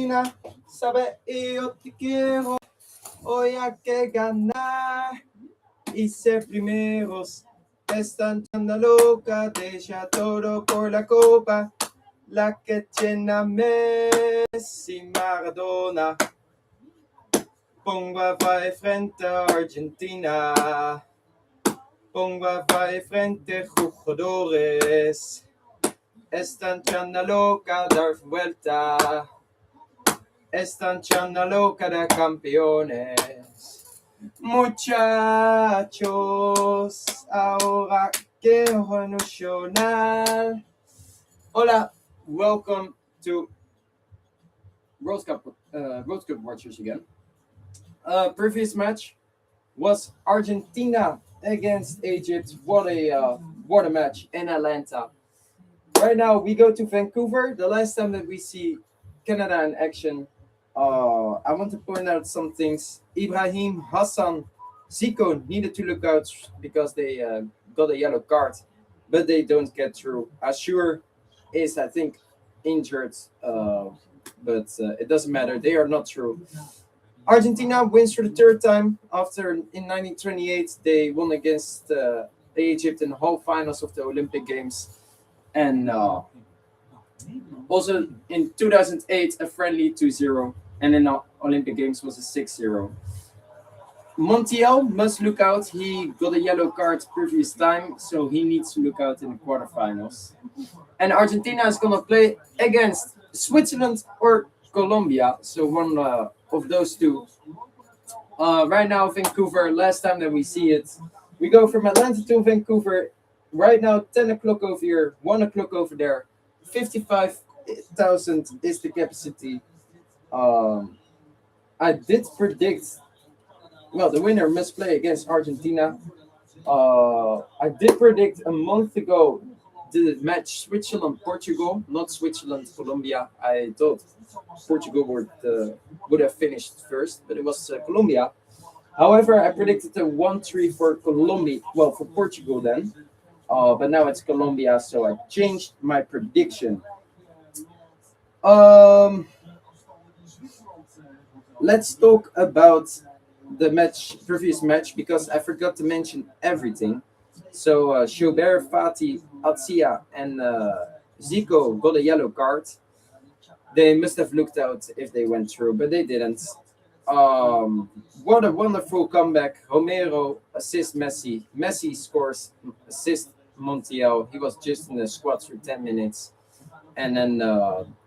Argentina, sabe, yo te quiero, hoy hay que ganar. Y ser primeros, están tanda loca, deja todo por la copa, la que tiene Messi, Maradona. Ponga vai frente a Argentina, ponga vai frente jugadores, están tanda loca dar vuelta, están tanda loca de campeones. Muchachos, ahora quiero nacional. Hola, welcome to World Cup watchers again. Previous match was Argentina against Egypt. What a match in Atlanta. Right now we go to Vancouver. The last time that we see Canada in action, I want to point out some things. Ibrahim, Hassan, Zico needed to look out because they got a yellow card, but they don't get through. Ashur is, I think, injured, but it doesn't matter. They are not through. Argentina wins for the third time after in 1928 they won against Egypt in the whole finals of the Olympic Games, and also in 2008 a friendly 2-0, and in the Olympic Games was a 6-0. Montiel must look out. He got a yellow card previous time, so he needs to look out in the quarterfinals. And Argentina is gonna play against Switzerland or Colombia, so one of those two. Right now, Vancouver, last time that we see it, we go from Atlanta to Vancouver. Right now, 10 o'clock over here, 1 o'clock over there. 55,000 is the capacity. I did predict, well, the winner must play against Argentina. I did predict a month ago the match Switzerland-Portugal, not Switzerland-Colombia. I thought Portugal would have finished first, but it was Colombia. However, I predicted a 1-3 for Colombia, well, for Portugal then. But now it's Colombia, so I changed my prediction. Let's talk about the previous match, because I forgot to mention everything. So Chaubert, Fati, Atsia, and Zico got a yellow card. They must have looked out if they went through, but they didn't. What a wonderful comeback. Romero assist Messi. Messi scores, assist Montiel. He was just in the squad for 10 minutes. And then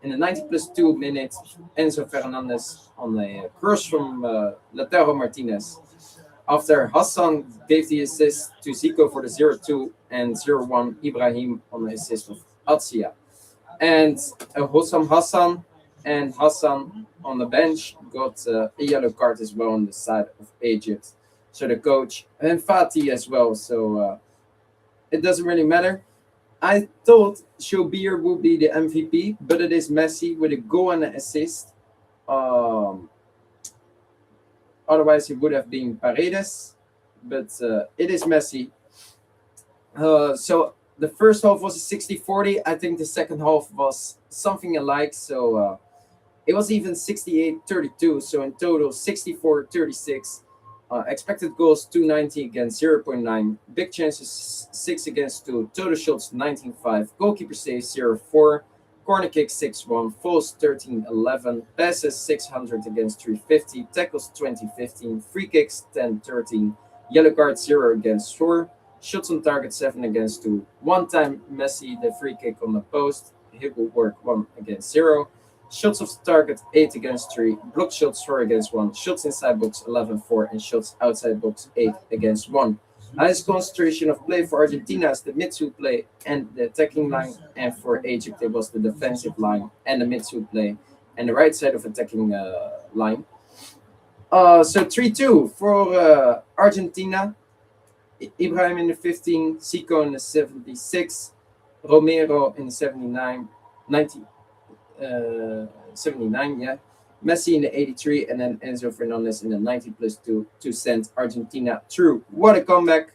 in the 90+2 minutes, Enzo Fernandez on a cross from Lautaro Martinez. After Hassan gave the assist to Zico for the 0-2 and 0-1, Ibrahim on the assist of Atsia. And Hossam Hassan and Hassan on the bench got a yellow card as well on the side of Egypt. So the coach, and Fati as well. So it doesn't really matter. I thought Chaubert would be the MVP, but it is Messi with a goal and an assist. Otherwise, it would have been Paredes, but it is Messi. So the first half was a 60-40. I think the second half was something alike. So it was even 68-32. So in total, 64-36. Expected goals 290 against 0.9. Big chances 6 against 2. Total shots 19-5. Goalkeeper saves 0-4. Corner kick 6-1, falls 13-11, passes 600 against 350, tackles 20-15, free kicks 10-13, yellow card 0 against 4, shots on target 7 against 2. One time Messi the free kick on the post, he will work 1 against 0. Shots off target 8 against 3, block shots 4 against 1, shots inside box 11-4, and shots outside box 8 against 1. Highest concentration of play for Argentina is the midfield play and the attacking line, and for Egypt it was the defensive line and the midfield play and the right side of attacking line. So 3-2 for Argentina. Ibrahim in the 15, Zico in the 76, Romero in the 79, 79, yeah. Messi in the 83, and then Enzo Fernandez in the 90+2 to send Argentina through. What a comeback.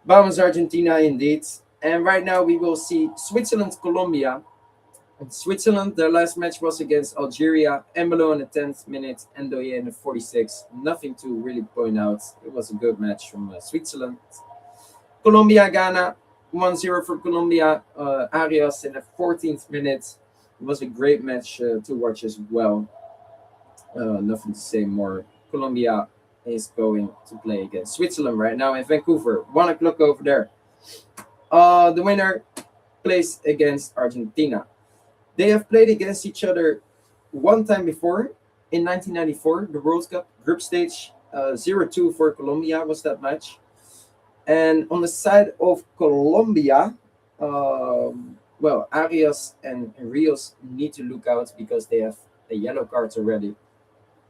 Vamos Argentina indeed. And right now we will see Switzerland, Colombia. And Switzerland, their last match was against Algeria. Embolo in the 10th minute, Ndoye in the 46th. Nothing to really point out. It was a good match from Switzerland. Colombia, Ghana, 1-0 for Colombia. Arias in the 14th minute. It was a great match to watch as well. Nothing to say more. Colombia is going to play against Switzerland right now in Vancouver. 1 o'clock over there. The winner plays against Argentina. They have played against each other one time before in 1994, the World Cup group stage. 0-2 for Colombia was that match. And on the side of Colombia, well, Arias and Rios need to look out because they have a yellow card already.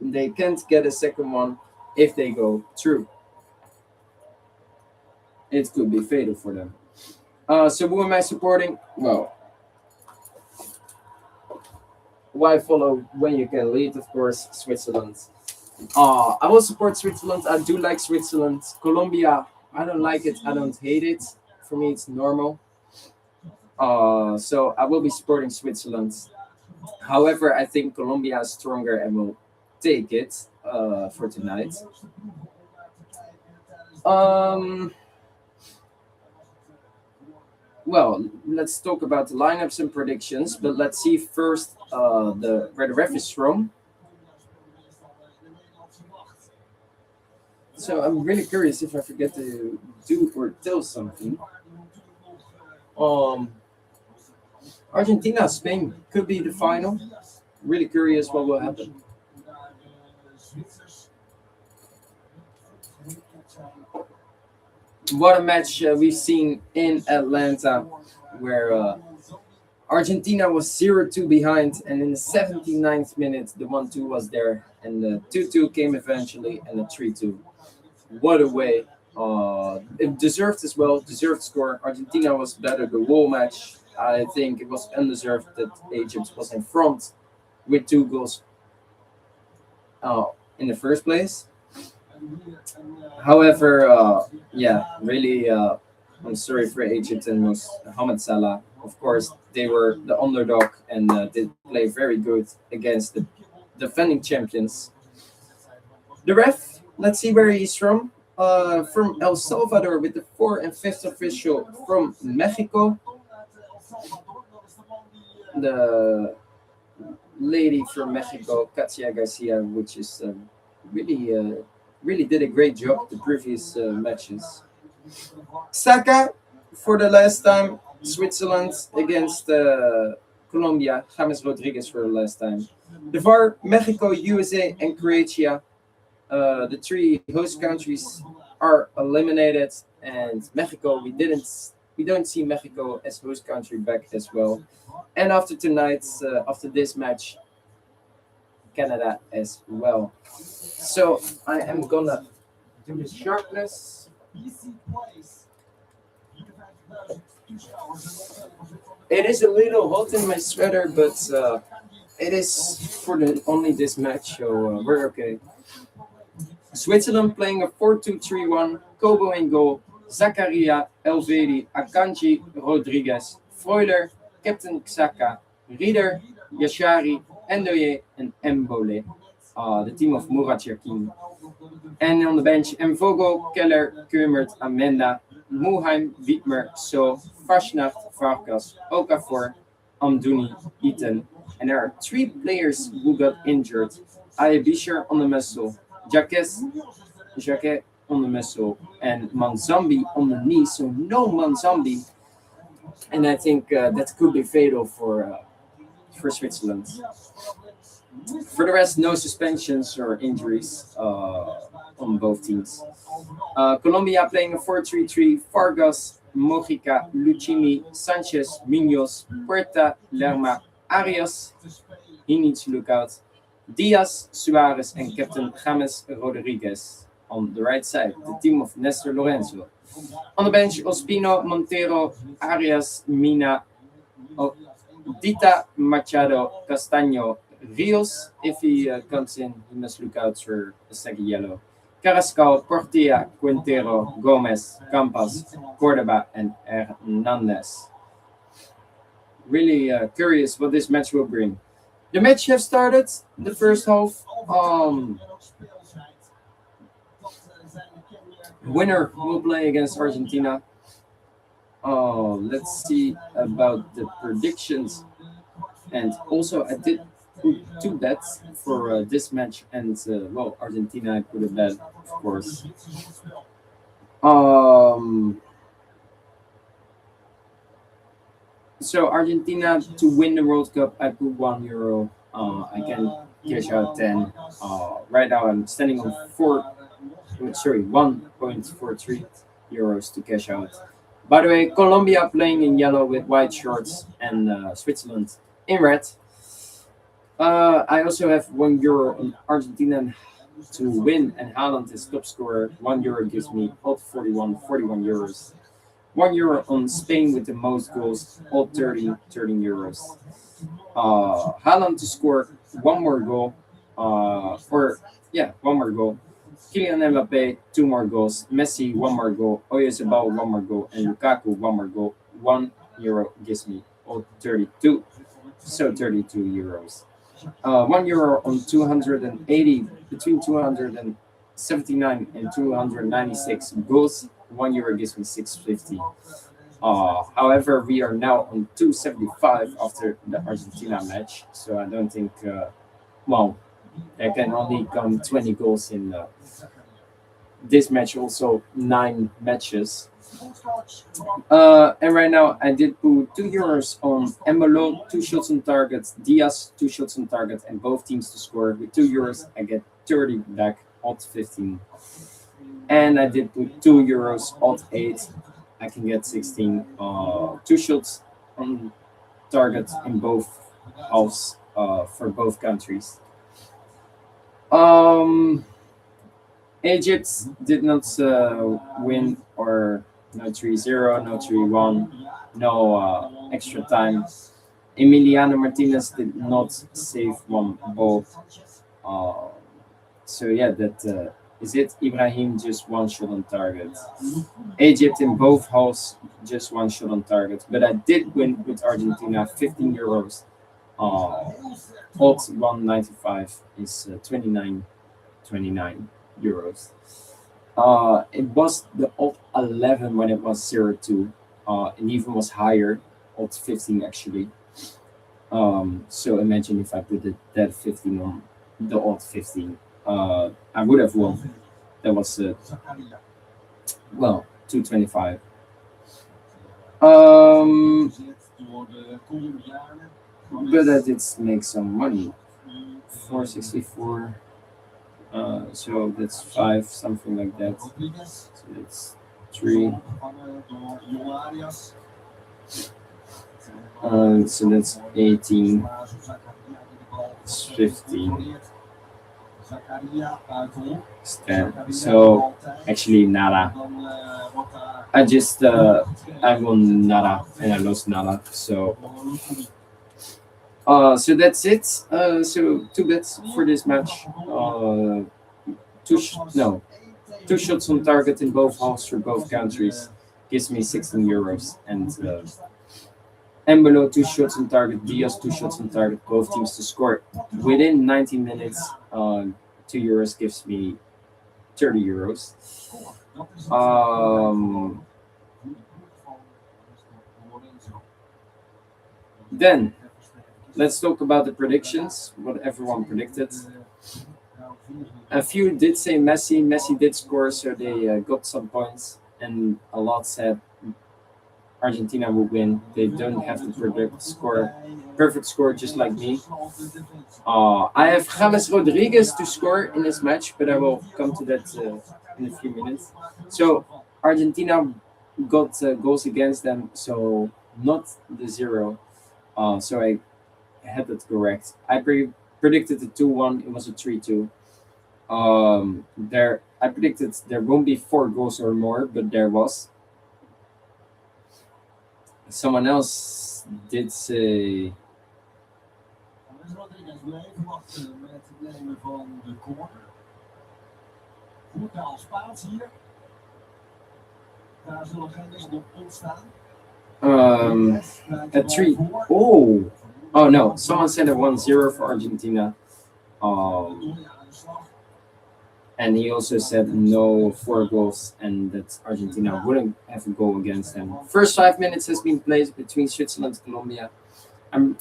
They can't get a second one if they go through. It could be fatal for them. So who am I supporting? Well, why follow when you can lead? Of course, Switzerland. I will support Switzerland. I do like Switzerland. Colombia, I don't like it. I don't hate it. For me, it's normal. So I will be supporting Switzerland. However, I think Colombia is stronger and will take it for tonight. Well, let's talk about the lineups and predictions, but let's see first where the ref is from. So I'm really curious if I forget to do or tell something. Argentina, Spain could be the final. Really curious what will happen. What a match we've seen in Atlanta, where Argentina was 0-2 behind, and in the 79th minute, the 1-2 was there, and the 2-2 came eventually, and the 3-2. What a way. It deserved as well, deserved score. Argentina was better the whole match. I think it was undeserved that Egypt was in front with 2 goals in the first place. However, yeah, really, I'm sorry for Egypt and Mohamed Salah. Of course, they were the underdog and did play very good against the defending champions. The ref, let's see where he's from. From El Salvador with the 4th and 5th official from Mexico. The lady from Mexico, Katia Garcia, which is really did a great job the previous matches. Saka for the last time, Switzerland against Colombia, James Rodriguez for the last time. The VAR, Mexico, USA, and Croatia. The 3 host countries are eliminated, and Mexico, we don't see Mexico as host country back as well. And after after this match, Canada as well. So I am gonna do the sharpness. It is a little hot in my sweater, but it is for only this match, so we're okay. Switzerland playing a 4-2-3-1, Kobo in goal, Zakaria, Elvedi, Akanji, Rodriguez, Freuler, Captain Xhaka, Rieder, Yashari, Ndoye, and Mbole, the team of Murat Yakin. And on the bench, Mvogo, Keller, Keumert, Amenda, Muheim, Wiedmer, So, Fasnacht, Vargas, Okafor, Amdouni, Eaton. And there are 3 players who got injured. Ayabishar on the muscle, Jacquet on the muscle, and Manzambi on the knee. So no Manzambi. And I think that could be fatal for Switzerland. For the rest, no suspensions or injuries on both teams. Colombia playing a 4-3-3, Vargas, Mojica, Lucchini, Sanchez, Munoz, Puerta, Lerma, Arias. He needs to look out. Diaz, Suarez, and Captain James Rodriguez on the right side, the team of Nestor Lorenzo. On the bench, Ospino, Montero, Arias, Mina, Dita, Machado, Castaño, Rios. If he comes in, he must look out for a second yellow. Carrascal, Portilla, Quintero, Gomez, Campas, Cordoba, and Hernandez. really curious what this match will bring. The match have started. The first half. Winner will play against Argentina. Let's see about the predictions. And also, I did put two bets for this match, and well, Argentina I put a bet, of course. Um, so Argentina to win the World Cup, I put €1. I can cash out 10. Right now, I'm standing on 1.43 euros to cash out. By the way, Colombia playing in yellow with white shorts, and Switzerland in red. I also have €1 on Argentina to win, and Haaland is top scorer. €1 gives me odd 41 euros. €1 on Spain with the most goals, odd 13 euros. Haaland to score one more goal, one more goal. Kylian Mbappe, two more goals. Messi, one more goal. Oyarzabal, one more goal. And Lukaku, one more goal. €1 gives me odd 32. So 32 euros. €1 on 280, between 279 and 296 goals. €1 gives me 650. However, we are now on 275 after the Argentina match, so I don't think, there can only come 20 goals in this match, also 9 matches. And right now, I did put €2 on Embolo, 2 shots on target, Diaz, 2 shots on target, and both teams to score. With €2, I get 30 back, odd 15. And I did put €2, odd 8. I can get 16. 2 shots on target in both halves for both countries. Egypt did not win, or no 3-0, no 3-1, no extra time. Emiliano Martinez did not save one ball. So yeah, that is it. Ibrahim just 1 shot on target. Egypt in both halves just 1 shot on target. But I did win with Argentina, €15. Odds 195 is 29 euros. It was the odd 11 when it was 0-2. It even was higher, odd 15 actually. So imagine if I put that 15 on the odd 15. I would have won. That was 225. But I did make some money. 464. So that's 5, something like that. So that's 3. So that's 18. It's 15. It's 10. So actually nada. I won nada and I lost nada. So that's it. So 2 bets for this match. 2 shots on target in both halves for both countries gives me €16, and Embolo 2 shots on target, Diaz 2 shots on target, both teams to score within 19 minutes. €2 gives me €30. Then let's talk about the predictions. What everyone predicted. A few did say Messi. Messi did score, so they got some points, and a lot said Argentina will win. They don't have to predict perfect score, just like me. I have James Rodriguez to score in this match, but I will come to that in a few minutes. So Argentina got goals against them, so not the 0. So I had that correct. I predicted a 2-1. It was a 3-2. I predicted there won't be 4 goals or more, but there was. Someone else did say. Um, a 3. Oh no, someone said a 1-0 for Argentina. Um, and he also said no 4 goals and that Argentina wouldn't have a goal against them. First 5 minutes has been played between Switzerland and Colombia. I'm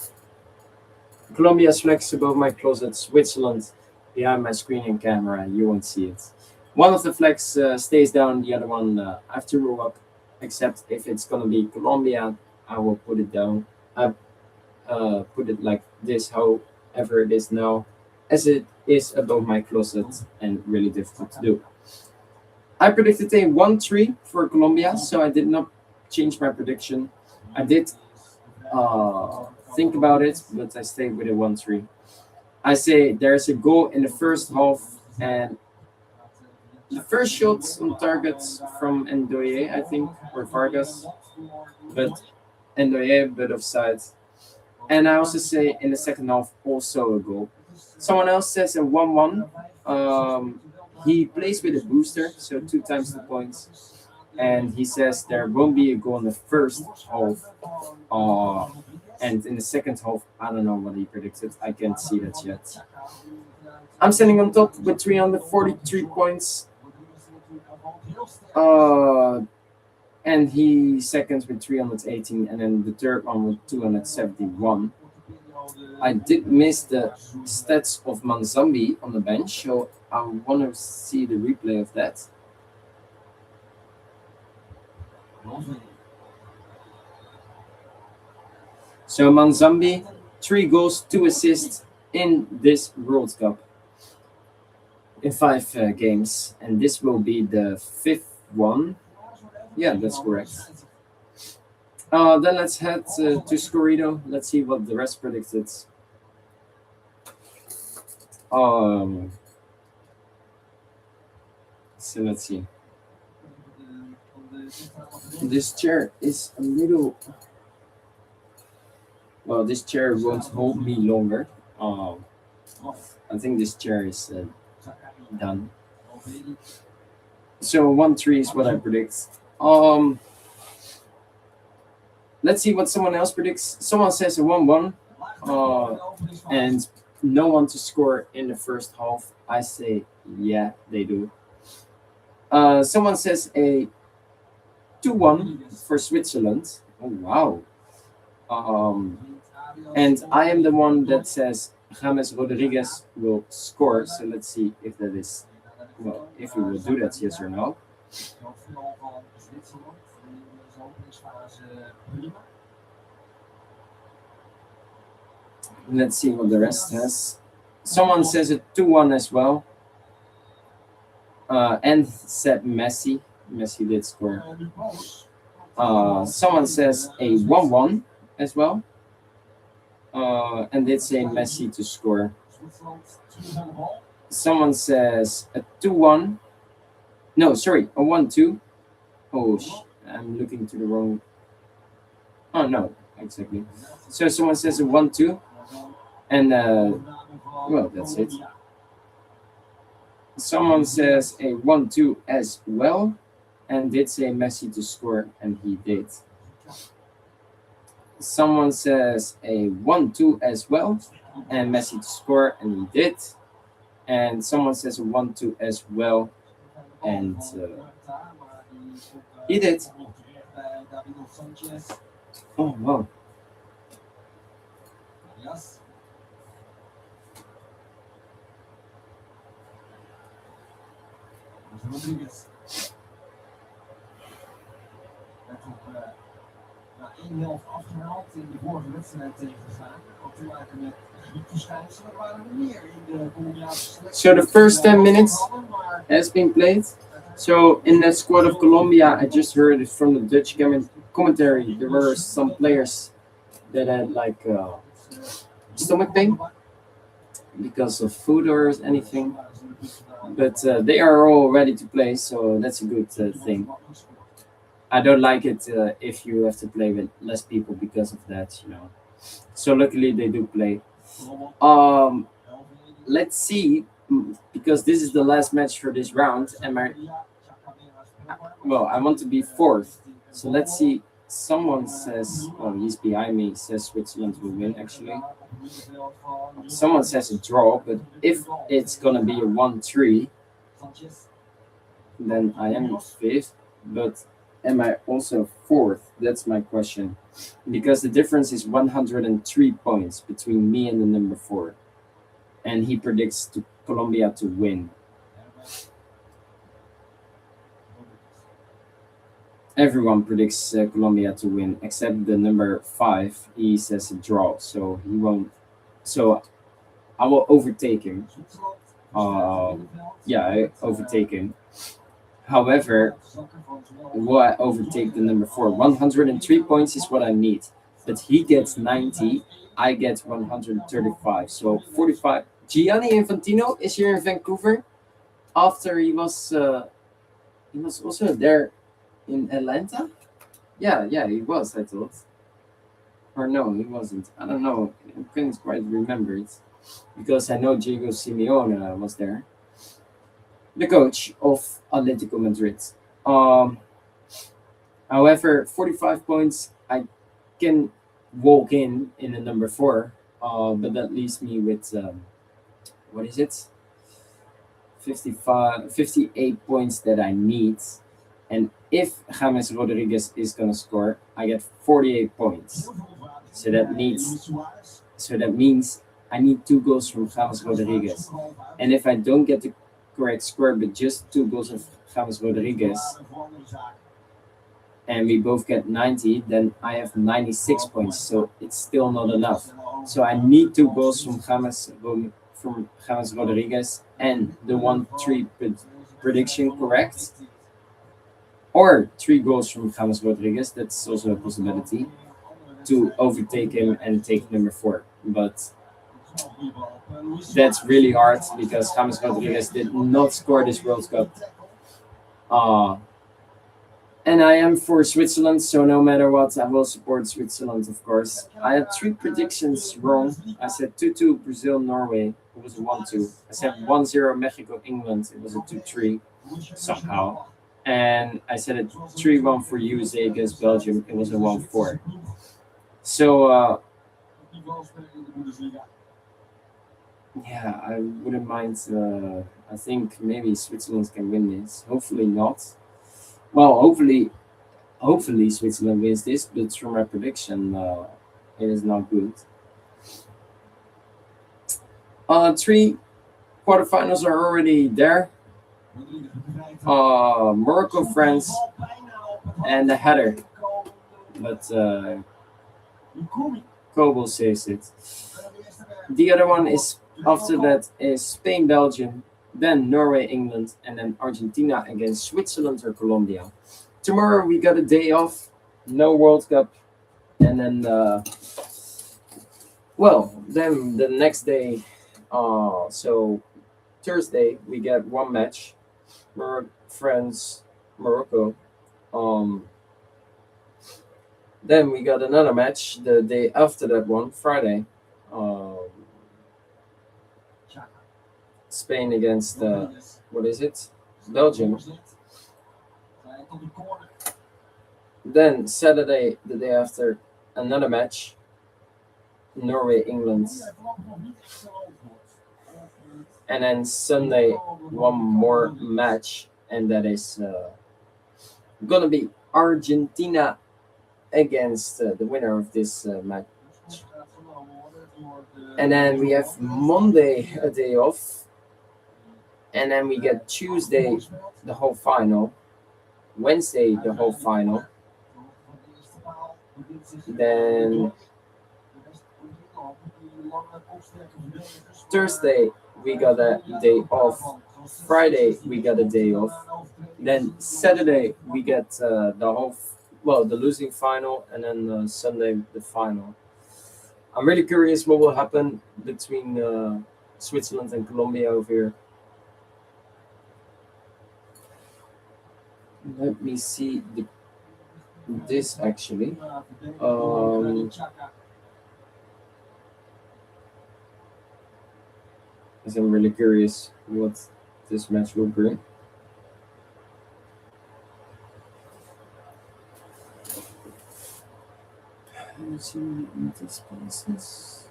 Colombia's flags above my closet, Switzerland behind my screen and camera. You won't see it. One of the flags stays down, the other one I have to roll up. Except if it's gonna be Colombia, I will put it down. I put it like this, however it is now, as it is above my closet and really difficult to do. I predicted a 1-3 for Colombia, so I did not change my prediction. I did think about it, but I stayed with a 1-3. I say there's a goal in the first half, and the first shots on targets from Ndoye, I think, or Vargas, but Ndoye, but offside. And I also say in the second half, also a goal. Someone else says a 1-1. He plays with a booster, so 2 times the points. And he says there won't be a goal in the first half. And in the second half, I don't know what he predicted. I can't see that yet. I'm standing on top with 343 points. And he seconds with 318, and then the third one with 271. I did miss the stats of Manzambi on the bench, so I want to see the replay of that. So Manzambi, 3 goals, 2 assists in this World Cup in 5 games, and this will be the 5th one. Yeah, that's correct. Then let's head to Scorito. Let's see what the rest predicted. So let's see. This chair is a little. Well, this chair won't hold me longer. I think this chair is done. So 1-3 is what I predict. Let's see what someone else predicts. Someone says a 1-1, and no one to score in the first half. I say, yeah, they do. Someone says a 2-1 for Switzerland. Oh, wow. And I am the one that says James Rodriguez will score. So let's see if that is, well, if he will do that, yes or no. Let's see what the rest has. Someone says a 2-1 as well. And said Messi. Messi did score. Someone says a 1-1 as well. And did say Messi to score. Someone says a 2-1. No, sorry, a 1-2. Oh, I'm looking to the wrong. Oh, no, exactly. So someone says a 1-2. And, well, that's it. Someone says a 1-2 as well. And did say Messi to score, and he did. Someone says a 1-2 as well, and Messi to score, and he did. And someone says a 1-2 as well, and he did. Oh, wow. Rodriguez. Eén helft afgehaald in de vorige wedstrijd tegengestaan. Ook te maken met verschijnselen waren er meer in de Colombiaanse selectie. So the first 10 minutes has been played. So in that squad of Colombia, I just heard it from the Dutch commentary. There were some players that had like stomach pain because of food or anything. But they are all ready to play, so that's a good thing. I don't like it if you have to play with less people because of that, you know. So luckily they do play. Let's see, because this is the last match for this round, and I want to be fourth. So let's see Someone says, well, he's behind me, says Switzerland will win actually. Someone says a draw, but if it's gonna be a 1-3, then I am fifth. But am I also fourth? That's my question. Because the difference is 103 points between me and the number 4. And he predicts Colombia to win. Everyone predicts Colombia to win except the number 5. He says a draw, so he won't. So I will overtake him. Yeah, I overtake him. However, will I overtake the number 4? 103 points is what I need, but he gets 90. I get 135. So 45. Gianni Infantino is here in Vancouver. After he was also there in Atlanta. Yeah, he was. I thought, or no, he wasn't. I don't know. I couldn't quite remember it because I know Diego Simeone was there, the coach of Atletico Madrid. However, 45 points, I can walk in the number 4, but that leaves me with what is it? 58 points that I need. And if James Rodriguez is gonna score, I get 48 points. So that means I need 2 goals from James Rodriguez. And if I don't get the correct score, but just 2 goals of James Rodriguez, and we both get 90, then I have 96 points. So it's still not enough. So I need 2 goals from James Rodriguez and the 1-3 prediction correct. Or 3 goals from James Rodriguez, that's also a possibility, to overtake him and take number 4. But that's really hard because James Rodriguez did not score this World Cup. And I am for Switzerland, so no matter what, I will support Switzerland, of course. I had 3 predictions wrong. I said 2-2 Brazil, Norway. It was a 1-2. I said 1-0 Mexico, England. It was a 2-3 somehow. And I said a 3-1 for USA against Belgium. It was a 1-4. So, yeah, I wouldn't mind. I think maybe Switzerland can win this. Hopefully not. Well, hopefully Switzerland wins this, but from my prediction, it is not good. 3 quarterfinals are already there. Morocco, France, and the header. But Kobel says it. The other one is after that is Spain, Belgium, then Norway, England, and then Argentina against Switzerland or Colombia. Tomorrow we got a day off, no World Cup, and then then the next day, so Thursday we get 1 match, France, Morocco. Then we got another match the day after that one, Friday. Spain against what is it? Belgium. Then Saturday, the day after, another match. Norway, England. And then Sunday, 1 more match, and that is gonna be Argentina against the winner of this match. And then we have Monday a day off, and then we get Tuesday the whole final, Wednesday the whole final, then Thursday we got a day off, Friday we got a day off, then Saturday we get the losing final, and then Sunday the final. I'm really curious what will happen between Switzerland and Colombia over here. Let me see this actually. Because I'm really curious what this match will bring. see in these places.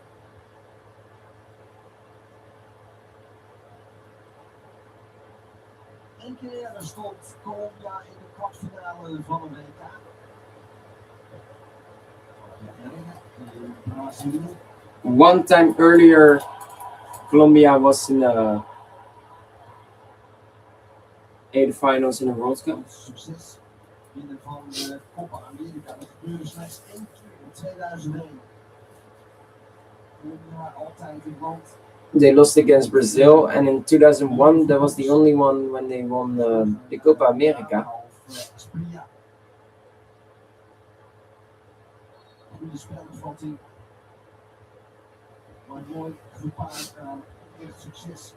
Eén keer stond Colombia in de kwartfinale van een WK. Brazil. One time earlier, Colombia was in the eight finals in the World Cup. Succes. Winnen van de Copa America. Dat gebeurde slechts één keer in 2001. Colombia altijd in land. They lost against Brazil, and in 2001, that was the only one when they won the Copa America. Goede spelbevatting. Maar mooi gepaard aan echt succes.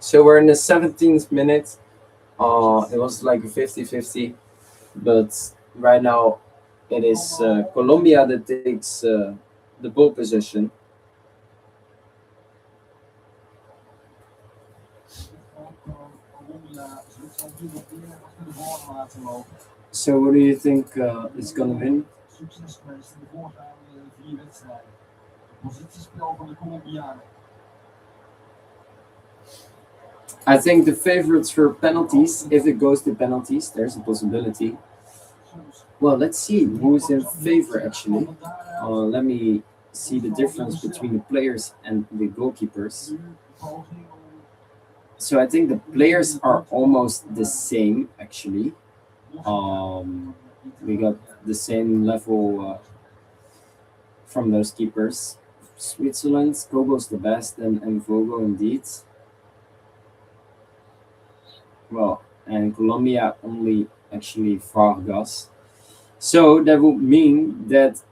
So we're in the 17th minute. It was like a 50-50, but right now it is Colombia that takes the ball position. So what do you think is going to win? Succes geweest in de voorgaande 4 wedstrijden. Positiespel van de Colombianen. I think the favorites for penalties, if it goes to penalties, there's a possibility. Well, let's see who's in favor actually. Let me see the difference between the players and the goalkeepers. So I think the players are almost the same actually. We got the same level from those keepers. Switzerland, Kobo's the best, and Vogel indeed. Well, and Colombia only actually Vargas. So that would mean that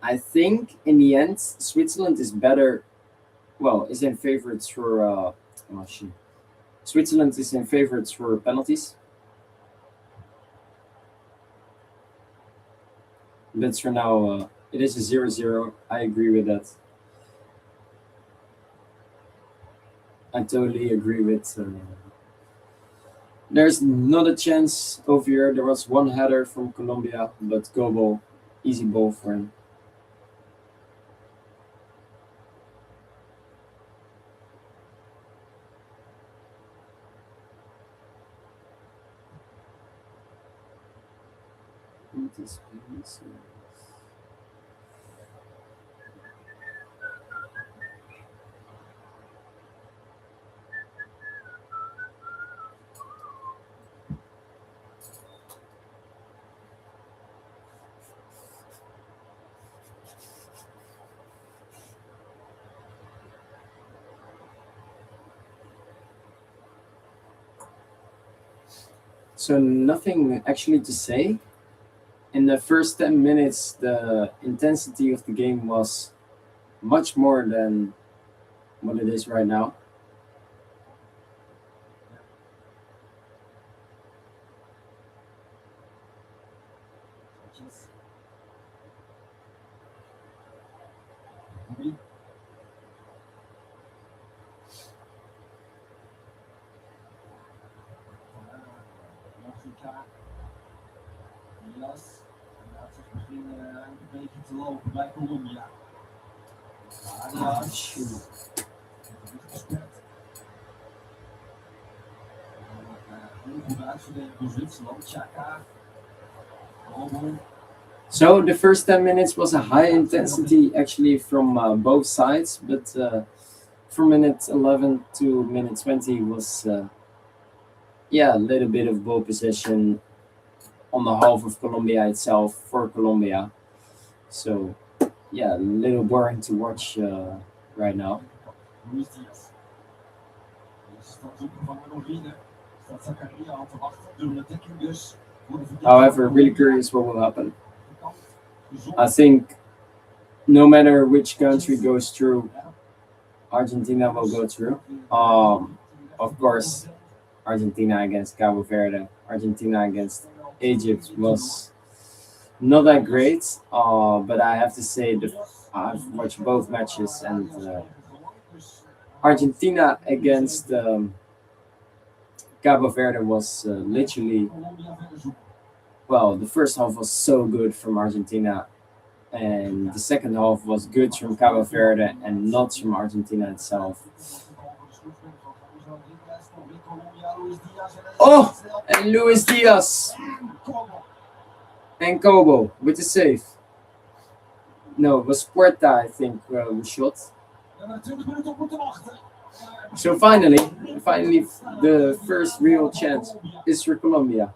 I think in the end Switzerland is better. Well, is in favorites for. Switzerland is in favorites for penalties. But for now, it is a 0-0. I agree with that. I totally agree with. There's not a chance over here. There was one header from Colombia, but go ball, easy ball for him. So nothing actually to say. In the first 10 minutes, the intensity of the game was much more than what it is right now. Laat zich beginnen een beetje te lopen bij Colombia. Heel goed uitverdedigd door Zwitserland. Chaka. So the first 10 minutes was a high intensity actually from both sides, but from minute 11 to minute 20 was a little bit of ball possession on the half of Colombia itself for Colombia. So a little boring to watch right now. However, really curious what will happen. I think no matter which country goes through, Argentina will go through. Of course, Argentina against Cabo Verde, Argentina against Egypt was not that great. But I have to say that I've watched both matches, and Argentina against Cabo Verde was literally, well, the first half was so good from Argentina, and the second half was good from Cabo Verde and not from Argentina itself. Oh, and Luis Diaz and Kobo with the save. No, it was Puerta, I think, who shot. So finally, the first real chance is for Colombia.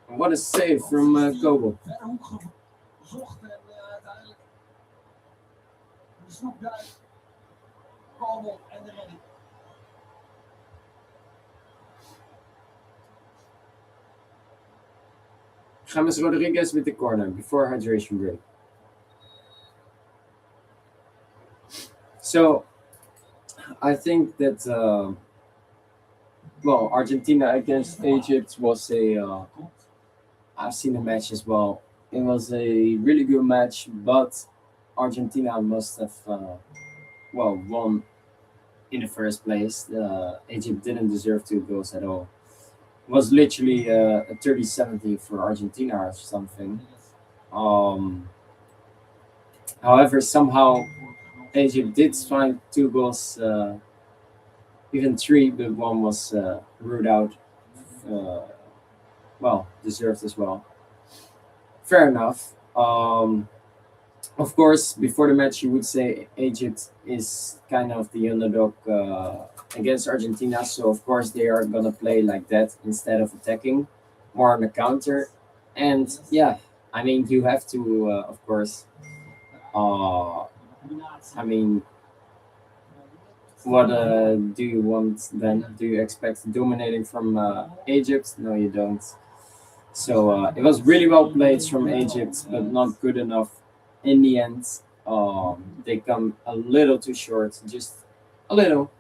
What a save from Kobo. Zocht en uiteindelijk de snoepduik, Koolmond en de redding. James Rodriguez with the corner before hydration break. So I think that well, Argentina against Egypt was a. I've seen the match as well. It was a really good match, but Argentina must have well won in the first place. Egypt didn't deserve 2 goals at all. It was literally a 30-70 for Argentina or something. Um, However, somehow Egypt did find 2 goals, even three, but one was ruled out. Uh, well, deserved as well. Fair enough. Of course, before the match, you would say Egypt is kind of the underdog against Argentina, so of course they are gonna play like that instead of attacking, more on the counter. And yeah, I mean you have to, of course. Uh, I mean, what do you want then? Do you expect dominating from Egypt? No, you don't. So it was really well played from Egypt, but not good enough in the end. They come a little too short, just a little.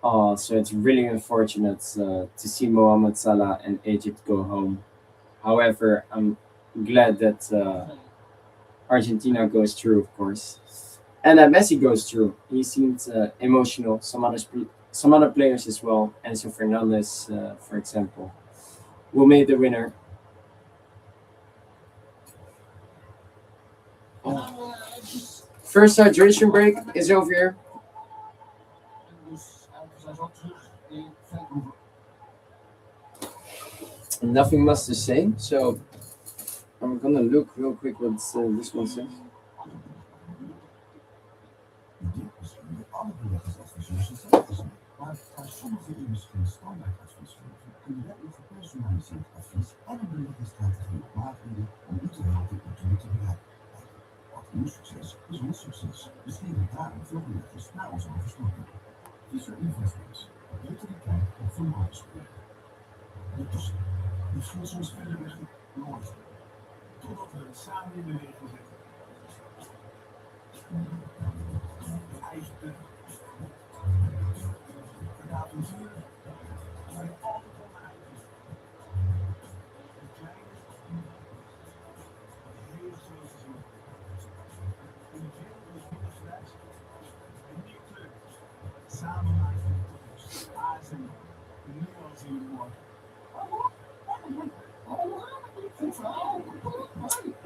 So it's really unfortunate to see Mohamed Salah and Egypt go home. However, I'm glad that Argentina goes through, of course, and that Messi goes through. He seemed emotional. Some other players as well. Enzo Fernandez, for example, who made the winner. Oh. First hydration break is over here. Nothing much to say, so I'm gonna look real quick what this one says. Dit is de alle beleggersadviseurs hetzelfde zijn. Maar waar sommigen immers geen standaardadvies geven, kunnen wij een gepersonaliseerd advies en een beleggingsstrategie aanbieden om u te helpen uw doel te bereiken. Want uw succes is ons succes. Dus geef daarom veel beleggers naar onze overstaping. Visser Investments, beter de kijk op vermogensbeleggen. Dus, misschien soms verder weg, nooit. Totdat we het samen in beweging zetten.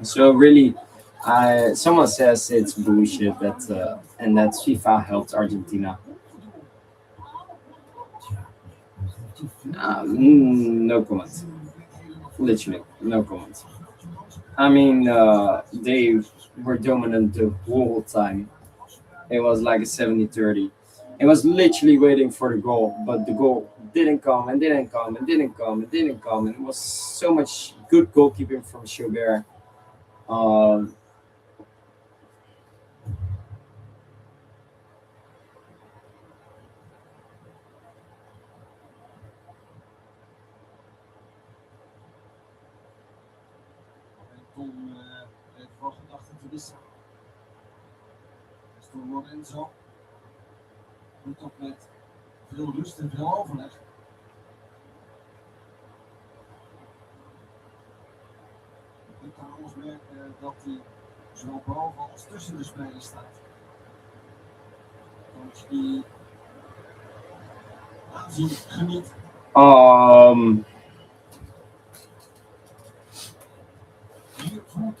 So really, someone says it's bullshit that and that FIFA helped Argentina. No comment. Literally, no comment. I mean, they were dominant the whole time. It was like a 70-30. It was literally waiting for the goal, but the goal didn't come and didn't come and didn't come and didn't come. And it was so much good goalkeeping from Schubert. Um, Tom heeft wel gedachten te wisselen. Dus toen Lorenzo. Niet op met Veel rust en veel overleg. Je kan alles merken dat hij zowel boven als tussen de spelers staat. Coach die aanzienlijk geniet.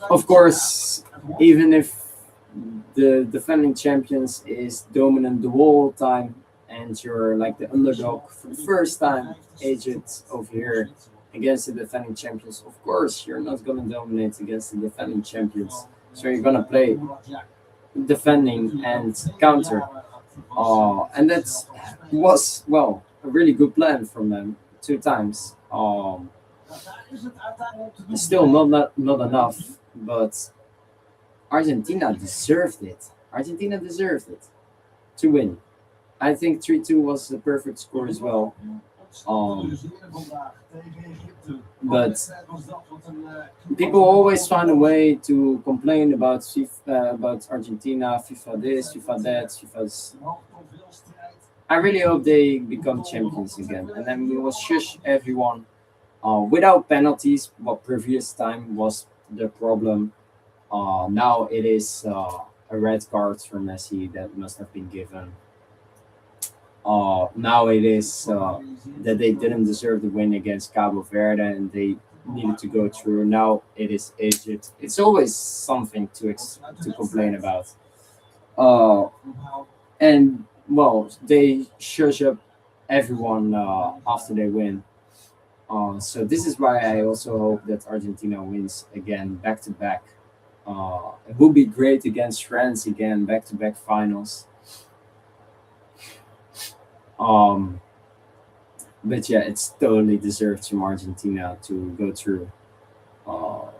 Of course, even if the defending champions is dominant the whole time and you're like the underdog for the first time, Egypt over here against the defending champions, of course you're not gonna dominate against the defending champions. So you're gonna play defending and counter. And that was well a really good plan from them 2 times. Still not enough, but Argentina deserved it. Argentina deserved it to win. I think 3-2 was the perfect score as well. But people always find a way to complain about FIFA, about Argentina, FIFA this, FIFA that, FIFA's. I really hope they become champions again, and then we will shush everyone without penalties. What previous time was the problem. Now it is a red card for Messi that must have been given. Now it is that they didn't deserve the win against Cabo Verde and they needed to go through. Now it is Egypt. It's always something to complain about. Uh, and well, they shush up everyone after they win. So this is why I also hope that Argentina wins again back to back. It would be great against France again, back to back finals. Um, but yeah, it's totally deserved from Argentina to go through. Uh,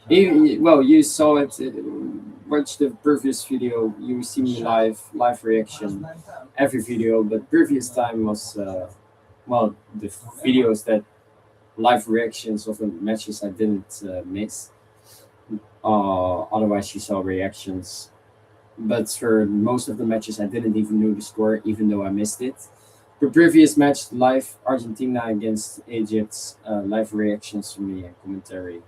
well, you saw it. Watch the previous video. You see me live reaction, every video. But previous time was well the videos that live reactions of the matches I didn't miss. Otherwise, you saw reactions. But for most of the matches, I didn't even know the score, even though I missed it. The previous match, live Argentina against Egypt, live reactions from me and commentary.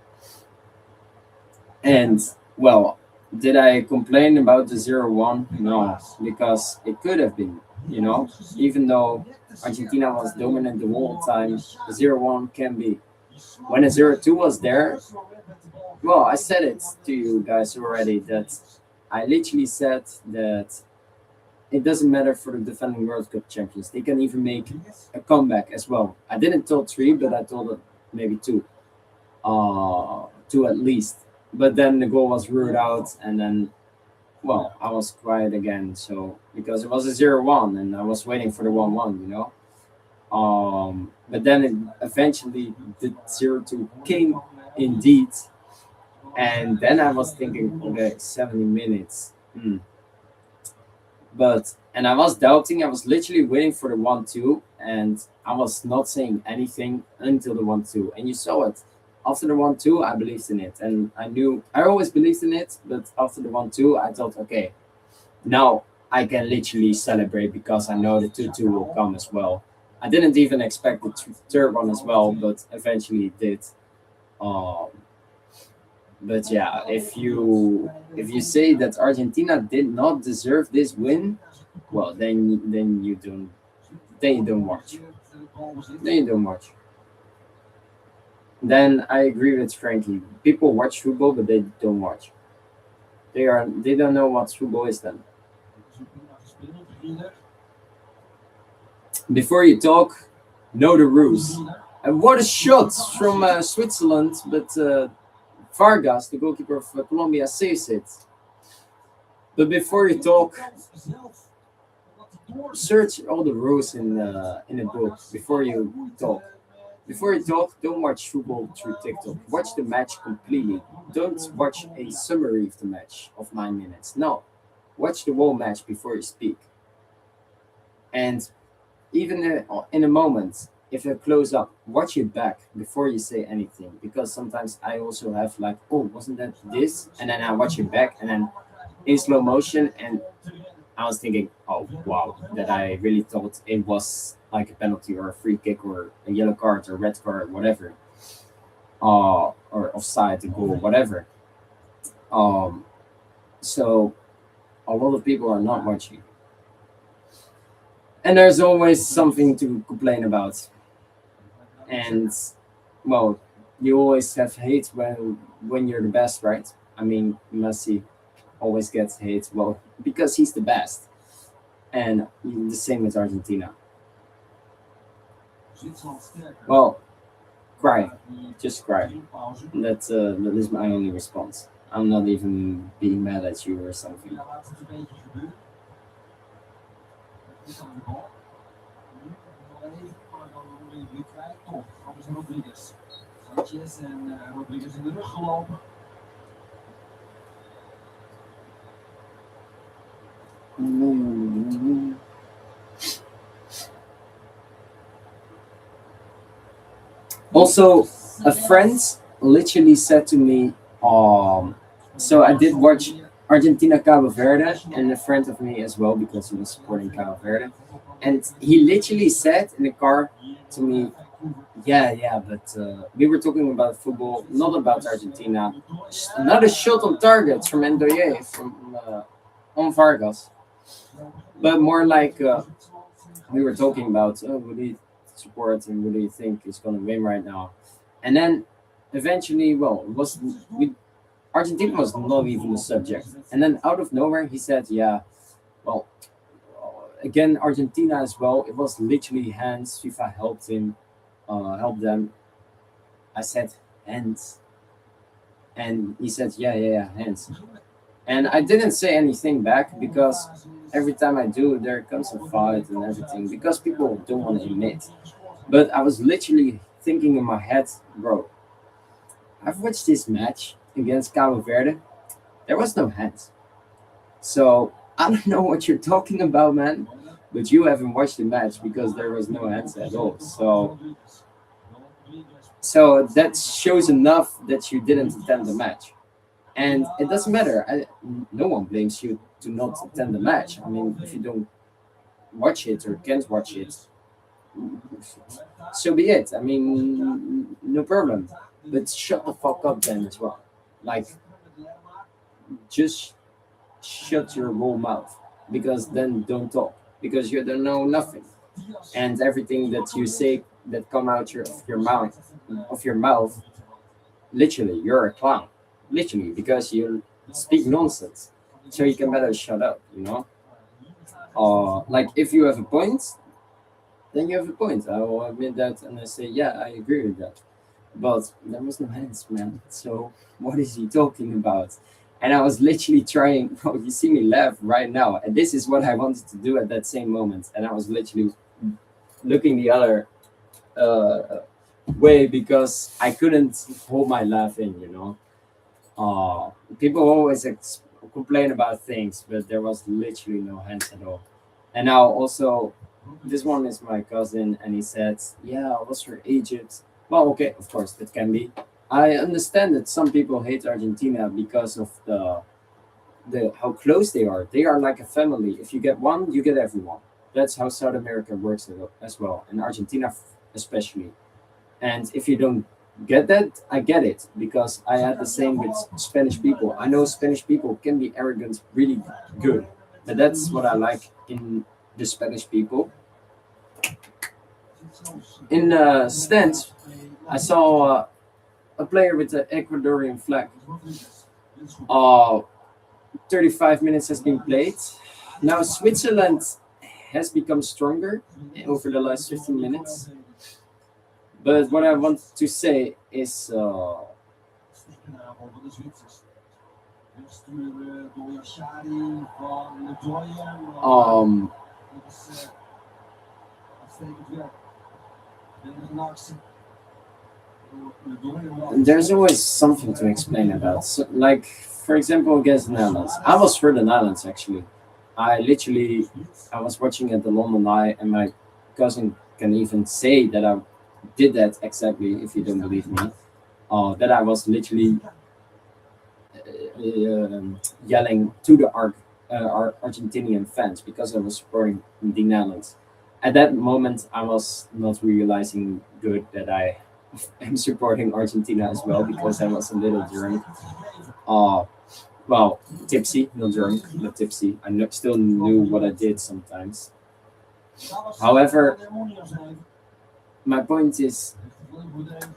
And well, did I complain about the 0-1? No, because it could have been, even though Argentina was dominant the whole time, the 0-1 can be. When a 0-2 was there, well, I said it to you guys already that I literally said that it doesn't matter for the defending World Cup champions. They can even make a comeback as well. I didn't tell 3, but I told it maybe 2. 2 at least. But then the goal was ruled out, and then, well, I was quiet again. So because it was a 0-1, and I was waiting for the 1-1, But then it eventually the 0-2 came indeed, and then I was thinking, okay, 70 minutes. And I was doubting. I was literally waiting for the 1-2, and I was not saying anything until the 1-2. And you saw it. After the 1-2, I believed in it, and I always believed in it. But after the 1-2, I thought, okay, now I can literally celebrate because I know the 2-2 will come as well. I didn't even expect the third one as well, but eventually it did. But yeah, if you say that Argentina did not deserve this win, well, then you don't watch. Then you don't watch. Then I agree with Frankie. People watch football, but they don't watch. They don't know what football is then. Before you talk, know the rules. And what a shot from Switzerland, but Vargas, the goalkeeper of Colombia, saves it. But before you talk, search all the rules in a book before you talk. Before you talk, don't watch football through TikTok. Watch the match completely. Don't watch a summary of the match of 9 minutes. No, watch the whole match before you speak. And even in a moment, if you close up, watch it back before you say anything. Because sometimes I also have oh, wasn't that this? And then I watch it back and then in slow motion. And I was thinking, oh wow, that I really thought it was like a penalty or a free kick or a yellow card or red card, whatever, or offside, a goal, whatever. Um, so a lot of people are not watching, and there's always something to complain about. And well, you always have hate when you're the best, right? I mean, Messi always gets hate, well, because he's the best, and the same with Argentina. Zwitserland sterker. Well, cry, Die just cry. pauze. That is my only response. I'm not even being mad at you or something. Ja, laat het een beetje gebeuren. Dit aan de bal. Nu nog even, maar dan Rodriguez kwijt. Toch, anders Rodriguez. Sanchez en Rodriguez in de rug gelopen. Also, a friend literally said to me, so I did watch Argentina Cabo Verde, and a friend of me as well because he was supporting Cabo Verde, and he literally said in the car to me, yeah, yeah, but we were talking about football, not about Argentina. Another shot on target from Ndoye from on Vargas, but more like we were talking about who do you support and who do you think is going to win right now, and then eventually, well, it was we Argentina was not even the subject, and then out of nowhere he said, yeah, well, again Argentina as well. It was literally hands. FIFA helped him, helped them. I said hands, and he said, yeah, yeah, yeah, hands. And I didn't say anything back because every time I do, there comes a fight and everything because people don't want to admit. But I was literally thinking in my head, bro, I've watched this match against Cabo Verde. There was no hands. So I don't know what you're talking about, man. But you haven't watched the match because there was no hands at all. So that shows enough that you didn't attend the match. And it doesn't matter. No one blames you to not attend the match. I mean, if you don't watch it or can't watch it, so be it. I mean, no problem. But shut the fuck up then as well. Like, just shut your whole mouth because then don't talk because you don't know nothing, and everything that you say that come out of your mouth, literally you're a clown, literally because you speak nonsense. So you can better shut up, you know. Like if you have a point, then you have a point. I will admit that, and I say, yeah, I agree with that. But there was no hands, man. So what is he talking about? And I was literally trying. Bro, you see me laugh right now, and this is what I wanted to do at that same moment. And I was literally looking the other way because I couldn't hold my laugh in, you know. People always complain about things, but there was literally no hands at all. And now also, this one is my cousin, and he said, "Yeah, I was for Egypt." Well, okay, of course that can be. I understand that some people hate Argentina because of the how close they are. They are like a family. If you get one, you get everyone. That's how South America works as well, and Argentina especially. And if you don't get that, I get it because I had the same with Spanish people. I know Spanish people can be arrogant, really good, but that's what I like in the Spanish people. In the stands, I saw a player with the Ecuadorian flag. Uh, 35 minutes has been played. Now Switzerland has become stronger over the last 15 minutes. But what I want to say is um, there's always something to explain about. So, like, for example, against the Netherlands. I was for the Netherlands actually. I was watching at the London Eye, and my cousin can even say that I did that exactly if you don't believe me. That I was literally yelling to the arc Argentinian fans because I was supporting the Netherlands. At that moment, I was not realizing good that I am supporting Argentina as well because I was a little drunk. Uh, well, tipsy, not drunk, but tipsy. Still knew what I did sometimes. However, my point is,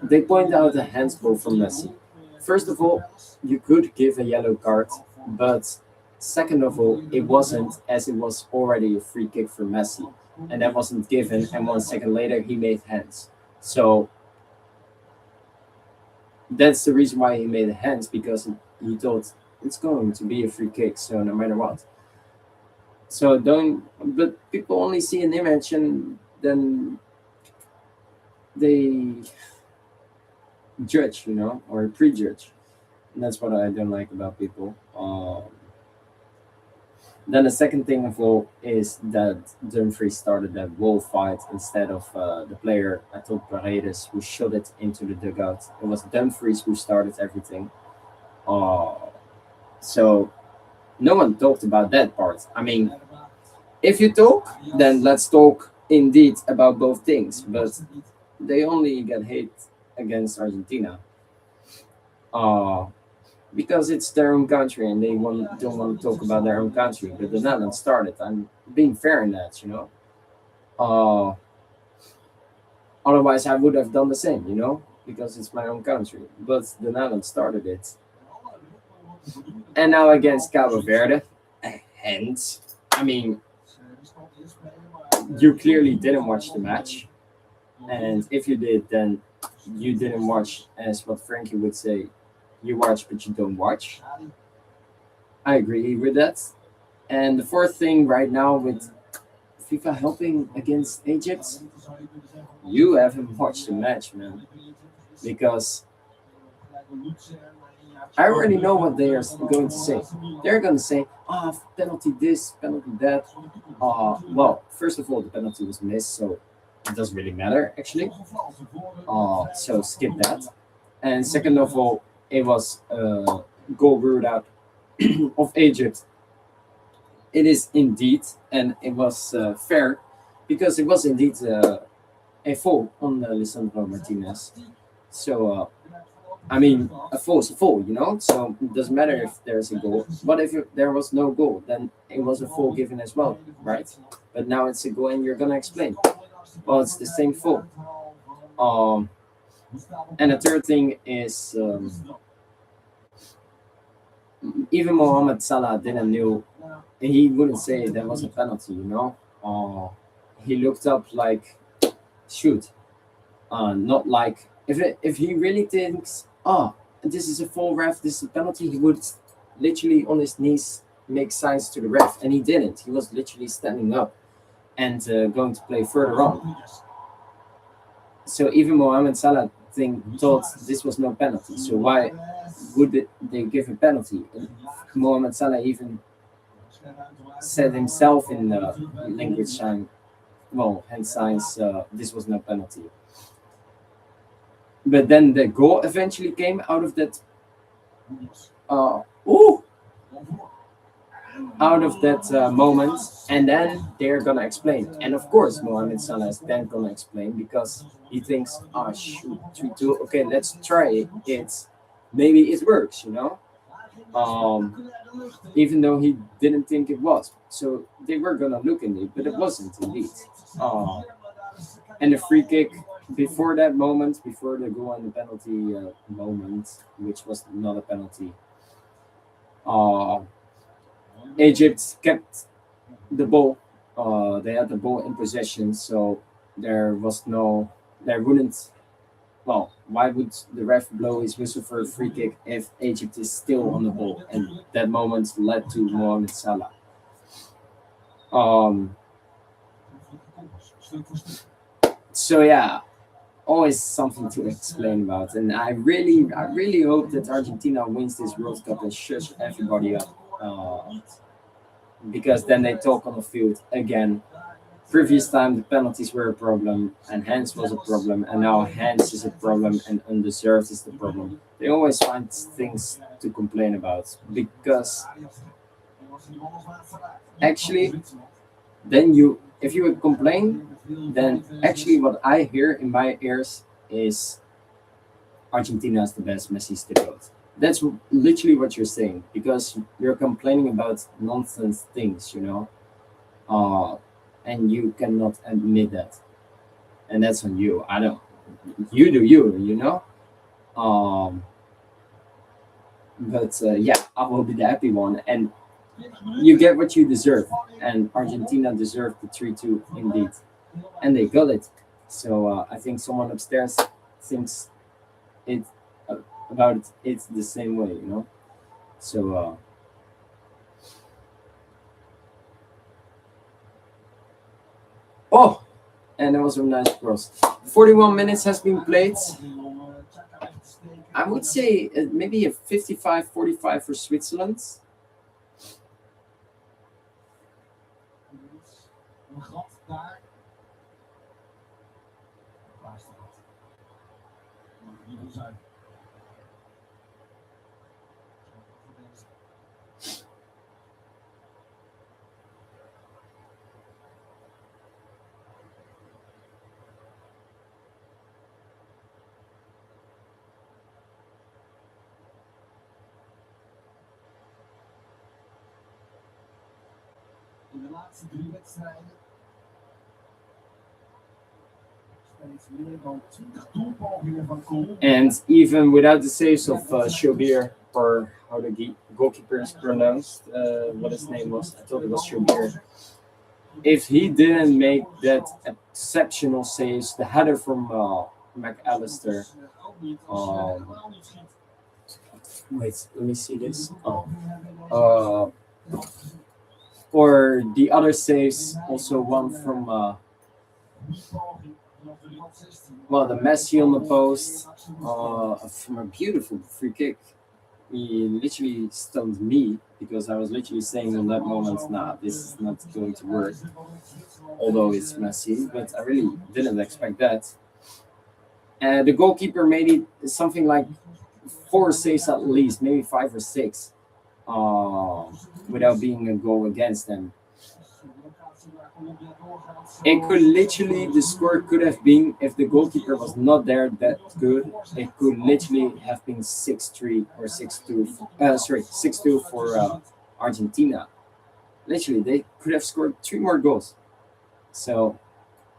they point out a handball from Messi. First of all, you could give a yellow card, but second of all, it wasn't, as it was already a free kick for Messi, and that wasn't given. And 1 second later, he made hands. So that's the reason why he made hands, because he thought it's going to be a free kick. So no matter what. So don't. But people only see an image and then they judge, or prejudge. And that's what I don't like about people. Then the second thing of all is that Dumfries started that wall fight instead of the player, I thought Paredes, who shot it into the dugout. It was Dumfries who started everything. Uh, so no one talked about that part. I mean, if you talk, then let's talk indeed about both things. But they only get hate against Argentina. Uh, because it's their own country and don't want to talk about their own country. But the Netherlands started. I'm being fair in that. Uh, Otherwise, I would have done the same, because it's my own country. But the Netherlands started it. And now against Cabo Verde, hence, I mean, you clearly didn't watch the match. And if you did, then you didn't watch, as what Frankie would say, you watch, but you don't watch. I agree with that. And the fourth thing right now with FIFA helping against Egypt, you haven't watched the match, man. Because I already know what they are going to say. They're going to say, penalty this, penalty that. Well, first of all, the penalty was missed, so it doesn't really matter, actually. So skip that. And second of all, it was goal ruled out of Egypt. It is indeed, and it was fair, because it was indeed a foul on Lisandro Martinez. So, I mean, a foul is a foul. So it doesn't matter if there's a goal. But if there was no goal, then it was a foul given as well, right? But now it's a goal, and you're going to explain. Well, it's the same foul. And the third thing is, even Mohamed Salah didn't know. He wouldn't say that was a penalty. He looked up like, shoot, not like, if he really thinks, this is a full ref, this is a penalty, he would literally on his knees make signs to the ref, and he didn't. He was literally standing up and going to play further on. So even Mohamed Salah thought this was no penalty. So why would they give a penalty? Mohamed Salah even said himself in the language sign, hand signs, this was no penalty. But then the goal eventually came out of that. Out of that moment, and then they're gonna explain. And of course, Mohamed Salah is then gonna explain, because he thinks, shoot, 3-2. Okay, let's try it. Maybe it works. Even though he didn't think it was. So they were gonna look in it, but it wasn't indeed. And the free kick before that moment, before the goal and the penalty moment, which was not a penalty. Egypt kept the ball. They had the ball in possession, so there wouldn't. Well, why would the ref blow his whistle for a free kick if Egypt is still on the ball? And that moment led to Mohamed Salah. So yeah, always something to explain about, and I really hope that Argentina wins this World Cup and shush everybody up. Because then they talk on the field again. Previous time the penalties were a problem and hands was a problem, and now hands is a problem and undeserved is the problem. They always find things to complain about, because Actually, then if you would complain, then actually what I hear in my ears is Argentina is the best, Messi's the GOAT. That's literally what you're saying because you're complaining about nonsense things, uh, and you cannot admit that, and that's on you. I don't. You do you. But yeah, I will be the happy one, and you get what you deserve. And Argentina deserved the 3-2 indeed, and they got it. So I think someone upstairs thinks it uh, about it. It's the same way. So oh, and that was a nice cross. 41 minutes has been played. I would say maybe a 55-45 for Switzerland. In de laatste 3 wedstrijden steeds meer dan 20 doelpogingen van Colombia. And even without the saves of Shobir, or how the goalkeeper is pronounced, what his name was, I thought it was Shobir. If he didn't make that exceptional saves, the header from McAllister. Wait, let me see this. Or the other saves, also one from the Messi on the post, from a beautiful free kick. He literally stunned me because I was literally saying in that moment, nah, this is not going to work. Although it's Messi, but I really didn't expect that. And the goalkeeper made it something like 4 saves at least, maybe 5 or 6, without being a goal against them. It could literally, the score could have been, if the goalkeeper was not there that good, it could literally have been 6-3 or 6-2. 6-2 for Argentina. Literally, they could have scored 3 more goals. So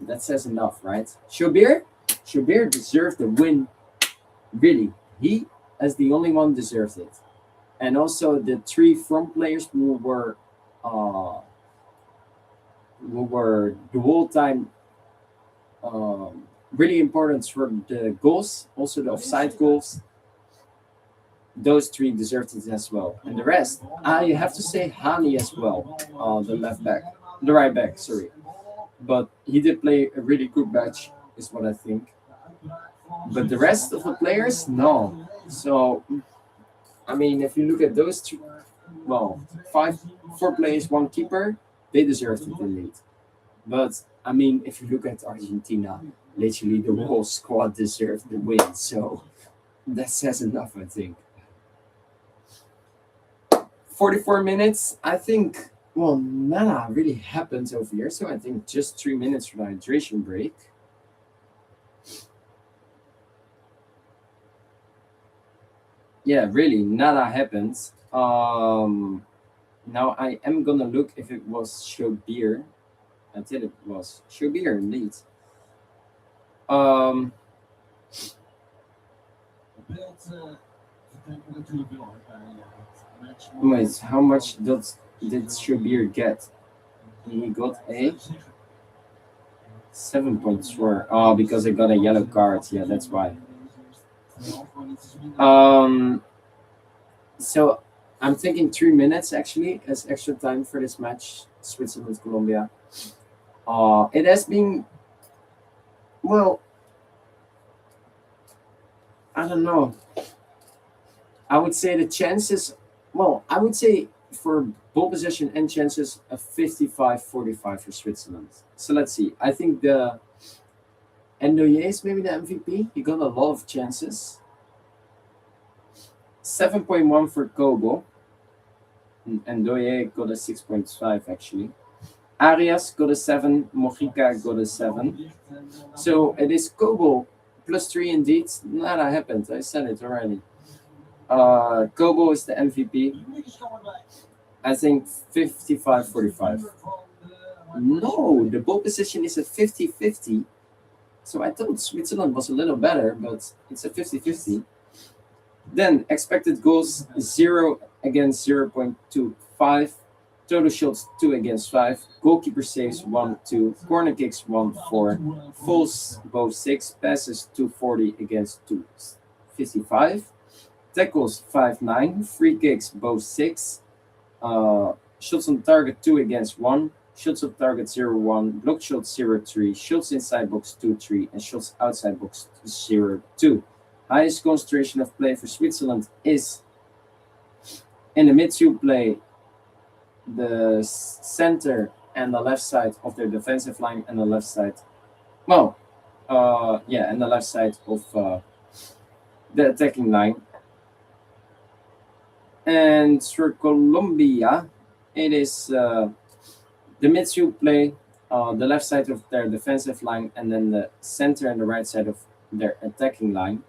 that says enough, right? Shobir deserved the win. Really, he as the only one deserves it. And also the 3 front players who were the whole time really important for the goals, also the offside goals. Those 3 deserved it as well. And the rest, I have to say Hani as well, the right back, sorry. But he did play a really good match, is what I think. But the rest of the players, no. So, I mean, if you look at those 2, 4 players, 1 keeper, they deserved it indeed. But I mean, if you look at Argentina, literally the whole squad deserved the win. So that says enough, I think. 44 minutes, I think. Well, nada really happens over here, so I think just 3 minutes for the hydration break. Yeah, really, nada happens. Now I am gonna look if it was Shobir. I think it was Shobir indeed. Wait, how much did Shobir get? He got a 7.4. Oh, because I got a yellow card. Yeah, that's why. So I'm thinking 3 minutes actually as extra time for this match, Switzerland Colombia. It has been, well, I don't know. I would say the chances, I would say for ball possession and chances, a 55-45 for Switzerland. So let's see. I think the Ndoye is maybe the MVP. He got a lot of chances. 7.1 for Kobo. and Doye got a 6.5 actually. Arias got a 7, Mojica got a 7. So it is Kobo +3 indeed. Nah, that happened. I said it already. Kobo is the MVP. I think 55-45. No, the ball position is a 50-50. So I thought Switzerland was a little better, but it's a 50-50. Then expected goals 0 against 0.25. Total shots 2 against 5. Goalkeeper saves 1, 2. Corner kicks 1, 4. Fouls both 6. Passes 240 against 255. Tackles 5, 9. Free kicks both 6. Shots on target 2 against 1. Shots on target 0, 1. Block shots 0, 3. Shots inside box 2, 3. And shots outside box 0, 2. Highest concentration of play for Switzerland is in the midfield play, the center and the left side of their defensive line, and the left side. Well, and the left side of the attacking line. And for Colombia, it is the midfield play, the left side of their defensive line, and then the center and the right side of their attacking line.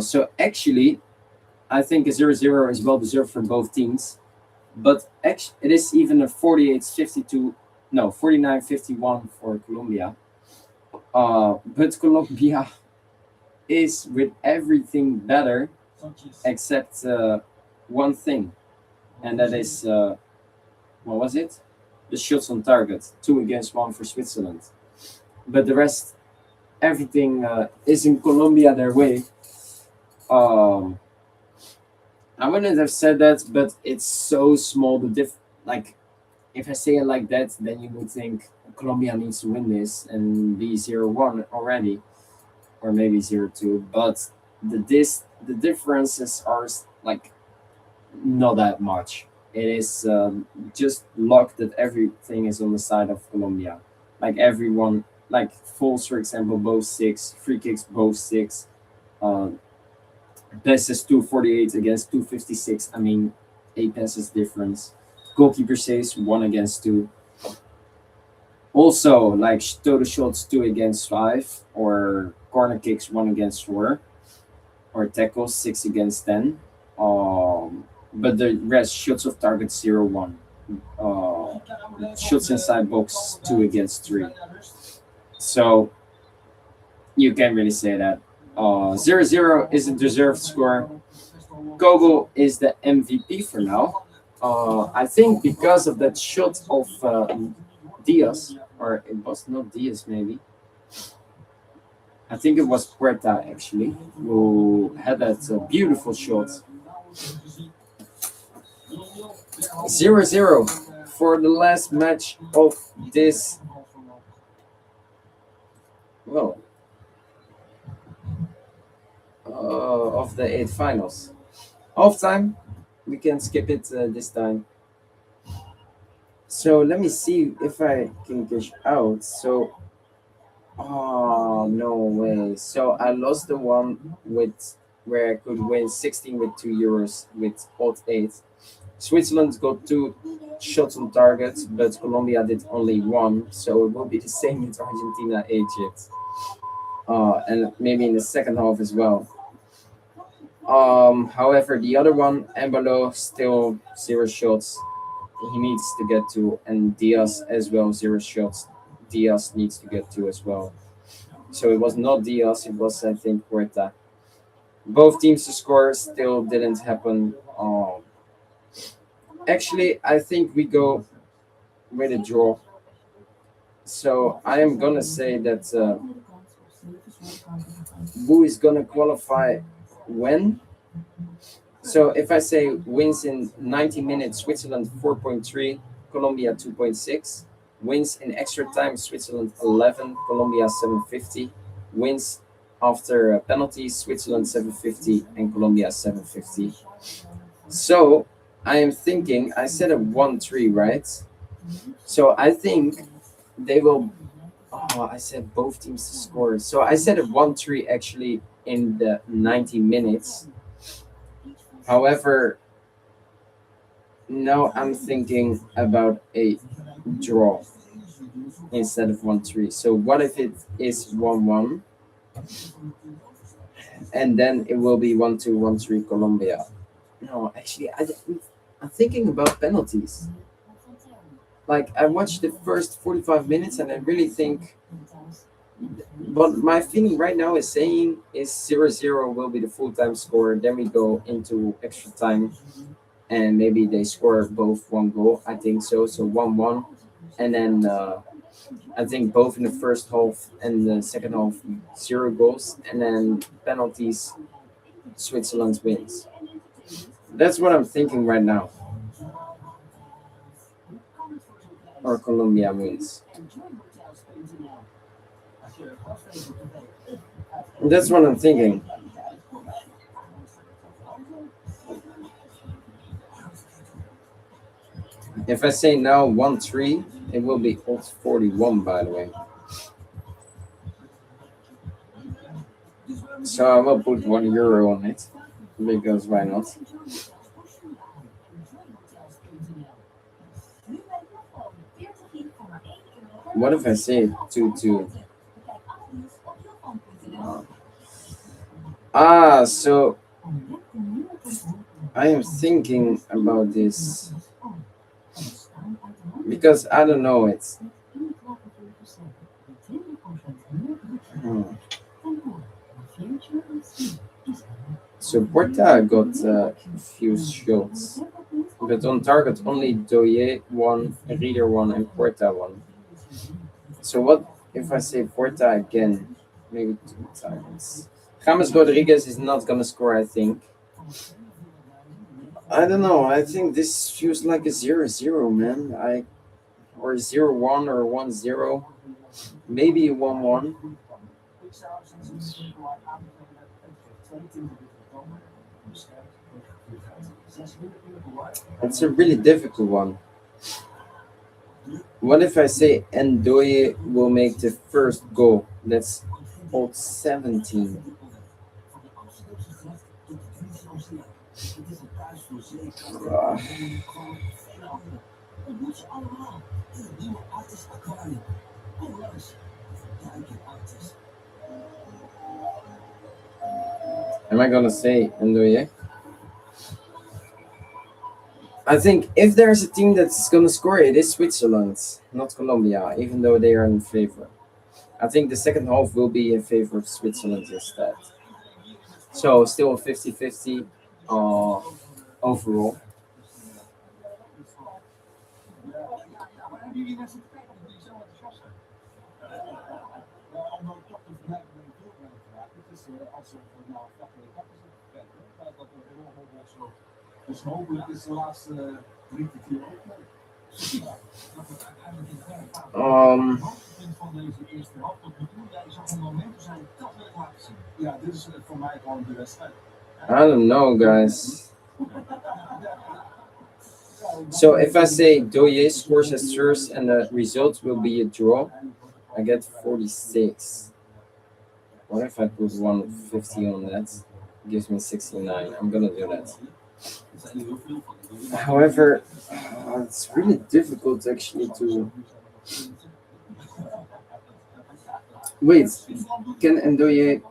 So actually, I think a 0-0 is well deserved for both teams. But actually, it is even a 49-51 for Colombia. But Colombia is with everything better except one thing. And that is, what was it? The shots on target, 2 against 1 for Switzerland. But the rest, everything is in Colombia their way. I wouldn't have said that, but it's so small. Like, if I say it like that, then you would think Colombia needs to win this and be 0-1 already, or maybe 0-2. But the differences are like not that much. It is just luck that everything is on the side of Colombia. Like everyone, like fouls, for example, both 6. Free kicks, both 6. Passes 248 against 256. I mean, 8 passes difference. Goalkeeper saves 1 against 2. Also, like total shots 2 against 5, or corner kicks 1 against 4, or tackles 6 against 10. But the rest, shots of target 0-1. Shots inside box 2 against 3. So you can't really say that. 0-0 is a deserved score. Kobo is the MVP for now. I think because of that shot of Diaz, or it was not Diaz maybe. I think it was Puerta actually, who had that beautiful shot. 0-0 for the last match of this. Well, of the 8 finals. Halftime, we can skip it this time. So let me see if I can cash out. So, oh no way. So I lost the one with where I could win 16 with €2 with odd 8. Switzerland got 2 shots on target, but Colombia did only 1. So it will be the same with Argentina, Egypt, and maybe in the second half as well. However, the other one, Embalo, still 0 shots. He needs to get 2, and Diaz as well, 0 shots. Diaz needs to get 2 as well. So it was not Diaz, it was, I think, Puerta. Both teams to score still didn't happen. Actually, I think we go with a draw. So I am gonna say that who is gonna qualify when. So if I say wins in 90 minutes, Switzerland 4.3, Colombia 2.6. Wins in extra time, Switzerland 11, Colombia 750. Wins after penalties, Switzerland 750 and Colombia 750. So I am thinking, I said a 1-3, right? So I think they will. Oh, I said both teams to score. So I said a 1-3 actually in the 90 minutes. However, now I'm thinking about a draw instead of 1-3. So what if it is 1-1 and then it will be 1-2, 1-3 Colombia? No, actually, I'm thinking about penalties. Like I watched the first 45 minutes and I really think what my feeling right now is saying is 0-0 will be the full time score. Then we go into extra time and maybe they score both one goal. I think so. So 1-1, and then I think both in the first half and the second half 0 goals, and then penalties. Switzerland wins. That's what I'm thinking right now. Or Colombia wins. That's what I'm thinking. If I say now 1-3, it will be odds 41, by the way. So I will put €1 on it because why not? What if I say 2-2? So I am thinking about this because I don't know. It's hmm. So Porta got a few shots, but on target only Doye won, Reader won, and Porta won. So what if I say Porta again? Maybe 2 times. James Rodriguez is not gonna score, I think. I don't know. I think this feels like a 0-0, man. Or 0-1 or 1-0. Maybe a 1-1. It's a really difficult one. What if I say Ndoye will make the first goal? That's old 17. Ah, am I gonna say Ndoye? I think if there's a team that's gonna score, it is Switzerland, not Colombia, even though they are in favor. I think the second half will be in favor of Switzerland instead. So still a 50-50 overall. Um, I don't know, guys. So if I say Doye scores as first and the result will be a draw, I get 46. What if I put 150 on that? Gives me 69. I'm gonna do that. However, it's really difficult actually to wait. Can Ndoye?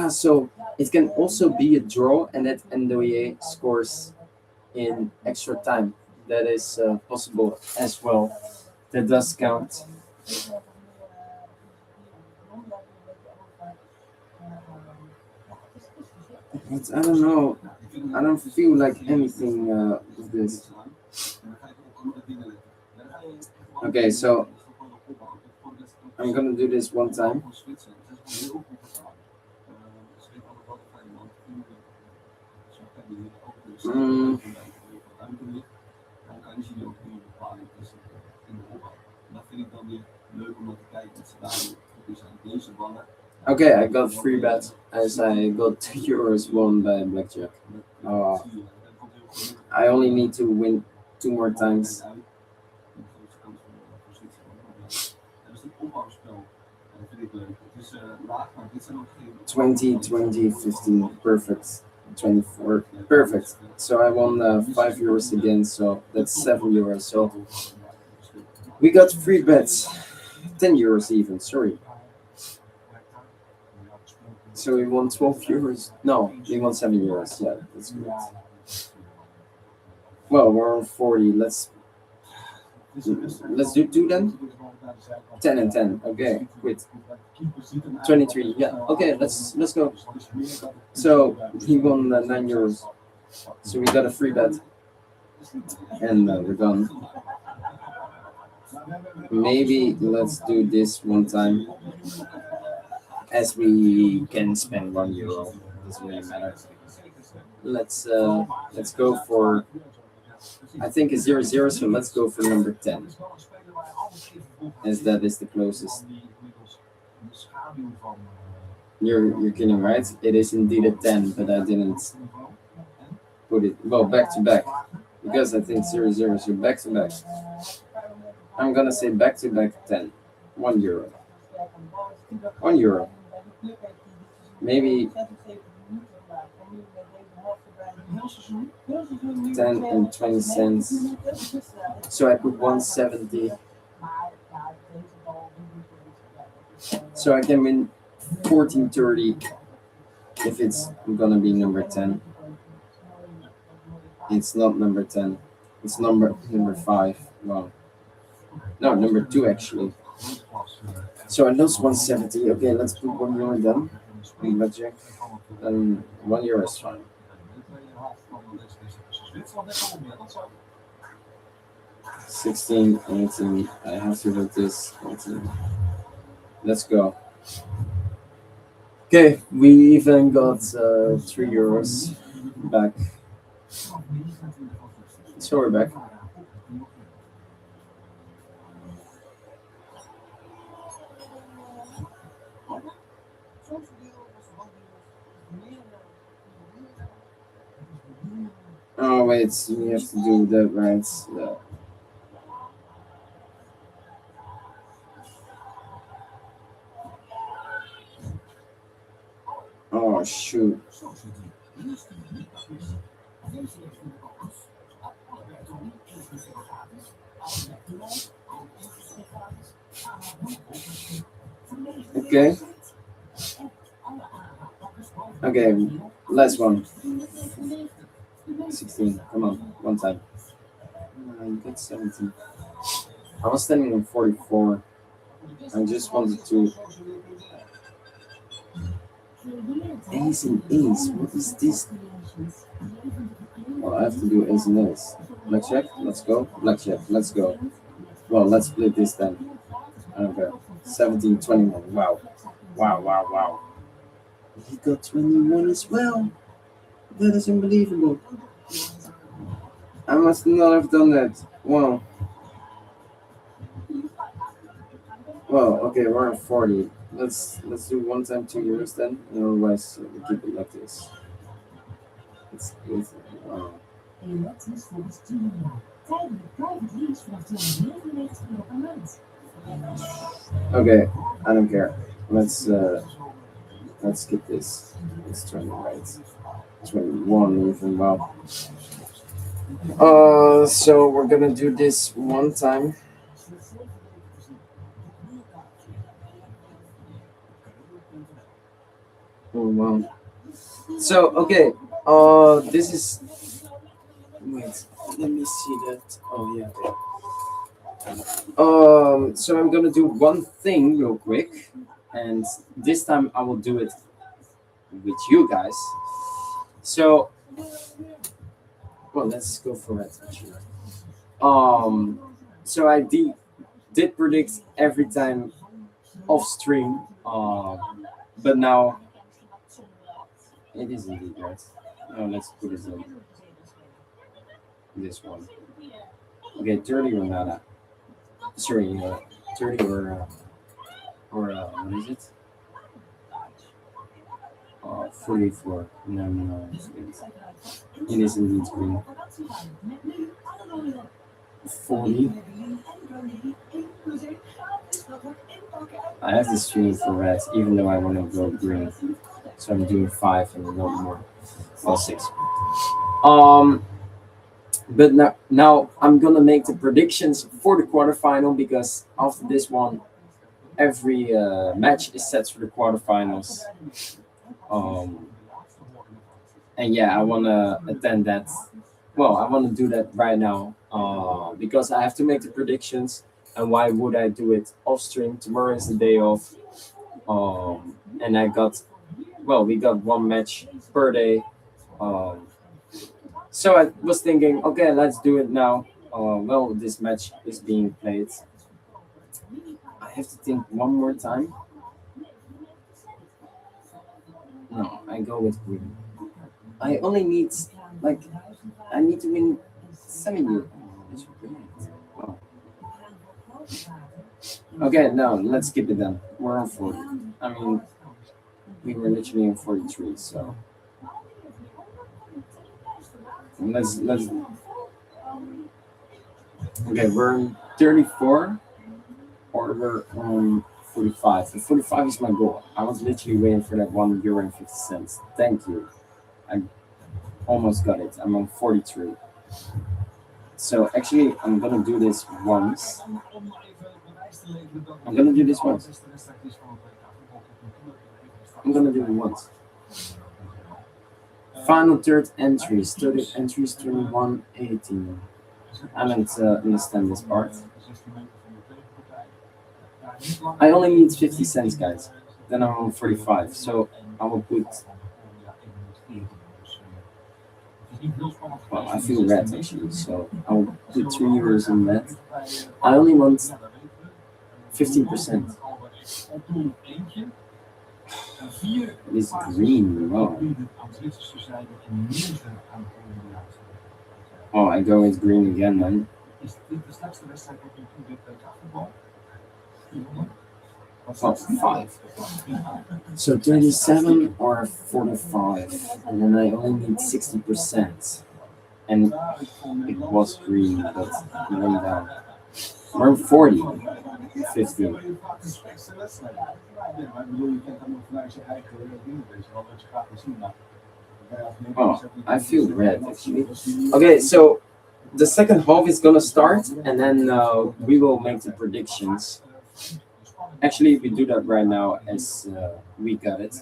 So it can also be a draw, and that Ndoye scores in extra time. That is possible as well. That does count. But I don't know. I don't feel like anything with this. Okay, so I'm gonna do this one time. Mm, okay, I got three bets as I got €2 won by blackjack. Uh, I only need to win two more times. 20, 20, 15. Perfect. 24. Perfect. So I won €5 again. So that's €7. So we got free bets. €10 even. Sorry. So we won €12. No, we won €7. Yeah, that's great. Well, we're on 40. Let's do two then. 10 and 10. Okay, quit. 23. Yeah. Okay, let's go. So he won €9. So we got a free bet, and we're done. Maybe let's do this one time, as we can spend €1. Doesn't really matter. Let's go for. I think a 0-0. So let's go for number 10, as that is the closest. You're kidding, right? It is indeed a 10, but I didn't put it well back to back, because I think 0-0. So back to back. I'm gonna say back to back 10. €1. €1. Maybe 10 and 20 cents. So I put 170. So I can win 14.30 if it's gonna be number 10. It's not number 10. It's number 5. Wow. No, number 2 actually. So I lost 170. Okay, let's put €1 down. Blackjack. And €1 is fine. 16, 18. I have to do this. 18. Let's go. Okay, we even got €3 back. So we're back. Oh wait, we have to do that, right? Yeah. Oh shoot. Okay. Okay, last one. 16. Come on, one time. You got 17. I was standing on 44. I just wanted to. Ace and ace. What is this? Well, I have to do ace and ace. Blackjack. Let's go. Blackjack. Let's go. Well, let's split this then. Okay. 17, 21. Wow. Wow, wow, wow. He got 21 as well. That is unbelievable. I must not have done that. Wow. Well, okay, we're at 40. Let's do one time €2 then, and otherwise we keep it like this. It's wow. Okay, I don't care. Let's skip this. It's 20, right? 21 even. Wow. So we're gonna do this one time. Oh wow. So okay, this is. Wait, let me see that. Oh yeah. So I'm gonna do one thing real quick, and this time I will do it with you guys. So, well, let's go for it. Actually. So I did predict every time off stream. But now it is indeed right. Now let's put it in this one. Okay, 30 or nada. Sorry, 30 or what is it? 44. No, it is indeed green. 40. I have this feeling for red, even though I want to go green. So I'm doing 5 and no more. Well, 6. Um, but now I'm gonna make the predictions for the quarterfinal because after this one, every match is set for the quarterfinals. Um, and yeah, I wanna attend that. Well, I wanna do that right now because I have to make the predictions. And why would I do it off stream? Tomorrow is the day off. And we got one match per day. Um, so I was thinking, okay, let's do it now. This match is being played. I have to think one more time. No, I go with green. I only need like I need to win 70. Oh. Okay, no, let's skip it then. We're on 40. I mean, we were literally on 43, so let's. Okay, we're on 34, or we're on 45. And 45 is my goal. I was literally waiting for that €1.50. Thank you. I almost got it. I'm on 43. So actually, I'm gonna do this once. I'm gonna do this once. I'm gonna do it once. Final third entries. Third entries 2118. I don't understand this part. I only need 50 cents, guys. Then I'm on 45. So I will put. Well, I feel red actually, so I will put €3 in that. I only want 15%. It's green. Wow. Oh, I go with green again, man. Oh, 5. So 37 or 45, and then I only need 60%. And it was green, but it went down. We're 40, 15. Oh, I feel red actually. Okay, so the second half is gonna start, and then we will make the predictions. Actually, we do that right now as we got it.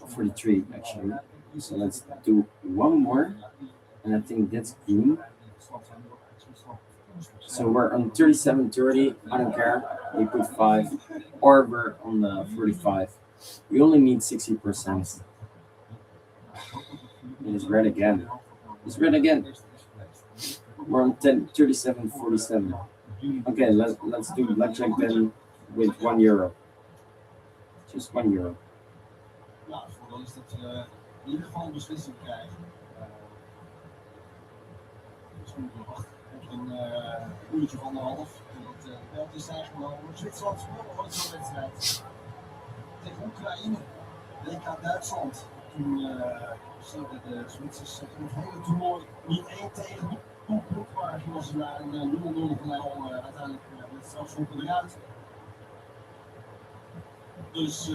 43 actually. So let's do one more, and I think that's green. So we're on 37.30. I don't care. We put 5, or we're on 45. We only need 60%. It is red again. It's red again. We're on 37.47. Okay, let's do blackjack then with €1. Just €1. Ja, het voordeel is dat we in ieder geval een beslissing krijgen. Dus moeten we wachten op een uurtje van 1,5. De Belgen zijn genomen. Zwitserland speelde ooit zo'n wedstrijd tegen Oekraïne. WK Duitsland. Toen zeiden de Zwitsers het hele toernooi niet 1 tegen doelploeg. Maar gingen ze naar een 0-0 finaal uiteindelijk met strafschoppen eruit. Dus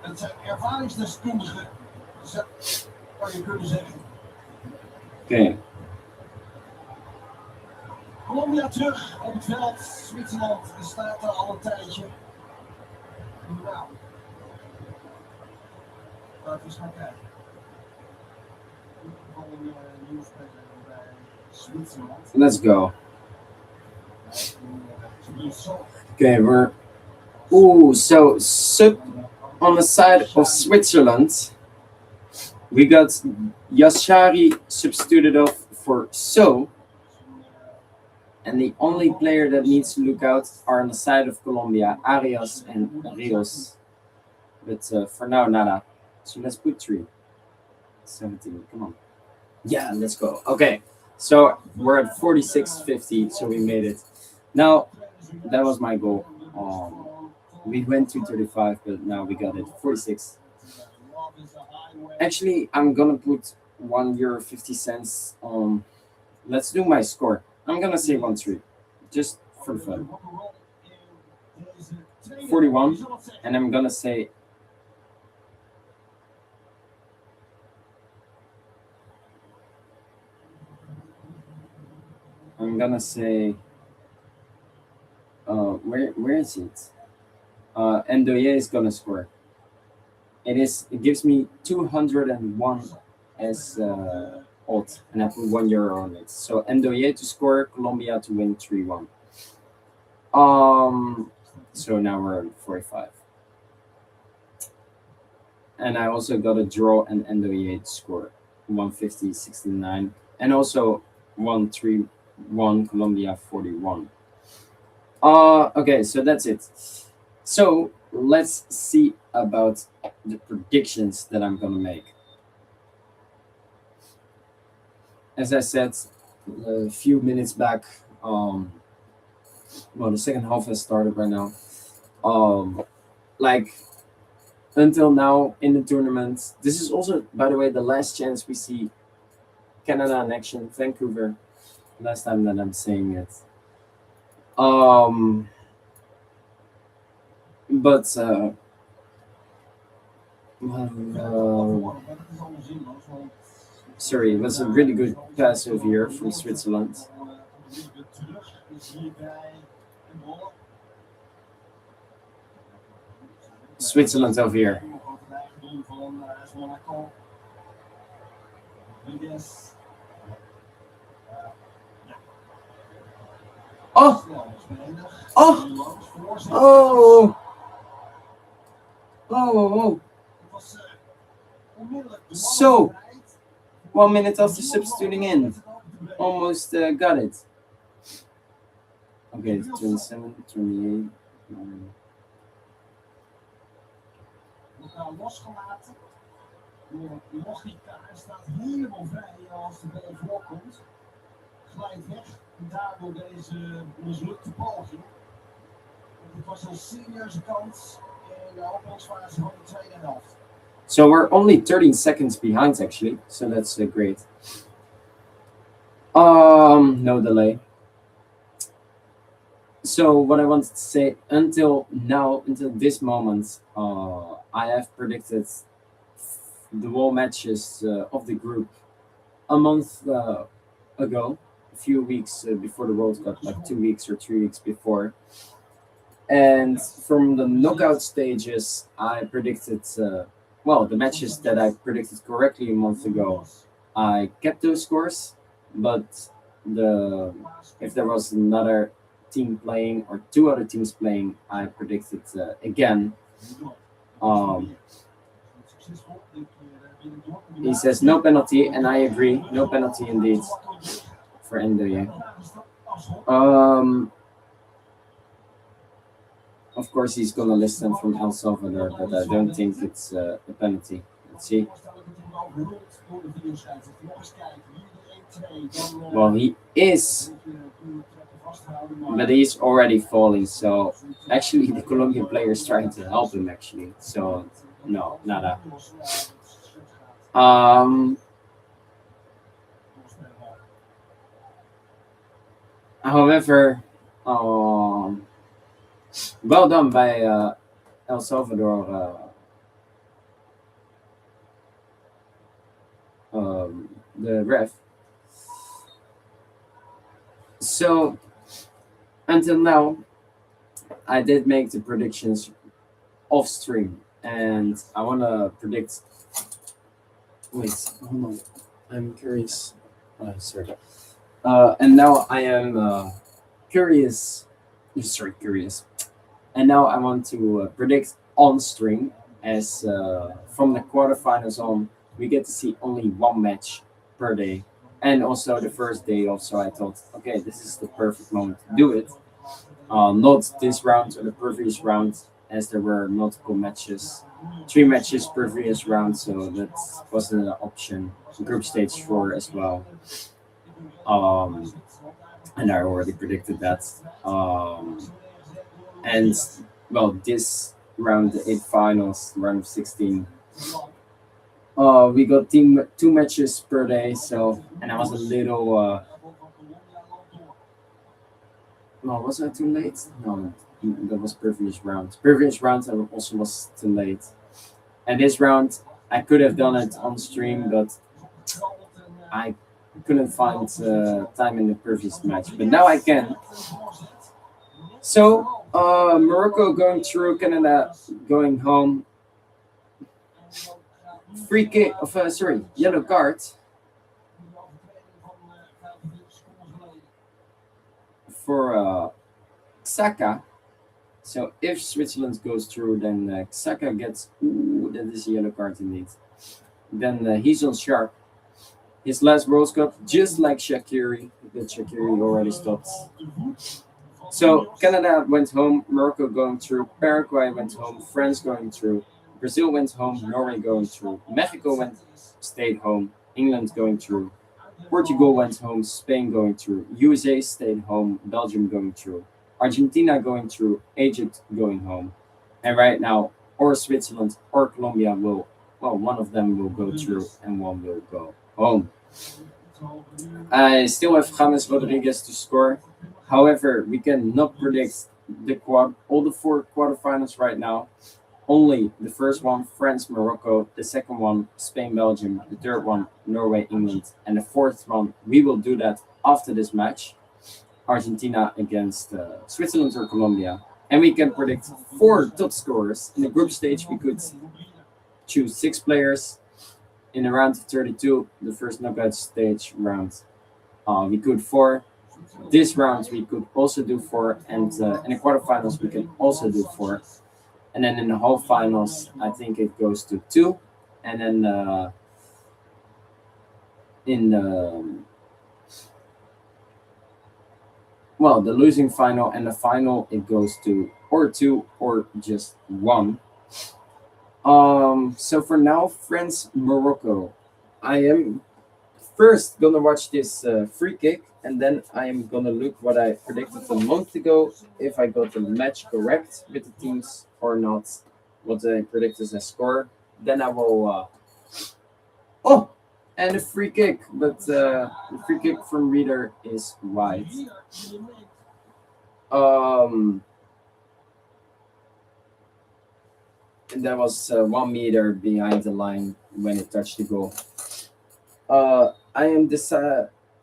het zijn ervaringsdeskundigen, zou je kunnen zeggen. Oké. Colombia terug op het veld. Zwitserland staat er al een tijdje. Nou, laten we eens gaan kijken. Van een nieuwe speler bij Zwitserland. Let's go. Okay, we're. Ooh, so on the side of Switzerland, we got Yashari substituted off for So. And the only player that needs to look out are on the side of Colombia, Arias and Rios. But for now, nada. So let's put 3. 17, come on. Yeah, let's go. Okay, so we're at 46.50, so we made it. Now, that was my goal. We went to 35, but now we got it. 46. Actually, I'm gonna put €1.50 on. Let's do my score. I'm gonna say 1-3, just for fun. 41, and I'm gonna say gonna say, where is it? Ndoye is gonna score. It gives me 201 as odds, and I put €1 on it. So Ndoye to score, Colombia to win 3-1. So now we're at 45. And I also got a draw and Ndoye to score 150-69, and also 1-3-1 Colombia 41. Okay, so that's it. So let's see about the predictions that I'm gonna make. As I said a few minutes back, well, the second half has started right now. Like until now in the tournament, this is also, by the way, the last chance we see Canada in action, Vancouver. Last time that I'm saying it. But sorry, it was a really good pass over here from Switzerland. Switzerland over here. Oh! Oh! Oh! Oh! So, 1 minute after substituting in, almost got it. Okay, 27, 28. Losgelaten. Logica staat helemaal vrij als de bal voorkomt. Glijdt weg. Daardoor deze mislukte poging. Het was een serieuze kans in de openingsfase van de tweede helft. So we're only 13 seconds behind, actually. So that's great. No delay. So what I wanted to say, until now, until this moment, I have predicted the whole matches of the group a month ago, a few weeks before the World Cup, like 2 weeks or 3 weeks before. And from the knockout stages, I predicted, the matches that I predicted correctly a month ago, I kept those scores. But if there was another team playing or 2 other teams playing, I predicted again. He says no penalty, and I agree, no penalty indeed for Ndoye. Of course, he's gonna listen from El Salvador, but I don't think it's a penalty. Let's see. Well, he is, but he's already falling. So actually, the Colombian player is trying to help him. Actually, so no, nada. However, well done by El Salvador. The ref. So until now, I did make the predictions off stream, and I want to predict. Wait, hold on. I'm curious. Oh, sorry. And now I am curious. Sorry, curious. And now I want to predict on stream, as from the quarterfinals on, we get to see only 1 match per day. And also the first day off, so I thought, okay, this is the perfect moment to do it. Not this round or the previous round, as there were multiple matches, 3 matches previous round, so that wasn't an option. Group stage 4 as well. And I already predicted that. And well, this round, the 8 finals, round of 16. We got 2 matches per day, so, and I was a little. No, was I too late? No, that was previous round. Previous round, I also was too late. And this round, I could have done it on stream, but I couldn't find time in the previous match, but now I can. So Morocco going through, Canada going home. Free kick of sorry, yellow card for Xhaka. So if Switzerland goes through, then Xhaka gets. Ooh, that is a yellow card indeed. Then he's on sharp. His last World Cup, just like Shaqiri, but Shaqiri already stopped. So Canada went home, Morocco going through, Paraguay went home, France going through, Brazil went home, Norway going through, Mexico stayed home, England going through, Portugal went home, Spain going through, USA stayed home, Belgium going through, Argentina going through, Egypt going home, and right now, or Switzerland or Colombia will, well, one of them will go through and one will go home. I still have James Rodriguez to score. However, we cannot predict all the four quarterfinals right now. Only the first one, France, Morocco. The second one, Spain, Belgium. The third one, Norway, England. And the fourth one, we will do that after this match. Argentina against Switzerland or Colombia. And we can predict four top scorers. In the group stage, we could choose 6 players. In the round of 32, the first knockout stage round, we could 4. This round we could also do 4, and in the quarterfinals we can also do 4. And then in the whole finals, I think it goes to 2, and then in the losing final and the final it goes to or 2 or just 1. So for now, France, Morocco. I am first gonna watch this free kick, and then I am gonna look what I predicted a month ago, if I got the match correct with the teams or not, what I predicted as a score. Then I will. Oh, and a free kick, but the free kick from Reader is wide. And that was 1 meter behind the line when it touched the goal. I am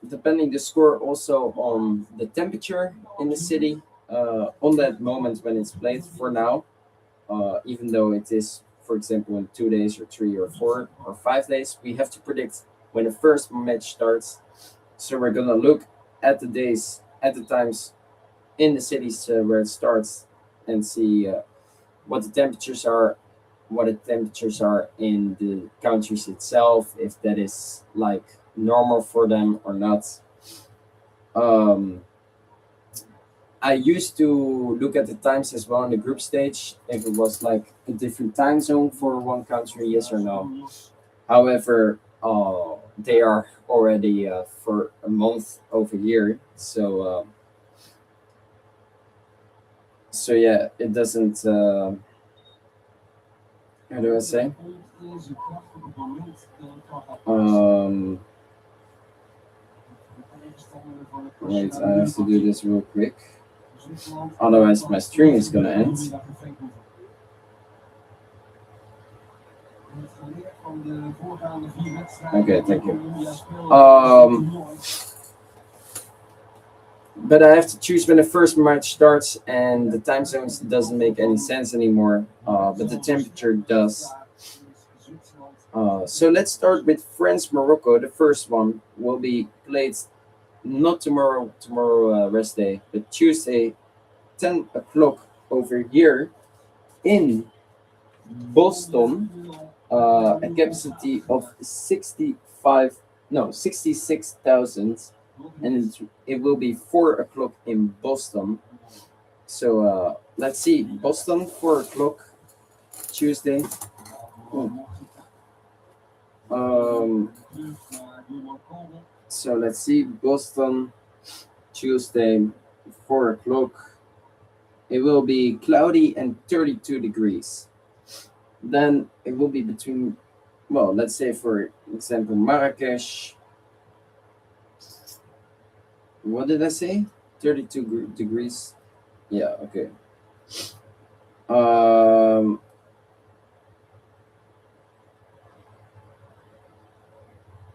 depending the score also on the temperature in the city on that moment when it's played. For now, even though it is, for example, in 2 days or 3 or 4 or 5 days, we have to predict when the first match starts. So we're gonna look at the days, at the times in the cities where it starts, and see what the temperatures are, in the countries itself, if that is like normal for them or not. Um, I used to look at the times as well in the group stage, if it was like a different time zone for one country, yes or no. However, they are already for a month over here, so yeah, it doesn't. How do I say? Wait, I have to do this real quick. Otherwise, my stream is gonna end. Okay, thank you. But I have to choose when the first match starts, and the time zones doesn't make any sense anymore. But the temperature does. So let's start with France Morocco. The first one will be played not tomorrow, rest day, but Tuesday, 10 o'clock over here in Boston. A capacity of 66,000, and it will be 4 o'clock in Boston. So let's see, Boston 4 o'clock Tuesday. So let's see, Boston Tuesday 4 o'clock. It will be cloudy and 32 degrees. Then it will be between, well, let's say for example, Marrakesh. What did I say? 32 degrees. Yeah, okay.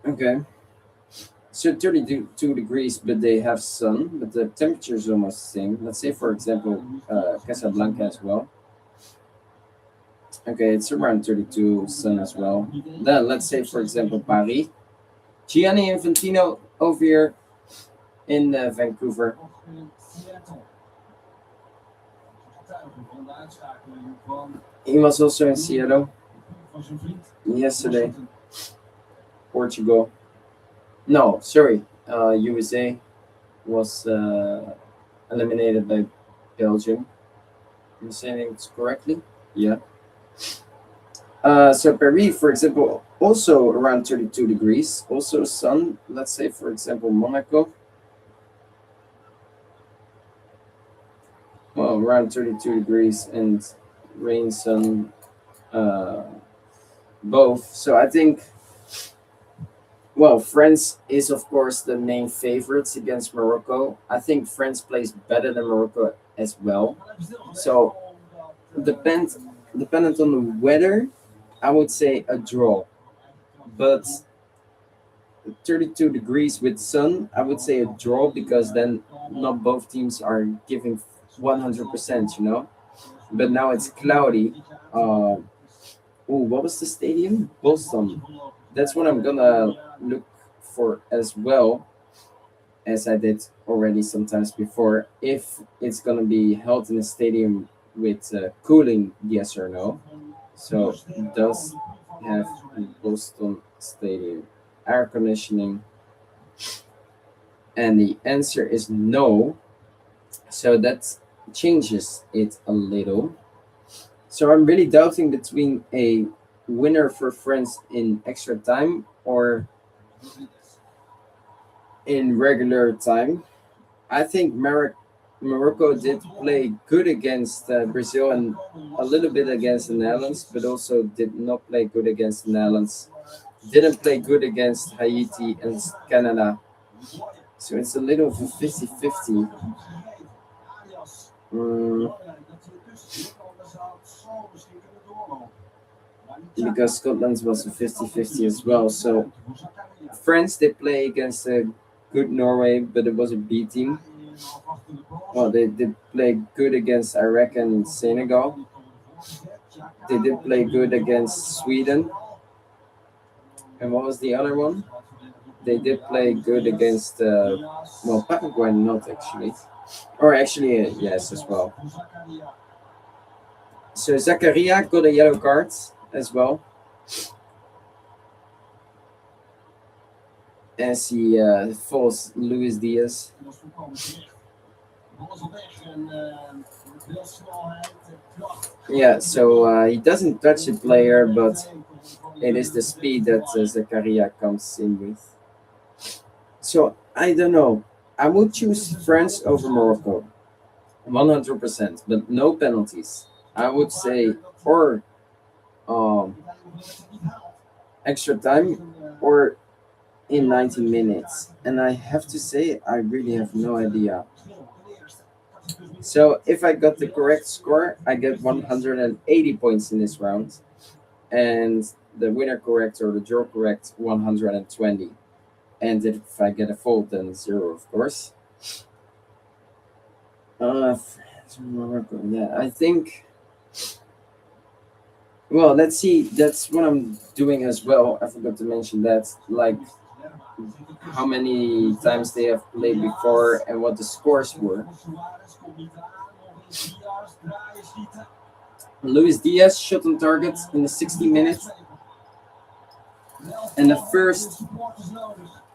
Okay. So 32 degrees, but they have sun, but the temperature is almost the same. Let's say, for example, Casablanca as well. Okay, it's around 32 sun as well. Then let's say, for example, Paris. Gianni Infantino over here in Vancouver. He was also in Seattle yesterday. Portugal. No, sorry. USA was eliminated by Belgium. Am I saying it correctly? Yeah. So Paris, for example, also around 32 degrees. Also sun. Let's say, for example, Monaco. Well, around 32 degrees and rain, sun, uh, both. So I think, well, France is of course the main favorites against Morocco. I think France plays better than Morocco as well. So depend dependent on the weather, I would say a draw. But 32 degrees with sun, I would say a draw because then not both teams are giving 100%, you know. But now it's cloudy. Oh, what was the stadium? Boston. That's what I'm gonna look for as well, as I did already sometimes before. If it's gonna be held in a stadium with cooling, yes or no. So it does have Boston Stadium air conditioning, and the answer is no. So that changes it a little. So I'm really doubting between a winner for France in extra time or in regular time. I think Morocco did play good against Brazil and a little bit against the Netherlands, but also did not play good against the Netherlands. Didn't play good against Haiti and Canada. So it's a little of a 50-50. Mm, because Scotland was a 50-50 as well. So France, they play against a good Norway, but it was a B team. Well, they did play good against Iraq and Senegal. They did play good against Sweden. And what was the other one? They did play good against, well, Paraguay, not actually. Or actually, yes, as well. So Zakaria got a yellow card as well, as he falls Luis Diaz. Yeah, so he doesn't touch the player, but it is the speed that Zakaria comes in with. So I don't know. I would choose France over Morocco, 100%, but no penalties. I would say, or um, extra time, or in 90 minutes. And I have to say, I really have no idea. So if I got the correct score, I get 180 points in this round, and the winner correct or the draw correct 120. And if I get a fault, then zero, of course. Morocco, yeah, I think. Well, let's see. That's what I'm doing as well. I forgot to mention that, like how many times they have played before and what the scores were. Luis Diaz shot on target in the 60 minutes, and the first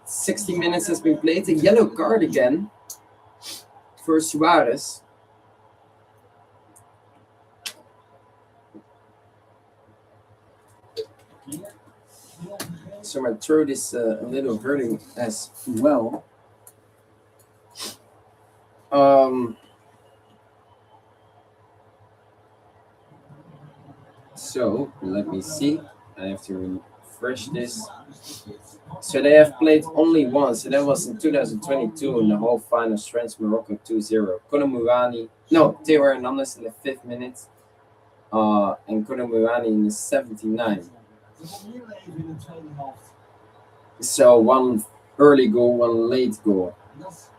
60 minutes has been played. A yellow card again for Suarez. So my throat is a little hurting as well. So let me see. I have to refresh this. So they have played only once, and that was in 2022 in the whole final, France Morocco 2-0. Konomurani, no, Theo Hernandez in the 5th minute, and Konomurani in the 79th. So early goal, one late goal. Yes.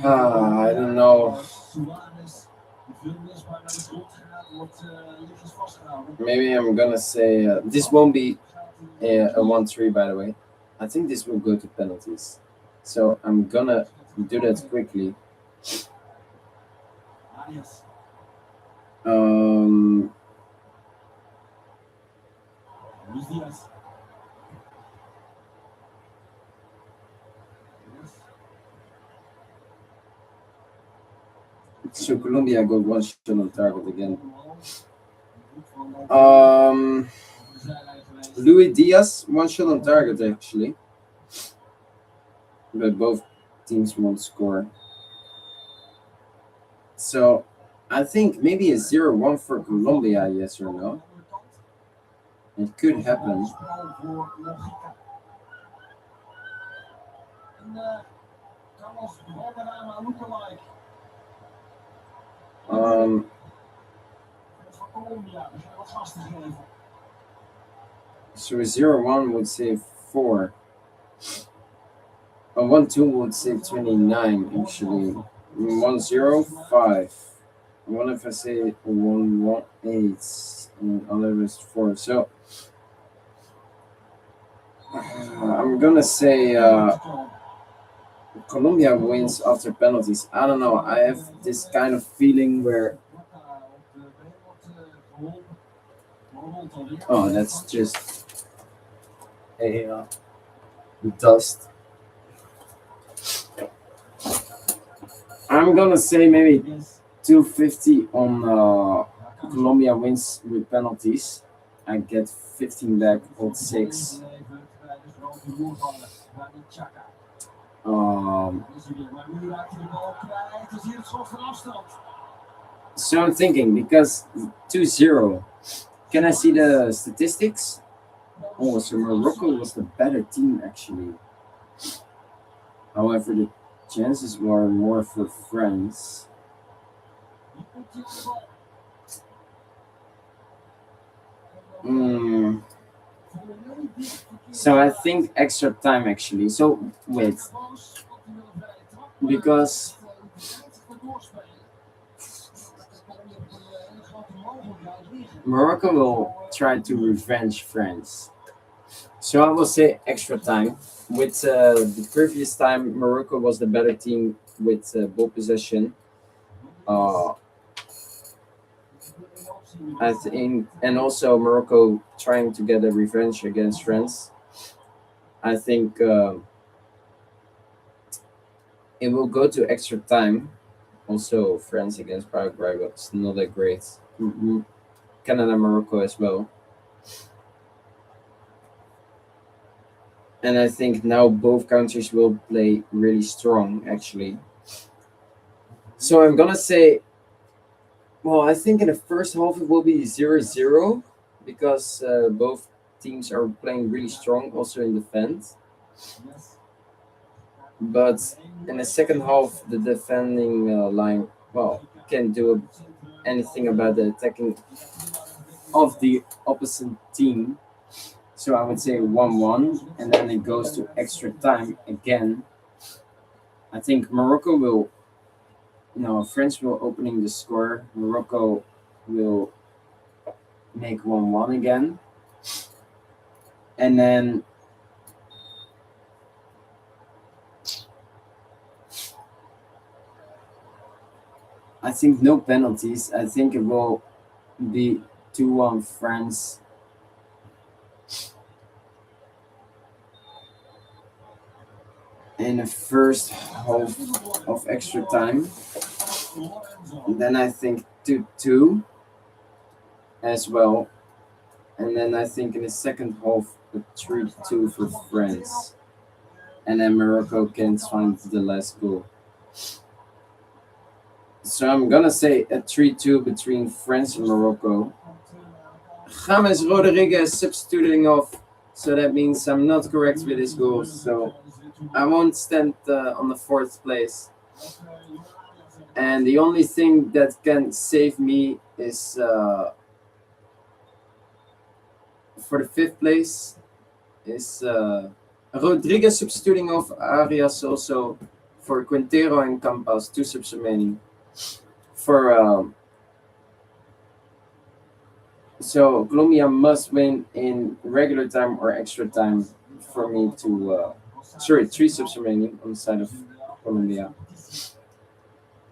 I don't know. Suarez, die veel misbaar naar de grond gaat, wordt lichtjes vastgehouden. Maybe I'm gonna say this won't be a 1-3, by the way. I think this will go to penalties. So I'm gonna do that quickly. Arias. Luis Diaz. So Colombia got one shot on target again. Luis Diaz, one shot on target actually. But both teams won't score. So I think maybe a 0-1 for Colombia, yes or no? It could happen. So a 0-1 would say 4. A 1-2 would say 29 actually. 1-0, 5. What if I say 1-1, 8, and other is 4? So I'm gonna say Colombia wins after penalties. I don't know. I have this kind of feeling where. Oh, that's just a dust. I'm gonna say maybe 250 on Colombia wins with penalties. I get 15 back, odd 6. So I'm thinking because 2-0. Can I see the statistics? Oh, so Morocco was the better team actually. However, the chances were more for France. So I think extra time actually. So wait, because Morocco will try to revenge France. So I will say extra time. With the previous time, Morocco was the better team with ball possession. I think, and also Morocco trying to get a revenge against France. I think it will go to extra time. Also, France against Paraguay was not that great. Canada, Morocco as well. And I think now both countries will play really strong, actually. So I'm gonna say, well, I think in the first half it will be 0-0 because both teams are playing really strong, also in defense. But in the second half, the defending line, well, can't do anything about the attacking of the opposite team. So I would say 1-1, and then it goes to extra time again. I think Morocco will, no, France will opening the score. Morocco will make 1-1 again. And then I think no penalties. I think it will be 2-1 France. In the first half of extra time. And then I think 2-2 as well. And then I think in the second half, a 3-2 for France. And then Morocco can find the last goal. So I'm gonna say a 3-2 between France and Morocco. James Rodriguez substituting off. So that means I'm not correct with his goals. So I won't stand on the 4th place. And the only thing that can save me is for the fifth place is Rodriguez substituting off Arias also for Quintero and Campas, 2 subs remaining. So Colombia must win in regular time or extra time for me to. 3 subs remaining on the side of Colombia.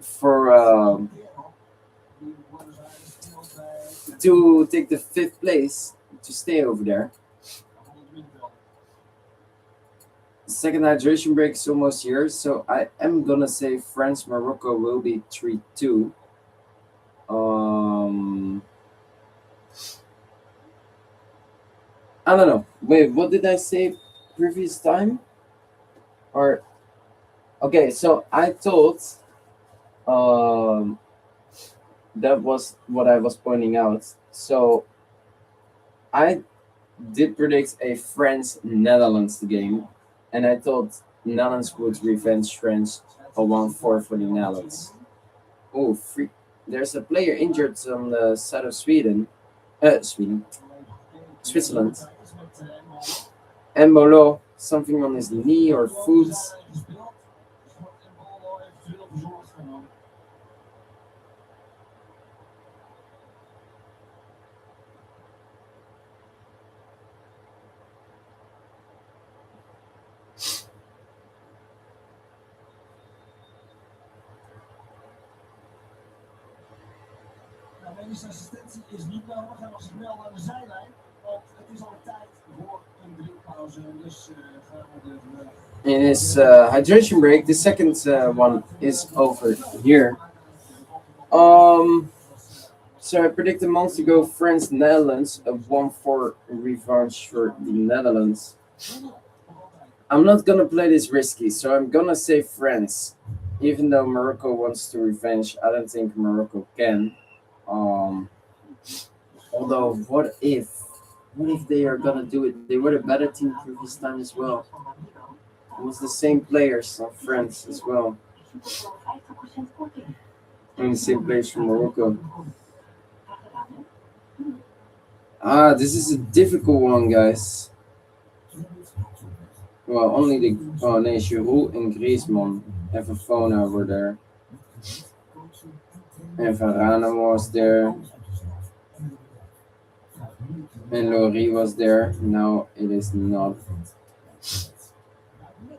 For to take the 5th place to stay over there. Second hydration break is almost here, so I am gonna say France Morocco will be 3-2. I don't know. Wait, what did I say previous time? Or okay, so I thought that was what I was pointing out. So I did predict a France-Netherlands game, and I thought Netherlands would revenge France a 1-4 for the Netherlands. Oh, there's a player injured on the side of Switzerland. Embolo, something on his knee or foot. Medische assistentie is niet nodig. Hij was snel aan de zijlijn. Want het is al tijd voor een drinkpauze. Dus gaan we de. In his hydration break, the second one is over here. So I predicted months ago France-Netherlands, a 1-4 revanche for the Netherlands. I'm not gonna play this risky, so I'm gonna say France. Even though Morocco wants to revenge, I don't think Morocco can. Although, what if they are gonna do it? They were a better team previous time as well. It was the same players of France as well. And the same players from Morocco. This is a difficult one, guys. Well, only the Giroud and Griezmann and Fofana were there. And Varane was there. And Lori was there. No, it is not.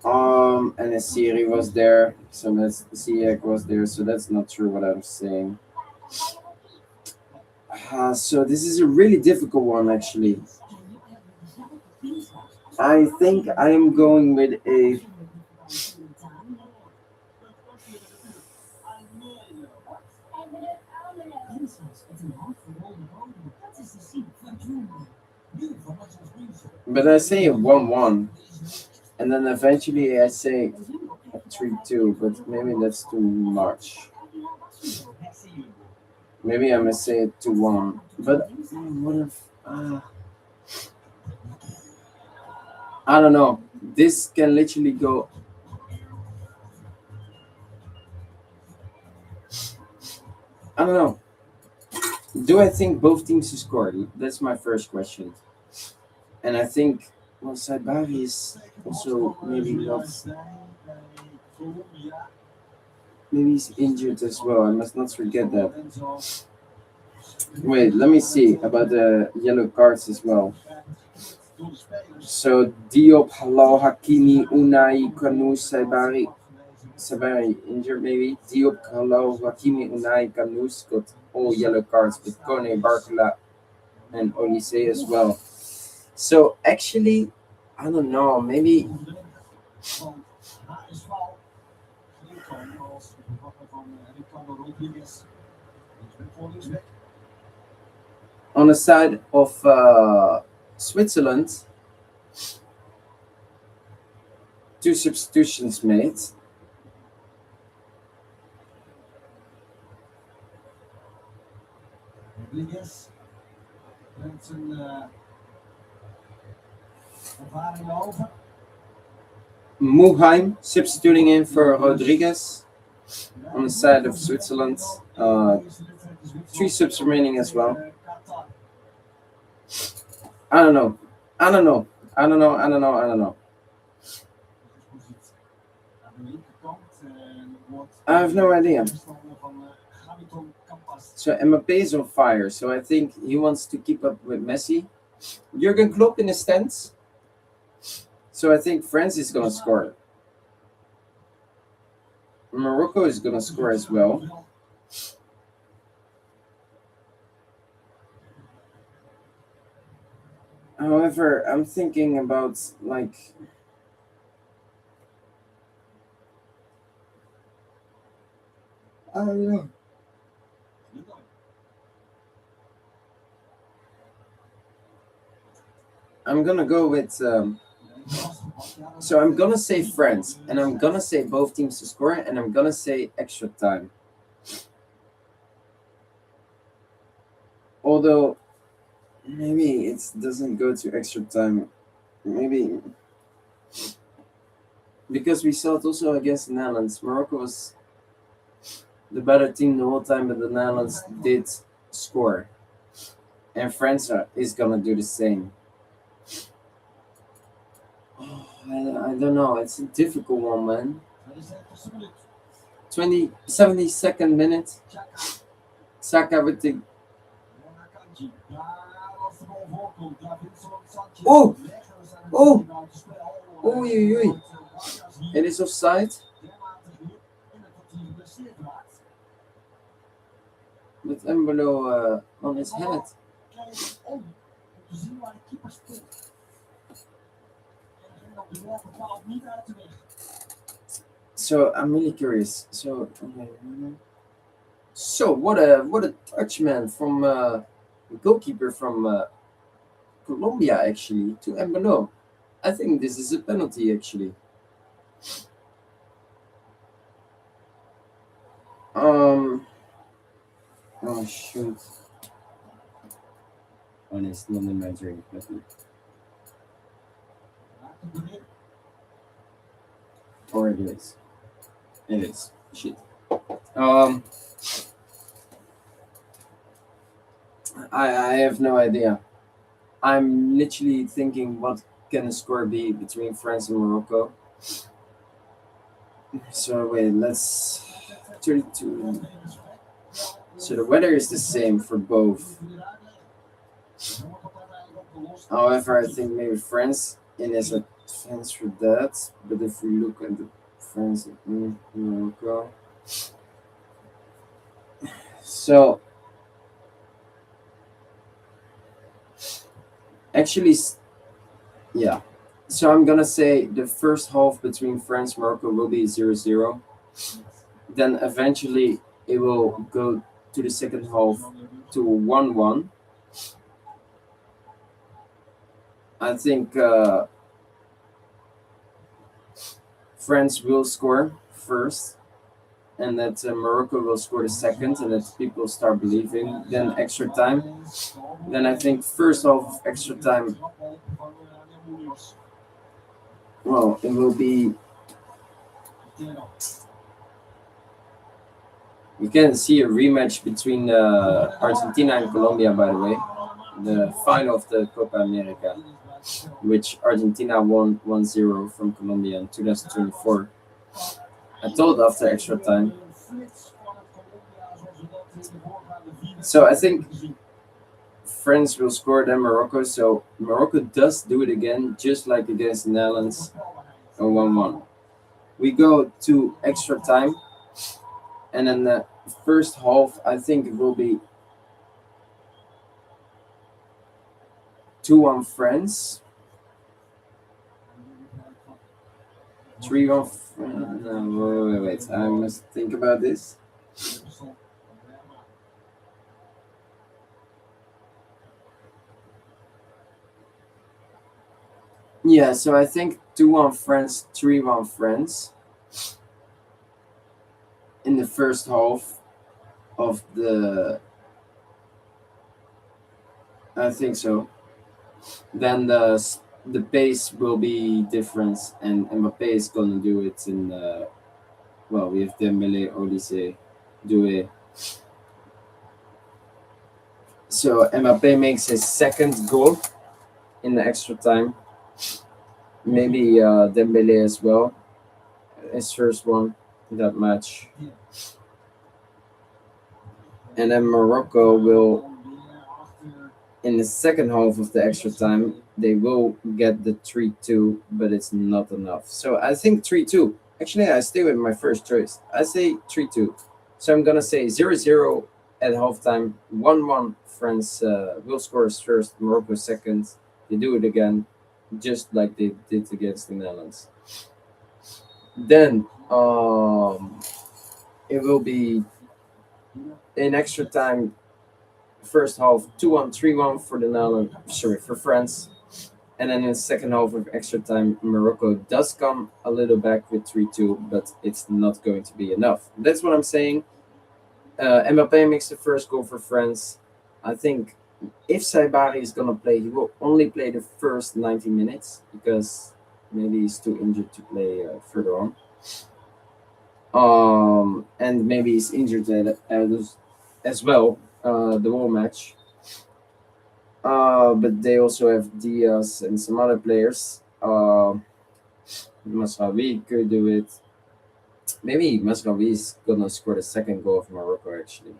And Asiri was there. So that's Ziyech was there. So that's not true what I'm saying. So this is a really difficult one, actually. I think I am going with a. But I say a 1-1, and then eventually I say a 3-2, but maybe that's too much. Maybe I must say it 2-1, but what if? I don't know. This can literally go. I don't know. Do I think both teams scored? That's my first question. And I think Saibari is also maybe not. Maybe he's injured as well. I must not forget that. Wait, let me see about the yellow cards as well. So Diop, Halal, Hakimi, Unai, Kanu, Saibari injured maybe. Diop, Halal, Hakimi, Unai, Kanous got all yellow cards, with Kone, Barcola, and Olise as well. So actually, I don't know, maybe. On the side of Switzerland, 2 substitutions made. Rodriguez met zijn ervaring over. Muheim substituting in for Rodriguez on the side of Switzerland. 3 subs remaining as well. I don't know. I don't know. I don't know. I don't know. I don't know. I have no idea. So Mbappe is on fire. So I think he wants to keep up with Messi. Jurgen Klopp in the stands. So I think France is gonna score. Morocco is gonna score as well. However, I'm thinking about like I don't know. I'm gonna go with. So I'm gonna say France, and I'm gonna say both teams to score, and I'm gonna say extra time. Although maybe it doesn't go to extra time. Maybe because we saw it also against the Netherlands. Morocco was the better team the whole time, but the Netherlands did score, and France is gonna do the same. Oh, I don't know. It's a difficult one, man. 72nd minute. Saka with the. Oh! Oh! Oei, oei, oei. It is offside. With Embolo on his head. So I'm really curious. So what a touch, man, from goalkeeper from Colombia actually to Embolo. I think this is a penalty actually. Oh shoot. Oh, it's not in my drink. Or it is. It is. Shit. I have no idea. I'm literally thinking what can the score be between France and Morocco. So wait, let's 32. So the weather is the same for both. However, I think maybe France in is a chance for that. But if we look at the France and Morocco, so actually, yeah. So I'm gonna say the first half between France and Morocco will be 0-0. Then eventually it will go to the second half to 1-1. I think France will score first, and that Morocco will score the second, and that people start believing. Then extra time. Then I think first half of extra time. Well, it will be. You can see a rematch between Argentina and Colombia, by the way, the final of the Copa America, which Argentina won 1-0 from Colombia in 2024. I told after extra time. So I think France will score then Morocco. So Morocco does do it again, just like against the Netherlands, a 1-1. We go to extra time, and then the first half, I think it will be 2-1 France. 3-1. No, wait. I must think about this. Yeah, so I think 2-1 France, 3-1 France in the first half of the. I think so. Then the pace will be different, and Mbappe is gonna do it in. Well, we have Dembele, Olise, Doué. So Mbappe makes his second goal. in the extra time. Maybe Dembele as well. His first one in that match. And then Morocco will, in the second half of the extra time, they will get the 3-2, but it's not enough. So I think 3-2. Actually, I stay with my first choice. I say 3-2. So I'm going to say 0-0 at halftime, 1-1. France will score first, Morocco second. They do it again, just like they did against the Netherlands. Then it will be in extra time, first half 2-1, 3-1 for the Netherlands, sorry, for France. And then in the second half of extra time, Morocco does come a little back with 3-2, but it's not going to be enough. That's what I'm saying. Mbappe makes the first goal for France. I think if Saibari is going to play, he will only play the first 90 minutes because maybe he's too injured to play further on. And maybe he's injured as well, the whole match. But they also have Diaz and some other players. Masraoui could do it. Maybe Masraoui is gonna score the second goal of Morocco actually.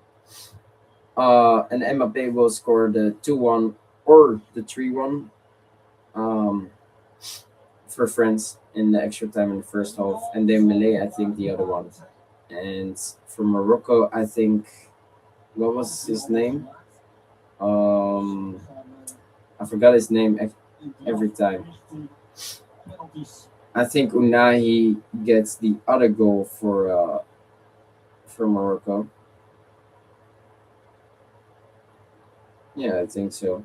And Mbappe will score the 2-1 or the 3-1 for France in the extra time in the first half, and then Dembele I think the other one. And for Morocco, I think what was his name? Um, I forgot his name every time. I think Unai gets the other goal for Morocco. Yeah, I think so.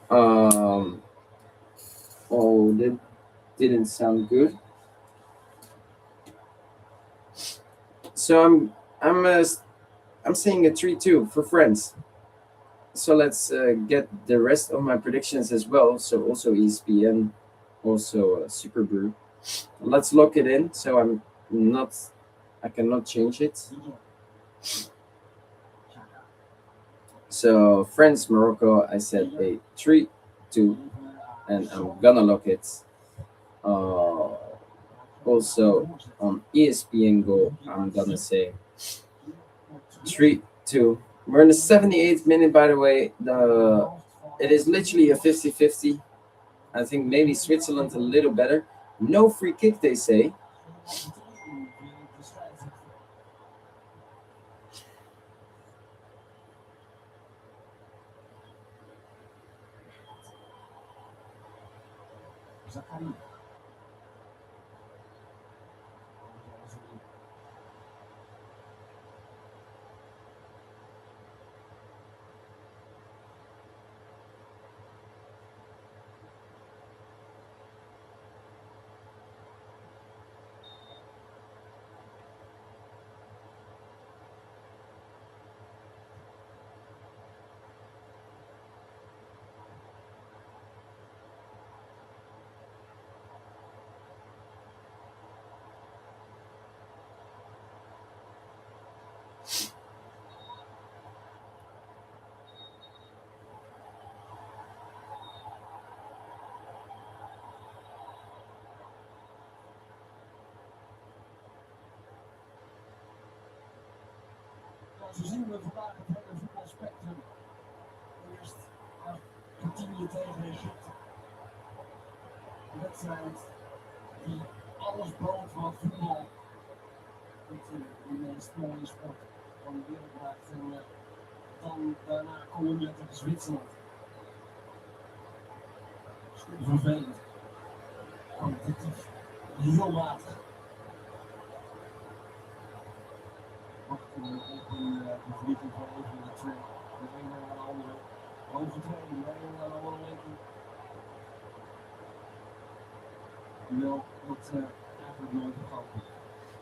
Um, oh, that didn't sound good. So I'm saying a 3-2 for France. So let's get the rest of my predictions as well. So also ESPN, also Super Brew. Let's lock it in. So not, I cannot change it. So France, Morocco, I said a 3-2, and I'm gonna lock it. Uh, Also on ESPN Go, I'm gonna say 3-2. We're in the 78th minute, by the way. It is literally a 50-50. I think maybe Switzerland a little better. No free kick, they say.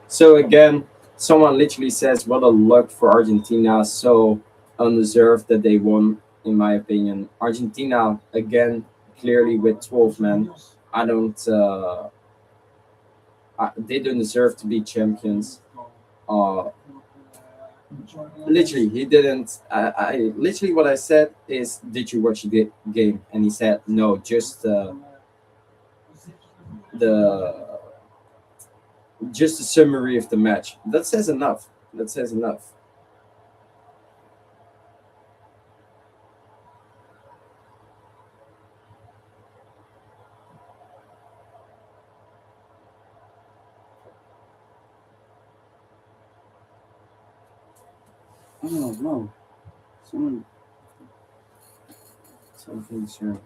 So again, someone literally says, "What a luck for Argentina! So undeserved that they won." In my opinion, Argentina again clearly with 12 men. I don't. They don't deserve to be champions. Uh, Literally, he didn't. I literally what I said is, "Did you watch the game?" And he said, "No, just the just a summary of the match." That says enough. That says enough. Oh no, someone, something's wrong.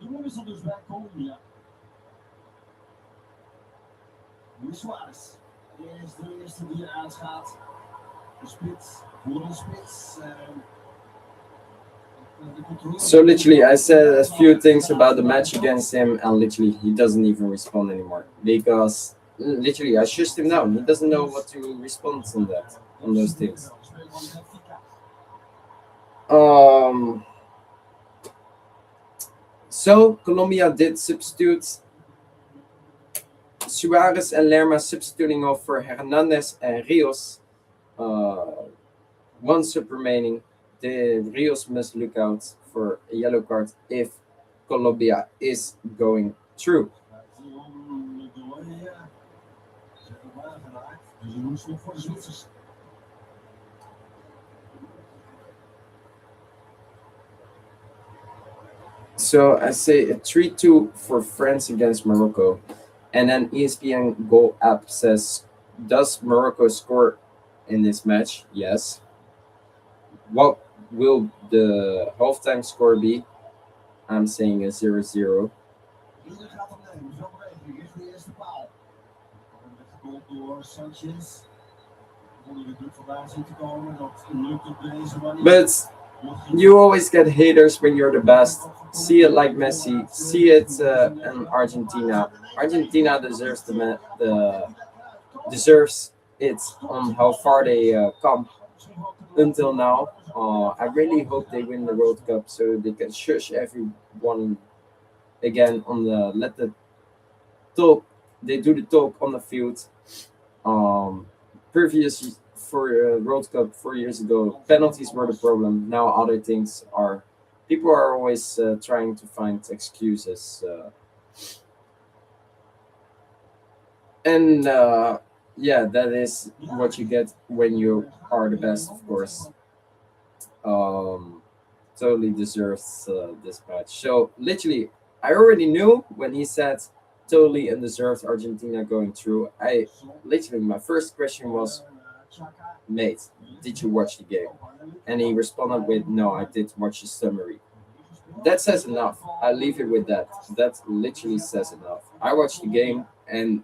Nieuwe wissel dus bij Colombia. Luis Suarez. De eerste die er aanschaat. De spits. Voor een spits. So literally, I said a few things about the match against him, and literally, he doesn't even respond anymore because literally, I shushed him down. He doesn't know what to respond on that, on those things. Um. So Colombia did substitute Suarez and Lerma, substituting off for Hernandez and Rios. One sub remaining. The Rios must look out for a yellow card if Colombia is going through. So I say a 3-2 for France against Morocco. And then ESPN Goal app says, does Morocco score in this match? Yes. What will the halftime score be? I'm saying a 0-0. Ieder gaat opnemen, veel beweging richting de eerste paal. Weggekomen door Sanchez. Onder de druk vandaan zien te komen. Dat lukt op deze manier. But you always get haters when you're the best. See it like Messi. See it in Argentina. Argentina deserves deserves it on how far they come until now. I really hope they win the World Cup so they can shush everyone again on the let the talk. They do the talk on the field. Previous for World Cup 4 years ago, penalties were the problem. Now other things are. People are always trying to find excuses, and yeah, that is what you get when you are the best, of course. Um, totally deserves this match. So literally, I already knew when he said totally undeserved Argentina going through. I literally my first question was, mate, did you watch the game? And he responded with, no, I did watch the summary. That says enough. I leave it with that. That literally says enough. I watched the game, and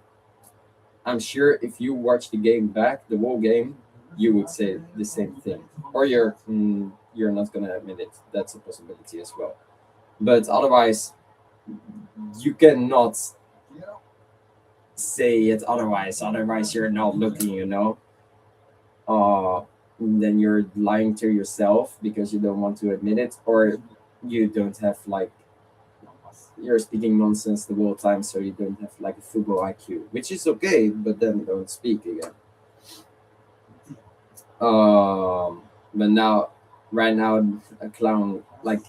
I'm sure if you watch the game back, the whole game, you would say the same thing, or you're not gonna admit it. That's a possibility as well. But otherwise, you cannot say it otherwise. Otherwise, you're not looking. Then you're lying to yourself because you don't want to admit it, or you don't have like you're speaking nonsense the whole time, so you don't have like a football IQ, which is okay, but then don't speak again. But now, right now, a clown like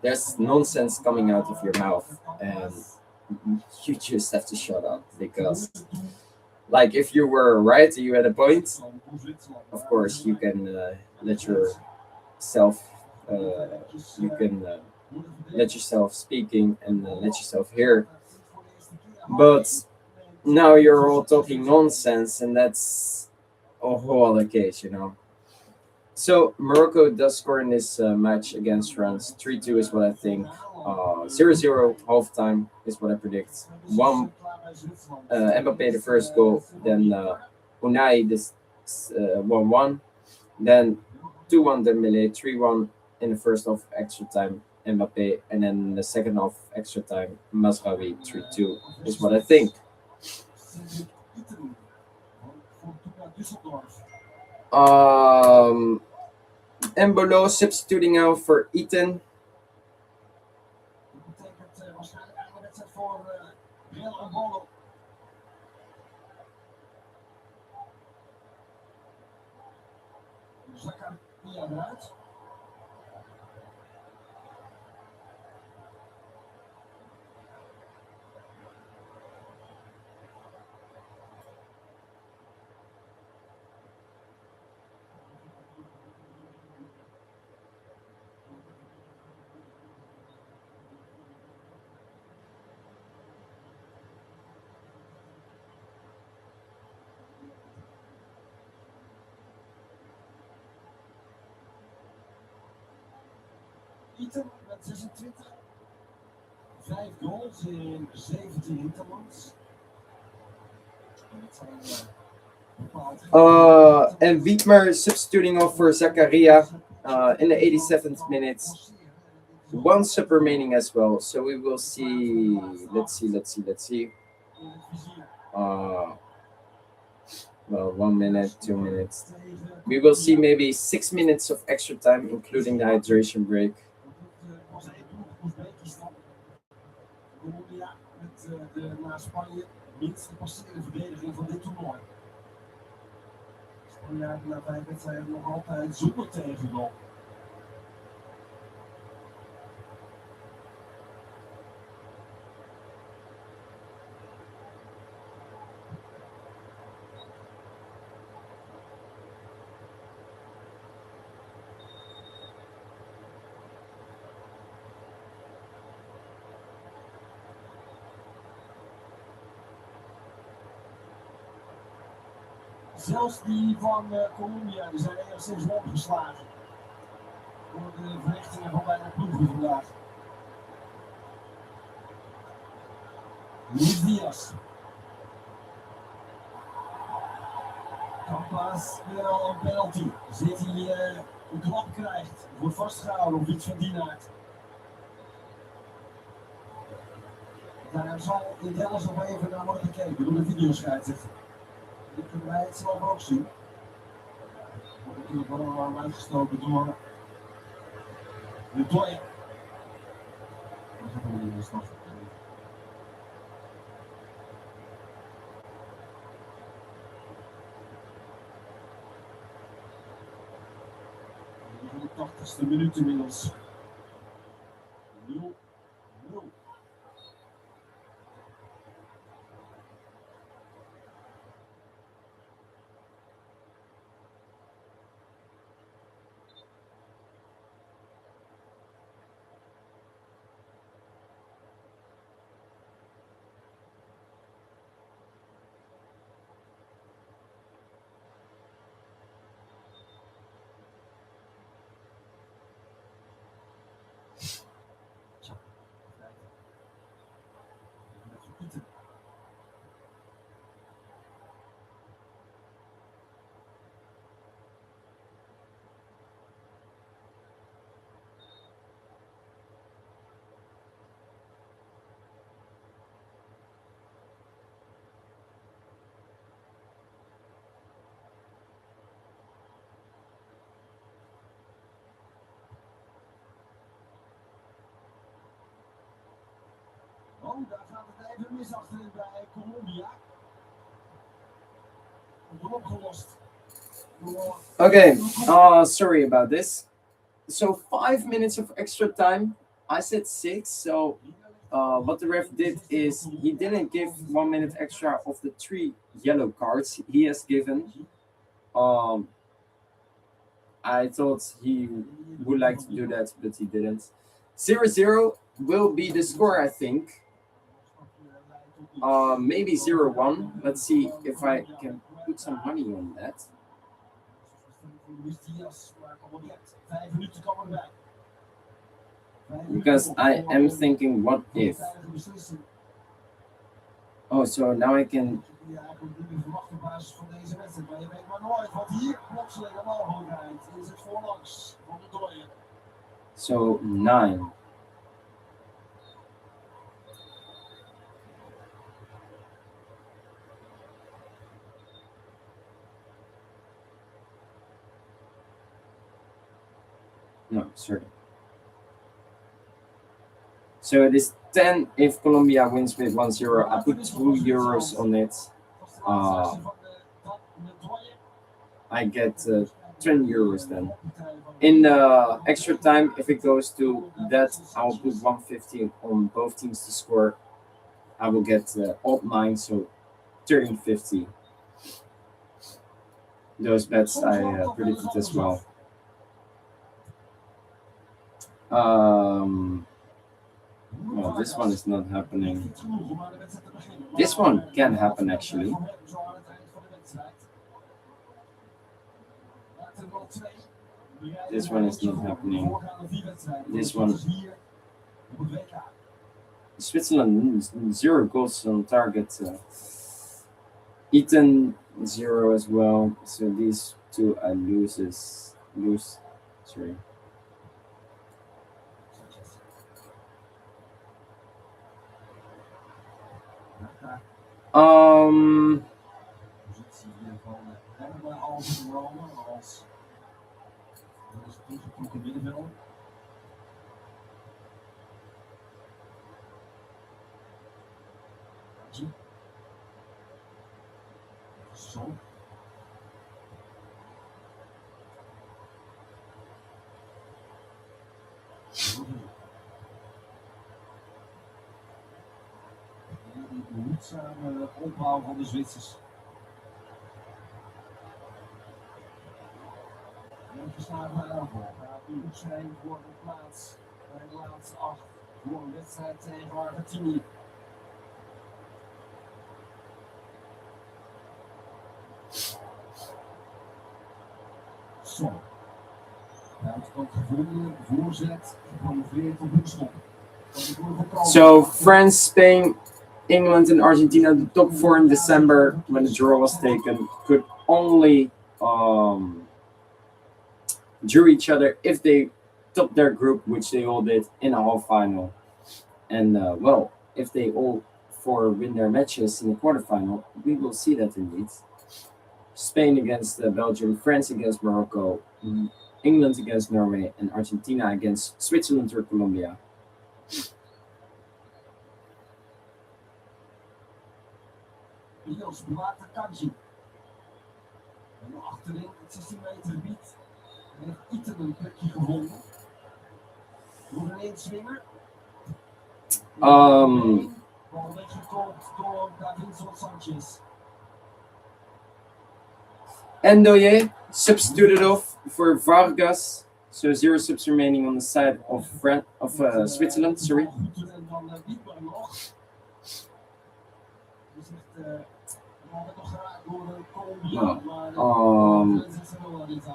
there's nonsense coming out of your mouth, and you just have to shut up because, like, if you were right, you had a point. Of course, you can let yourself, you can let yourself speaking and let yourself hear. But now you're all talking nonsense, and that's a whole other case, you know. So Morocco does score in this match against France. 3-2 is what I think. 0-0 halftime is what I predict. One Mbappe the first goal, then Unai this 1-1, then 2-1 Dembele, 3-1 in the first half extra time Mbappe, and then the second half extra time Mazraoui 3-2 is what I think. Um, Embolo substituting out for Eaton. And Wiedmer substituting off for Zakaria in the 87th minute. One sub remaining as well, so we will see. Let's see. Uh, well, 1 minute, 2 minutes. We will see maybe 6 minutes of extra time, including the hydration break. Zelfs die van Colombia die zijn enigszins opgeslagen door de verrichtingen van beide ploegen vandaag. Luis Diaz. Campas wel een penalty. Zit hij een klap krijgt, wordt vastgehouden of iets van die aard. Daar zal in Dallas nog even naar worden gekeken door de videoscheidsrechter. Die kunnen wij het zelf ook zien. Wordt natuurlijk wel allemaal uitgestoken door de Toya. Dan gaan we in de stad. De 80ste minuut inmiddels. 0-0. Oh, daar gaat het even mis achterin bij Colombia. Wordt opgelost. Okay, sorry about this. So 5 minutes of extra time. I said 6. So what the ref did is he didn't give 1 minute extra of the 3 yellow cards he has given. I thought he would like to do that, but he didn't. 0-0 will be the score, I think. Maybe 0-1. Let's see if I can put some money on that. Because I am thinking, what if? Oh, so now I can. So 9. No, sorry. So it is 10 if Colombia wins with 1-0. I put €2 on it. I get €10 then. In extra time, if it goes to that, I'll put 150 on both teams to score. I will get odd 9, so 13.50. Those bets I predicted as well. Well, this one is not happening. This one can happen actually. This one is not happening. This one. Switzerland 0 goals on target. Eton 0 as well. So these two are lose. Sorry. Behoedzame opbouw van de Zwitsers. Een geslaagde aanval gaat nu zijn voor de plaats bij de laatste 8 voor een wedstrijd tegen Argentinië. Son. Buitenkant gevonden, voorzet, gepromoveerd op hoekschop. So France, Spain, England, and Argentina, the top 4 in December when the draw was taken, could only drew each other if they topped their group, which they all did in a half final. And well, if they all 4 win their matches in the quarterfinal, we will see that indeed. Spain against Belgium, France against Morocco, England against Norway, and Argentina against Switzerland or Colombia. Niels bewaakt de kansie. En achterin het 16 meter gebied heeft Iten een plekje gevonden. Door een inswinger. Bal weggekoopt door Davinson Sanchez. Ndoye substituted off for Vargas. So 0 subs remaining on the side of Switzerland. Sorry.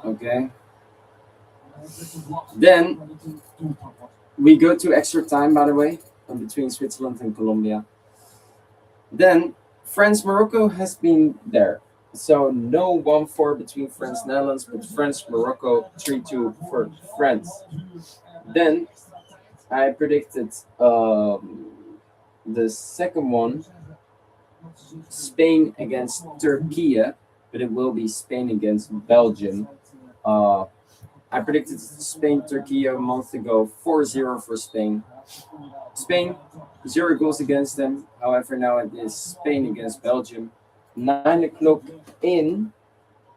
Okay. Then we go to extra time, by the way, between Switzerland and Colombia. Then France-Morocco has been there. So no 1-4 between France and Netherlands, but France-Morocco 3-2 for France. Then I predicted the second one, Spain against Turkey, but it will be Spain against Belgium. I predicted Spain-Turkey a month ago, 4-0 for Spain. Spain, 0 goals against them. However, now it is Spain against Belgium. 9 o'clock in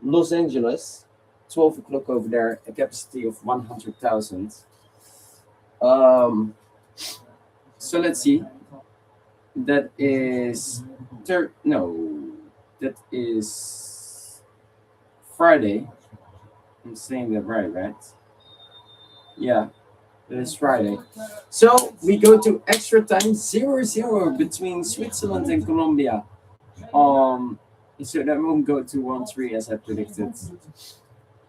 Los Angeles, 12 o'clock over there, a capacity of 100,000. So let's see. That is that is Friday. I'm saying that right? Yeah. It is Friday. So we go to extra time 0-0 between Switzerland and Colombia. Um, so that won't go to 1-3 as I predicted.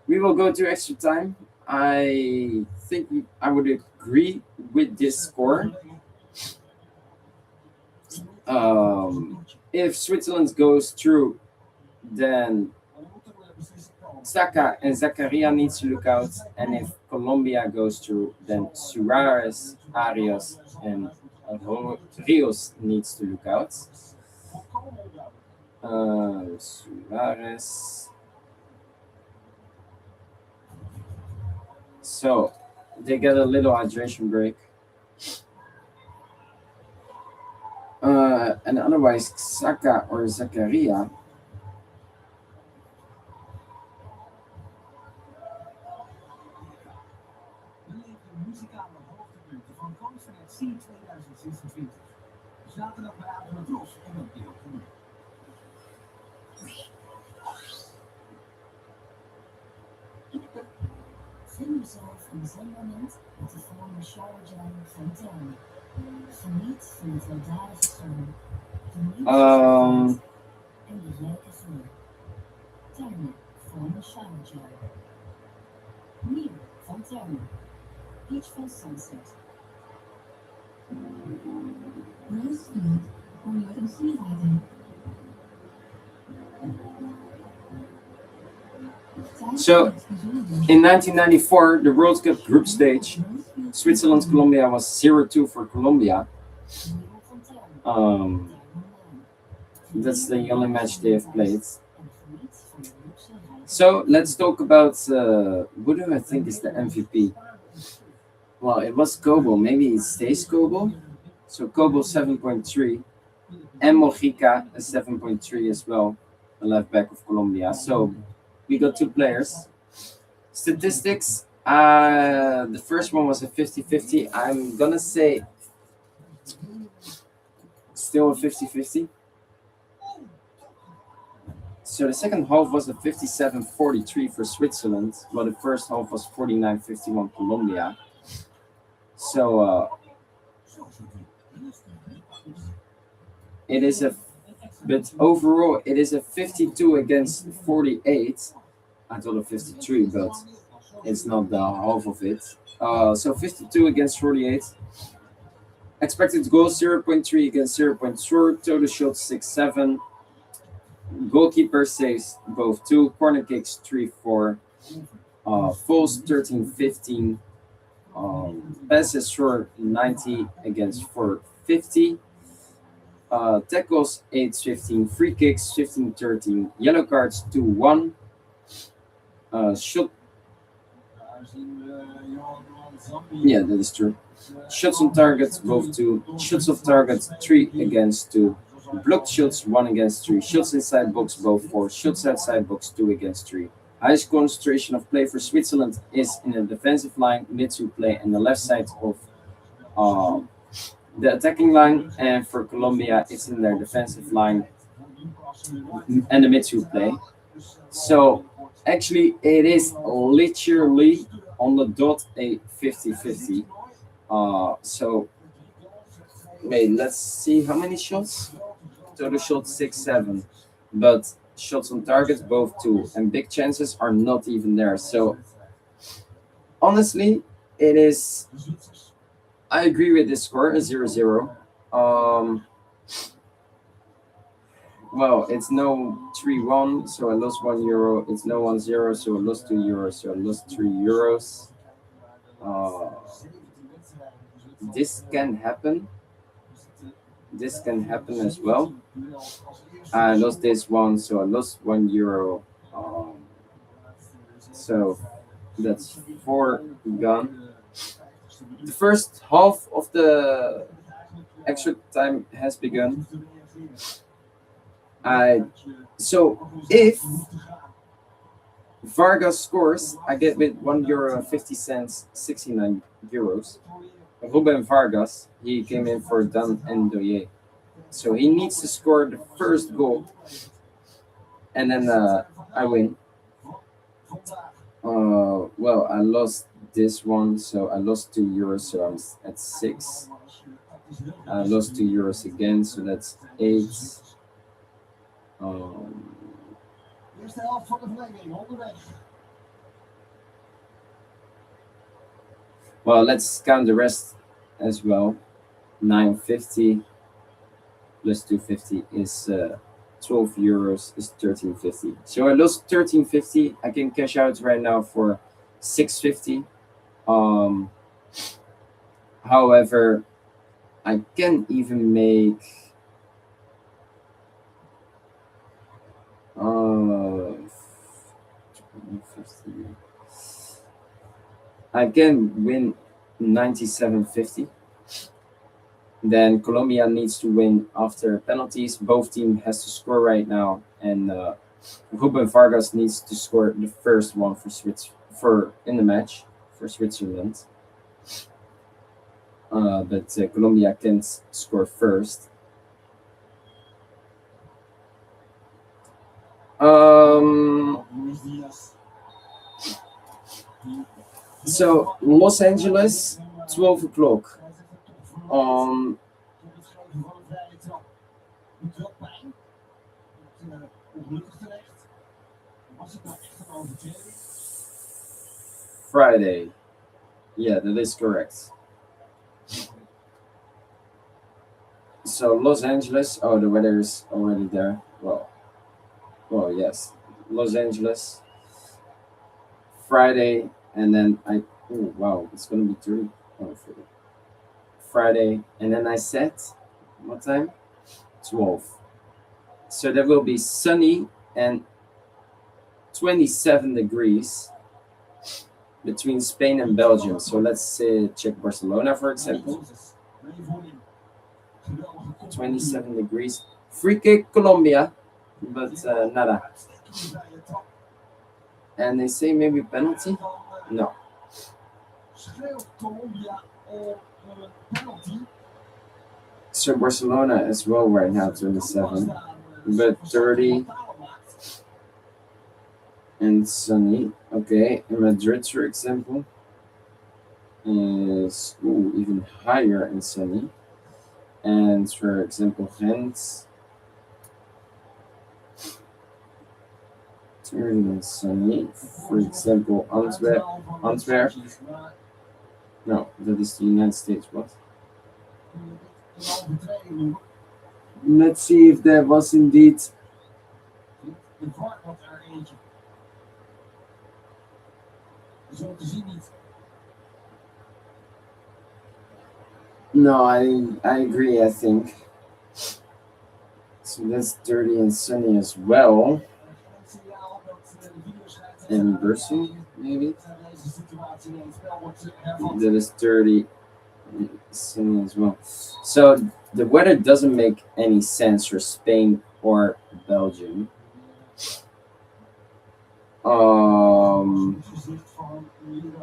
We will go to extra time. I think I would agree with this score. If Switzerland goes through, then Saka and Zakaria needs to look out, and if Colombia goes through, then Suarez, Arias, and Rios needs to look out. Suarez. So they get a little hydration break. And otherwise, Saka or Zakaria. Gun jezelf een zenmoment met de vorm showergel van Termen. Geniet van het weldadige schoon. Geniet van het en de rijke geur. Termen vorm showergel. Nieuw van Termen. Peachful Sunset. Rose Field om je omgeving. So, in 1994, the World Cup group stage, Switzerland-Colombia was 0-2 for Colombia. That's the only match they have played. So, let's talk about who do I think is the MVP? Well, it was Kobo. Maybe it stays Kobo. So, Kobo 7.3. And Mojica is 7.3 as well, the left back of Colombia. So, we got two players. Statistics, the first one was a 50-50. I'm gonna say still a 50-50. So the second half was a 57-43 for Switzerland, while the first half was 49-51 Colombia. So it is but overall it is a 52 against 48. I thought of 53, but it's not the half of it. So 52 against 48. Expected goals 0.3 against 0.4. Total shots 6-7. Goalkeeper saves both 2. Corner kicks 3-4. Fouls 13-15. Passes short 90 against 450. Tackles 8-15. Free kicks 15-13. Yellow cards 2-1. Shot. Yeah, that is true. Shots on target, both 2. Shots off target, 3 against 2. Blocked shots, 1 against 3. Shots inside box, both 4. Shots outside box, 2 against 3. Highest concentration of play for Switzerland is in the defensive line, midfield play, and the left side of the attacking line. And for Colombia, it's in their defensive line and the midfield play. So actually, it is literally on the dot a 50-50. So, wait, let's see how many shots. Total shots 6-7, but shots on target both 2, and big chances are not even there. So, honestly, it is. I agree with this score, a 0-0. Well, it's no 3-1, so I lost €1. It's no 1-0, so I lost €2, so I lost €3. This can happen. This can happen as well. I lost this one, so I lost €1. So that's 4 gone. The first half of the extra time has begun. So if Vargas scores, I get with €1.50, 69 euros. Ruben Vargas, he came in for Dan Ndoye. So he needs to score the first goal, and then I win. Well, I lost this one, so I lost 2 euros, so I'm at 6. I lost 2 euros again, so that's 8. Um, Eerste helft van de verlenging, onderweg. well, let's count the rest as well. 950 plus 250 is 12 euros is 13.50. So I lost 13.50. I can cash out right now for 6.50. However, I can even make I can win 97.50. Then Colombia needs to win after penalties. Both team has to score right now, and Ruben Vargas needs to score the first one for in the match for Switzerland. But Colombia can't score first. So Los Angeles, 12 o'clock. Friday. Yeah, that is correct. So Los Angeles. Oh, the weather is already there. Well, yes. Los Angeles. Friday, and then oh wow, it's gonna be 3. Oh, Friday, and then I set what time? 12. So there will be sunny and 27 degrees between Spain and Belgium. So let's check Barcelona, for example. 27 degrees. Free kick Colombia, but nada. And they say maybe penalty? No. So Barcelona as well right now, 27. But 30 and sunny. Okay, and Madrid, for example, is even higher and sunny. And for example, Ghent, 30 and sunny. For example, Antwerp. No, that is the United States. What? Let's see if there was indeed. No, I agree, I think. So that's 30 and sunny as well. And Bursing, maybe? That is 30 and sunny as well. So the weather doesn't make any sense for Spain or Belgium.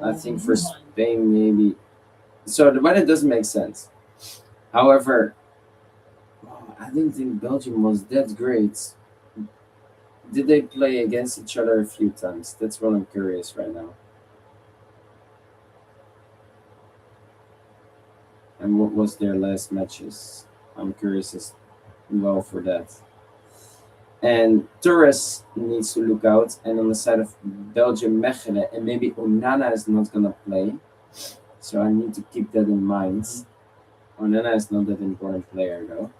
I think for Spain, maybe. So the weather doesn't make sense. However, I didn't think Belgium was that great. Did they play against each other a few times? That's what I'm curious right now. And what was their last matches? I'm curious as well for that. And Torres needs to look out. And on the side of Belgium, Mechelen, and maybe Onana is not going to play. So I need to keep that in mind. Onana is not that important player though.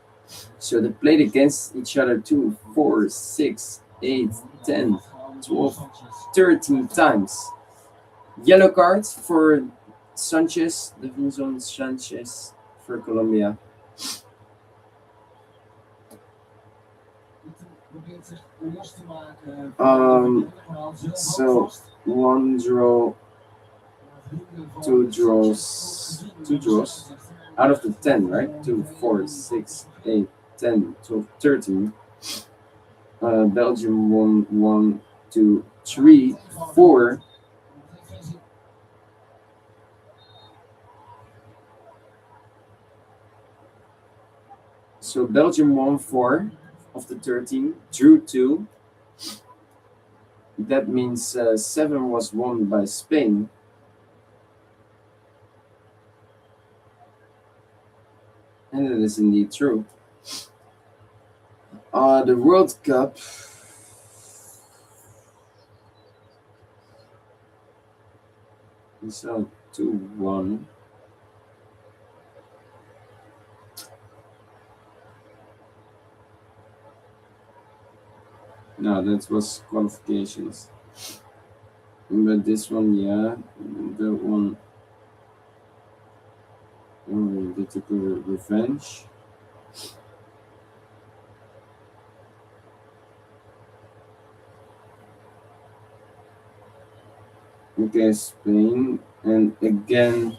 So they played against each other 2, 4, 6, 8, 10, 12, 13 times. Yellow card for Sanchez, Davinson Sanchez for Colombia. So 1 draw, 2 draws out of the 10, right? 2, 4, 6, 8, 10, 12, 13. Belgium won 1, 2, 3, 4. So Belgium won 4 of the 13, drew 2. That means 7 was won by Spain. And it is indeed true. The World Cup. It's now 2-1. No, that was qualifications. But this one, yeah, that one, they took a revenge. Okay, Spain, and again,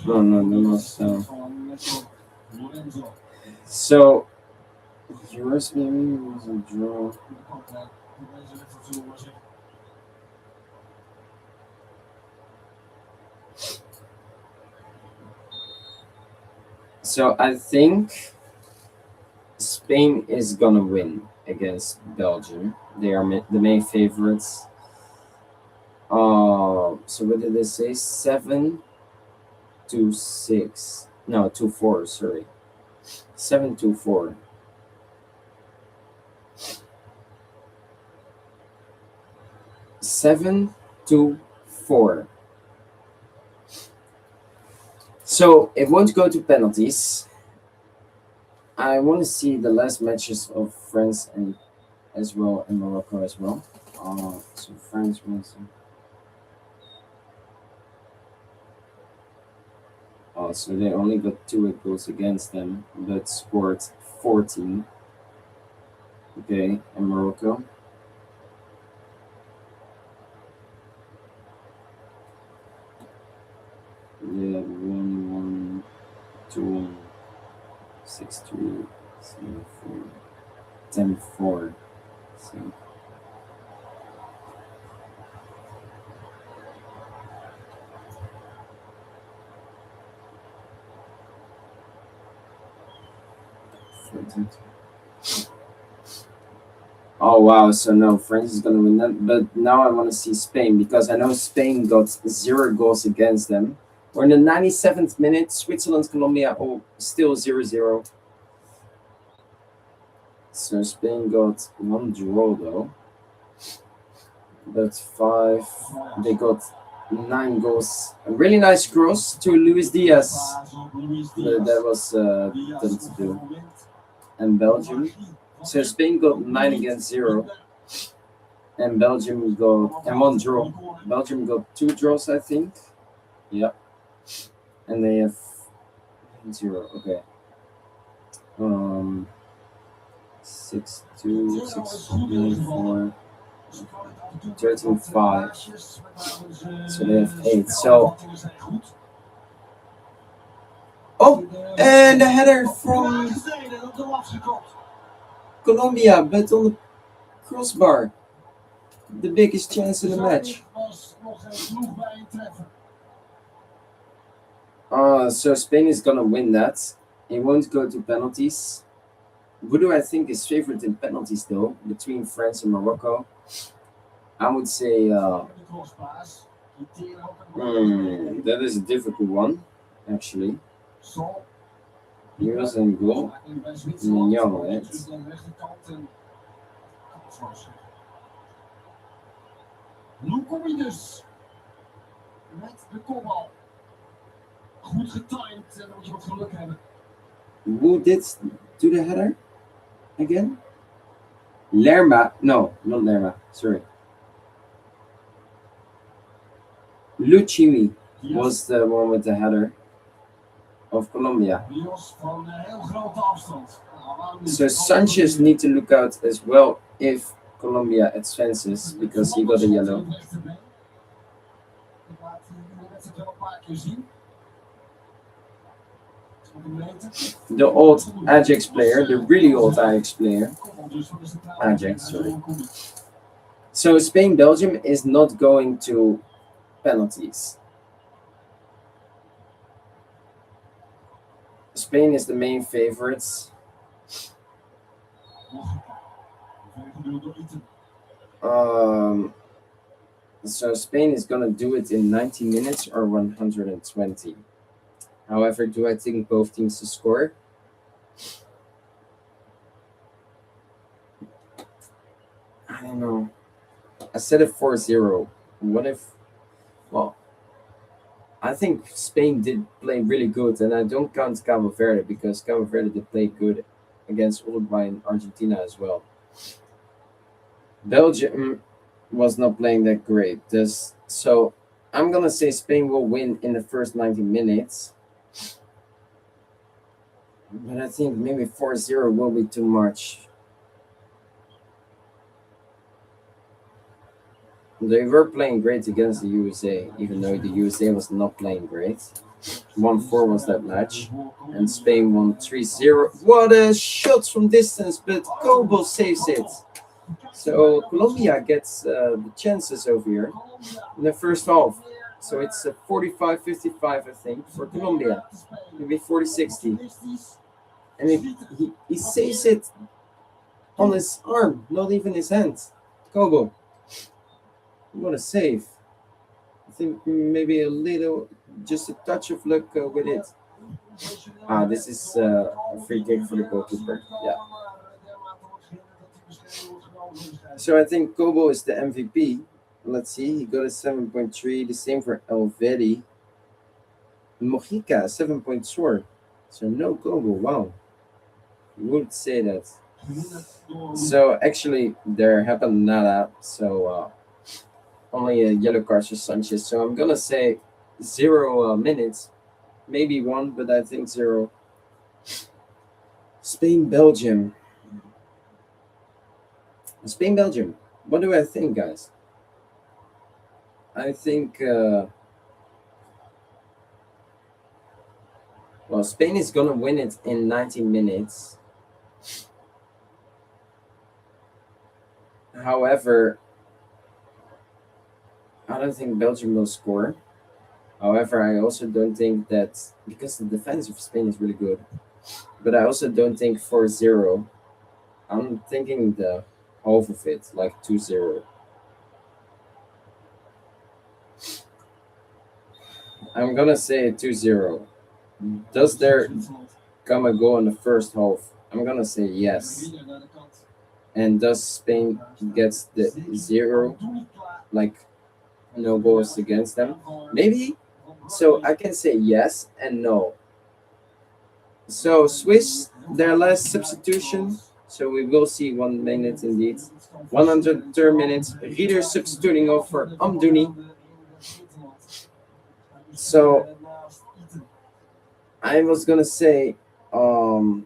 no, that was so. Yours maybe was a draw. So I think Spain is gonna win against Belgium. They are the main favorites. So what did they say? 7-6. No, 2-4. Sorry, 7-4. 7-4. So it won't go to penalties. I want to see the last matches of France and as well and Morocco as well. So France wins. So they only got 2 goals against them, but scored 14. Okay, and Morocco. They had 1-1, 2-1, 6-3, 7-4, 10-4. So. Oh wow, so no, France is gonna win that. But now I want to see Spain because I know Spain got 0 goals against them. We're in the 97th minute. Switzerland, Colombia, still 0-0. So Spain got 1 draw though. That's 5. They got 9 goals. A really nice cross to Luis Diaz. But that was done to do. And Belgium. So Spain got 9 against 0. And Belgium got 1 draw. Belgium got 2 draws, I think. Yeah. And they have 0. Okay. 6-2, 6-4, 13-5. So they have 8. So. Oh, and the header from Colombia, but on the crossbar. The biggest chance in the match. So Spain is gonna win that. It won't go to penalties. Who do I think is favorite in penalties though? Between France and Morocco, I would say that is a difficult one, actually. He was in goal. Young, right? Nu kom je dus met de kopbal. Goed getimed en dan moet je wat geluk hebben. Who did do the header again? Lerma. No, not Lerma. Sorry. Lucchini was the one with the header of Colombia. So Sanchez need to look out as well if Colombia advances because he got a yellow. The old Ajax player, the really old Ajax player. Ajax, sorry. So Spain, Belgium is not going to penalties. Spain is the main favorites. So Spain is gonna do it in 90 minutes or 120. However, do I think both teams to score? I don't know. I said it 4-0. What if? Well, I think Spain did play really good, and I don't count Cabo Verde because Cabo Verde did play good against Uruguay and Argentina as well. Belgium was not playing that great. So I'm gonna say Spain will win in the first 90 minutes, but I think maybe 4-0 will be too much. They were playing great against the USA, even though the USA was not playing great. 1-4 was that match, and Spain won 3-0. What a shot from distance, but Kobo saves it. So Colombia gets the chances over here in the first half. So it's 45-55, I think, for Colombia. Maybe 40-60. And he saves it on his arm, not even his hand. Kobo. What a save. I think maybe a little, just a touch of luck with it. This is a free kick for the goalkeeper. Yeah. So I think Kobo is the MVP. Let's see, he got a 7.3. The same for Elvedi. Mojica, 7.4. So no Kobo. Wow. Who would say that? So actually, there happened nada. So only a yellow card for Sanchez. So I'm gonna say 0 minutes, maybe 1, but I think 0. Spain, Belgium. Spain, Belgium. What do I think, guys? I think well, Spain is gonna win it in 90 minutes. However, I don't think Belgium will score. However, I also don't think that because the defense of Spain is really good. But I also don't think 4-0. I'm thinking the half of it, like 2-0. I'm gonna say 2-0. Does there come a goal in the first half? I'm gonna say yes. And does Spain gets the 0, like no goals against them? Maybe. So I can say yes and no. So Swiss, their last substitution. So we will see 1 minute indeed. 103 minutes. Rieder substituting off for Amdouni. So I was gonna say oh,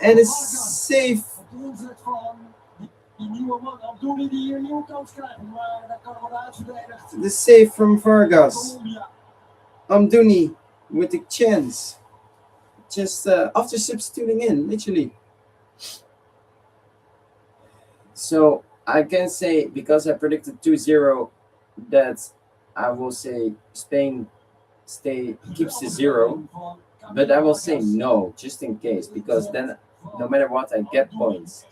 and it's safe. The save from Vargas. Amdouni with the chance. Just after substituting in, literally. So I can say, because I predicted 2-0, that I will say Spain keeps the 0. But I will say no, just in case, because then no matter what, I get points.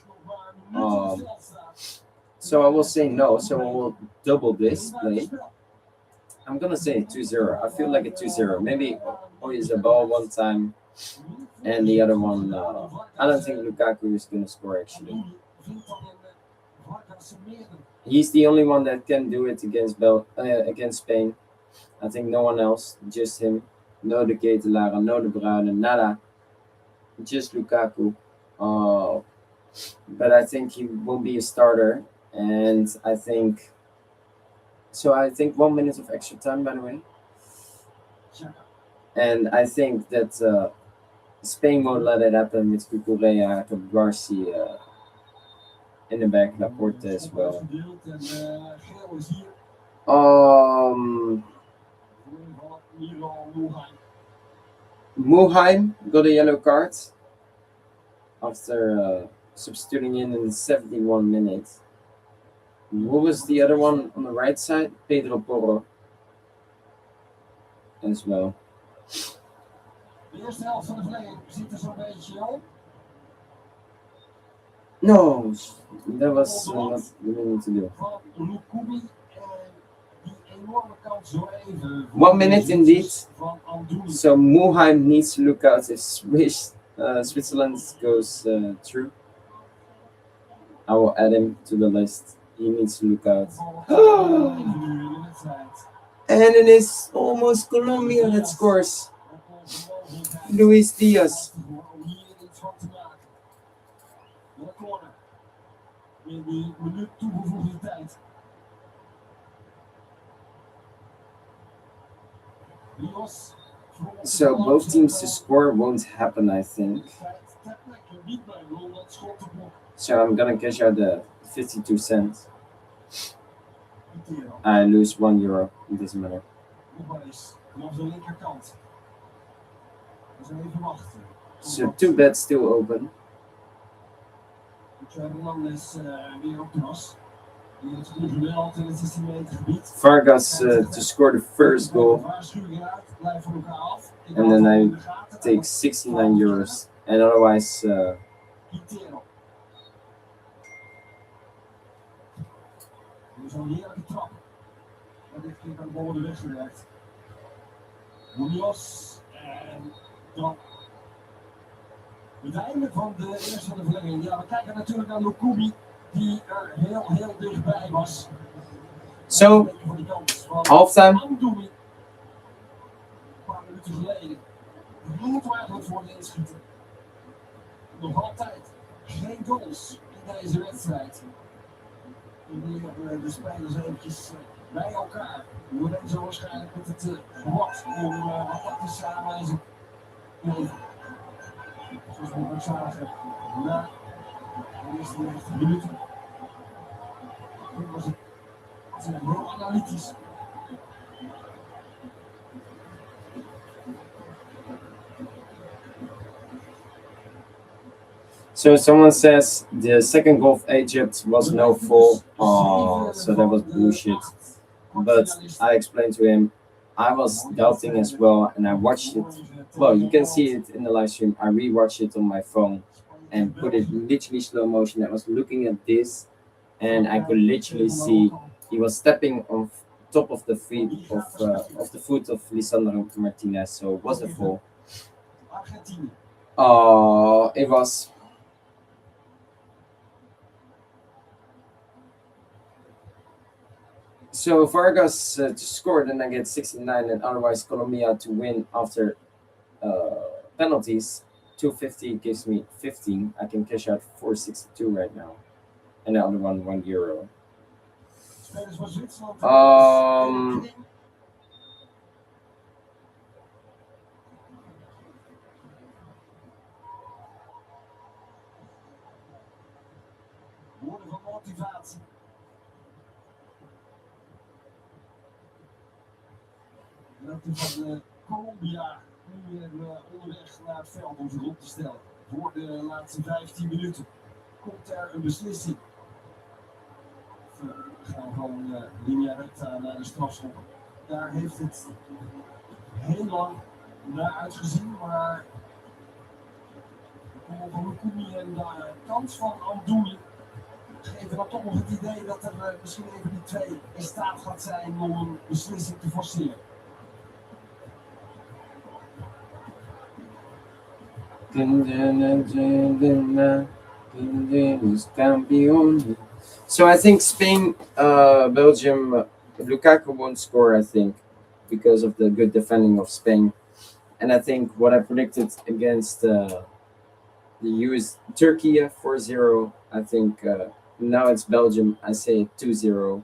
So I will say no. So I will double this play. I'm gonna say 2-0. I feel like a 2-0. Maybe Oyarzabal one time, and the other one. I don't think Lukaku is gonna score actually. He's the only one that can do it against Spain. I think no one else, just him. No De Ketelaere, no De Bruyne, nada. Just Lukaku. But I think he will be a starter, and I think 1 minute of extra time, by the way. And I think that Spain won't let it happen with Cucurella, Garcia in the back, Laporte as well. Muheim got a yellow card after substituting in the 71 minutes. Who was the other one on the right side? Pedro Porro as well. De eerste helft van de verlenging zit er zo'n beetje op. No, that was not the minute to do. Van Lukubi en die enorme kans zo even. 1 minute indeed. Van Andouli. So Muheim needs to look out if Switzerland goes through. I will add him to the list. He needs to look out. And it is almost Colombia that scores. Luis Diaz. In die minuut toegevoegde tijd. So both teams to score won't happen, I think. So I'm gonna cash out the 52 cents. I lose €1. It doesn't matter. So 2 bets still open. Vargas to score the first goal. And then I take €69. And otherwise... Zo'n heerlijke trap. En dit keer kan de bal worden weggewerkt. Munoz. En dan het einde van de eerste van de verlenging. Ja, we kijken natuurlijk naar Lukubi, die er heel dichtbij was. So, halftime. Een paar minuten geleden. We moeten eigenlijk voor de inschieten. Nog altijd geen goals in deze wedstrijd. De spelers eventjes bij elkaar. Lorenzo waarschijnlijk met het bord om wat tactische aanwijzing te geven. Zoals we ook zagen na de eerste 90 minuten. Toen was het heel analytisch. So someone says the second goal of Egypt was no foul. Oh, so that was bullshit. But I explained to him, I was doubting as well, and I watched it. Well, you can see it in the live stream. I rewatched it on my phone and put it literally slow motion. I was looking at this, and I could literally see he was stepping on top of the feet of the foot of Lisandro Martinez. So it was a foul. Oh, it was. So Vargas to score, then I get 69, and otherwise Colombia to win after penalties. 250 gives me 15. I can cash out 462 right now, and the other one €1. Woorden van motivatie. En dat is van Colombia nu weer onderweg naar het veld om zich op te stellen. Voor de laatste 15 minuten komt er een beslissing. We gaan van linea recta naar de strafschop. Daar heeft het heel lang naar uitgezien, maar de van Lukumi en de kans van Andouli geven dan toch nog het idee dat er misschien even die twee in staat gaat zijn om een beslissing te forceren. So I think Spain, Belgium, Lukaku won't score, I think, because of the good defending of Spain. And I think what I predicted against the US Turkey 4-0, I think now it's Belgium, I say 2-0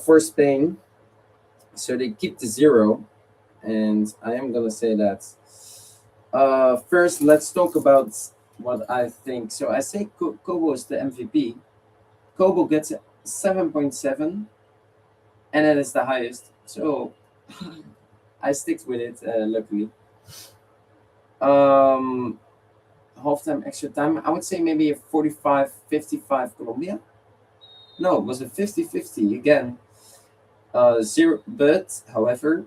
for Spain. So they keep the 0, and I am gonna say that. First, let's talk about what I think. So I say Kobo is the MVP. Kobo gets 7.7, and that is the highest. So I stick with it, luckily. Halftime, extra time. I would say maybe a 45-55 Colombia. No, it was a 50-50 again. 0, but however,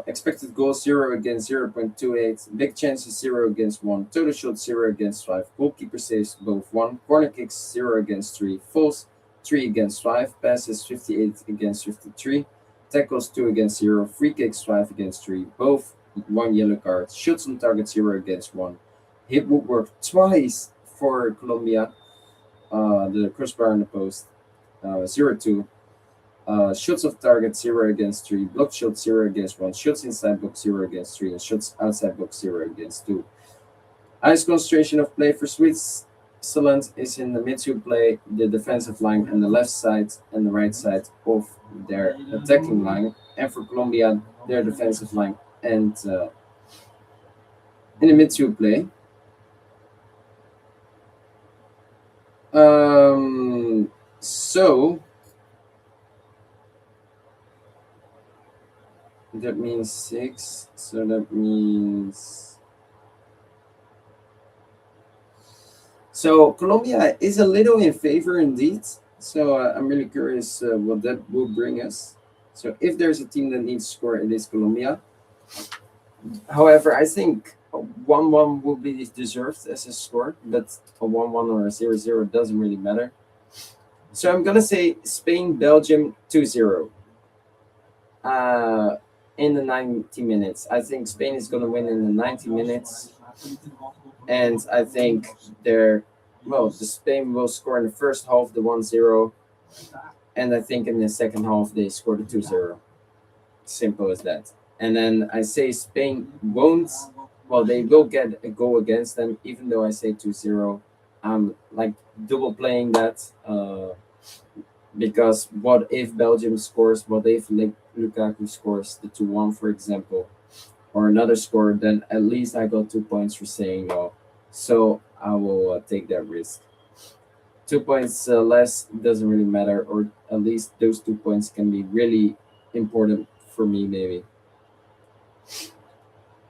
Expected goals 0 against 0.28. Big chances 0 against 1. Total shots 0 against 5. Goalkeeper saves both 1. Corner kicks 0 against 3. Falls 3 against 5. Passes 58 against 53. Tackles 2 against 0. Free kicks 5 against 3. Both 1 yellow card. Shots on target 0 against 1. Hit woodwork twice for Colombia. The crossbar in the post 0-2. Shots of target 0 against 3. Block shots 0 against 1. Shots inside box 0 against 3. And shots outside box 0 against 2. Highest concentration of play for Switzerland is in the midfield play, the defensive line, and the left side and the right side of their attacking line. And for Colombia, their defensive line and in the midfield play. So that means 6. So that means. So Colombia is a little in favor indeed. So I'm really curious what that will bring us. So if there's a team that needs to score, it is Colombia. However, I think a 1-1 will be deserved as a score, but a 1-1 or a 0-0 doesn't really matter. So I'm going to say Spain, Belgium 2-0 in the 90 minutes. I think Spain is going to win in the 90 minutes. And I think the Spain will score in the first half the 1-0. And I think in the second half they score the 2-0. Simple as that. And then I say Spain won't. Well, they will get a goal against them, even though I say 2-0. I'm like double playing that because what if Belgium scores? What if Lukaku scores the 2-1, for example, or another score? Then at least I got 2 points for saying no. So I will take that risk. 2 points less doesn't really matter, or at least those 2 points can be really important for me, maybe.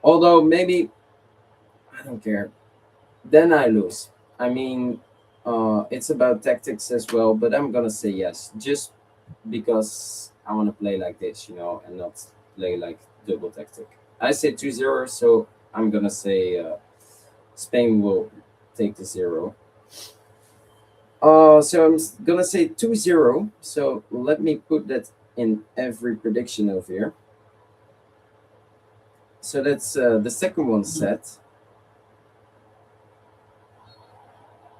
Although maybe I don't care. Then I lose. I mean, it's about tactics as well, but I'm gonna say yes, just because I want to play like this, and not play like double tactic. I say 2-0, so I'm gonna say Spain will take the 0. So I'm gonna say 2-0. So let me put that in every prediction over here. So that's the second one set.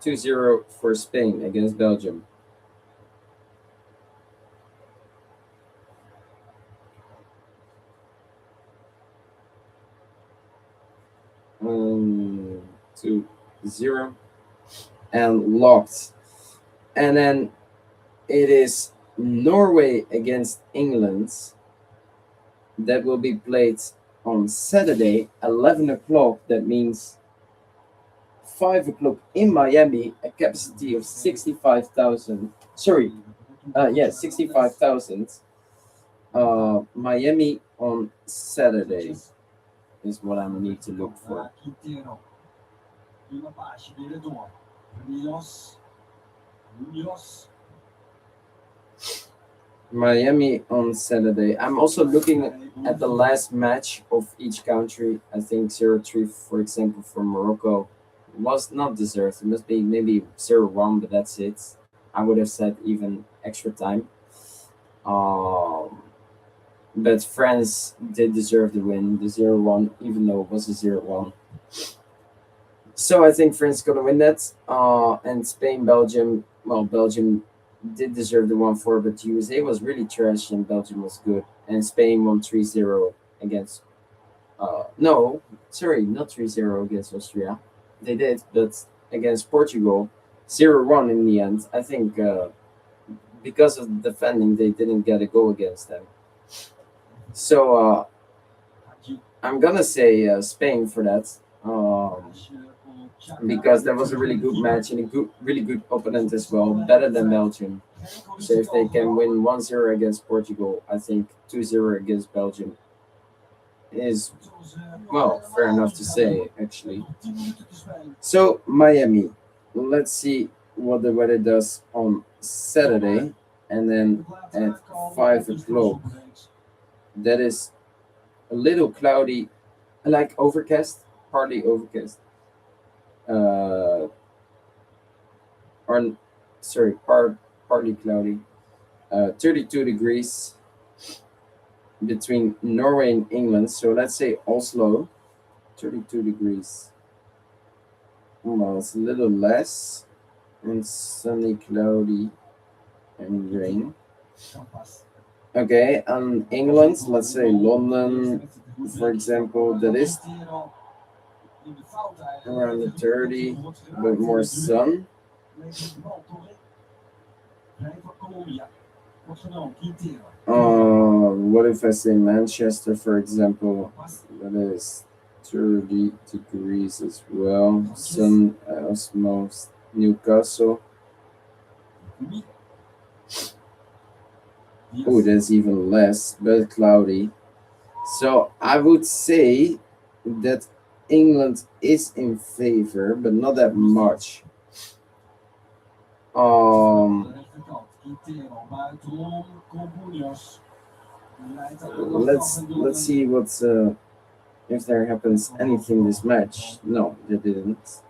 2-0 for Spain against Belgium. Um, 2-0 and locked. And then it is Norway against England. That will be played on Saturday, 11 o'clock. That means 5 o'clock in Miami, a capacity of 65,000. Sorry, 65,000. Miami on Saturday is what I need to look for. Miami on Saturday. I'm also looking at the last match of each country. I think 0-3, for example, for Morocco was not deserved. It must be maybe 0-1, but that's it. I would have said even extra time. But France did deserve the win, the 0-1, even though it was a 0-1. So I think France gonna win that. And Spain, Belgium. Well, Belgium did deserve the 1-4, but USA was really trash and Belgium was good. And Spain won 3-0 against. No, sorry, not 3-0 against Austria. They did, but against Portugal, 0-1 in the end. I think because of defending, they didn't get a goal against them. So I'm gonna say Spain for that, because that was a really good match and a really good opponent as well, better than Belgium. So if they can win 1-0 against Portugal, I think 2-0 against Belgium is, well, fair enough to say, actually. So Miami, let's see what the weather does on Saturday, and then at 5 o'clock, that is a little cloudy, like overcast, partly overcast. Uh, or sorry, partly cloudy. 32 degrees between Norway and England. So let's say Oslo, 32 degrees. Well, it's a little less, and sunny, cloudy, and rain. Okay, England, let's say London, for example, that is around the 30, but more sun. What if I say Manchester, for example? That is 30 degrees as well. Sun, most Newcastle. Oh, that's even less, but cloudy. So I would say that England is in favor, but not that much. Let's see what's if there happens anything this match. No, they didn't.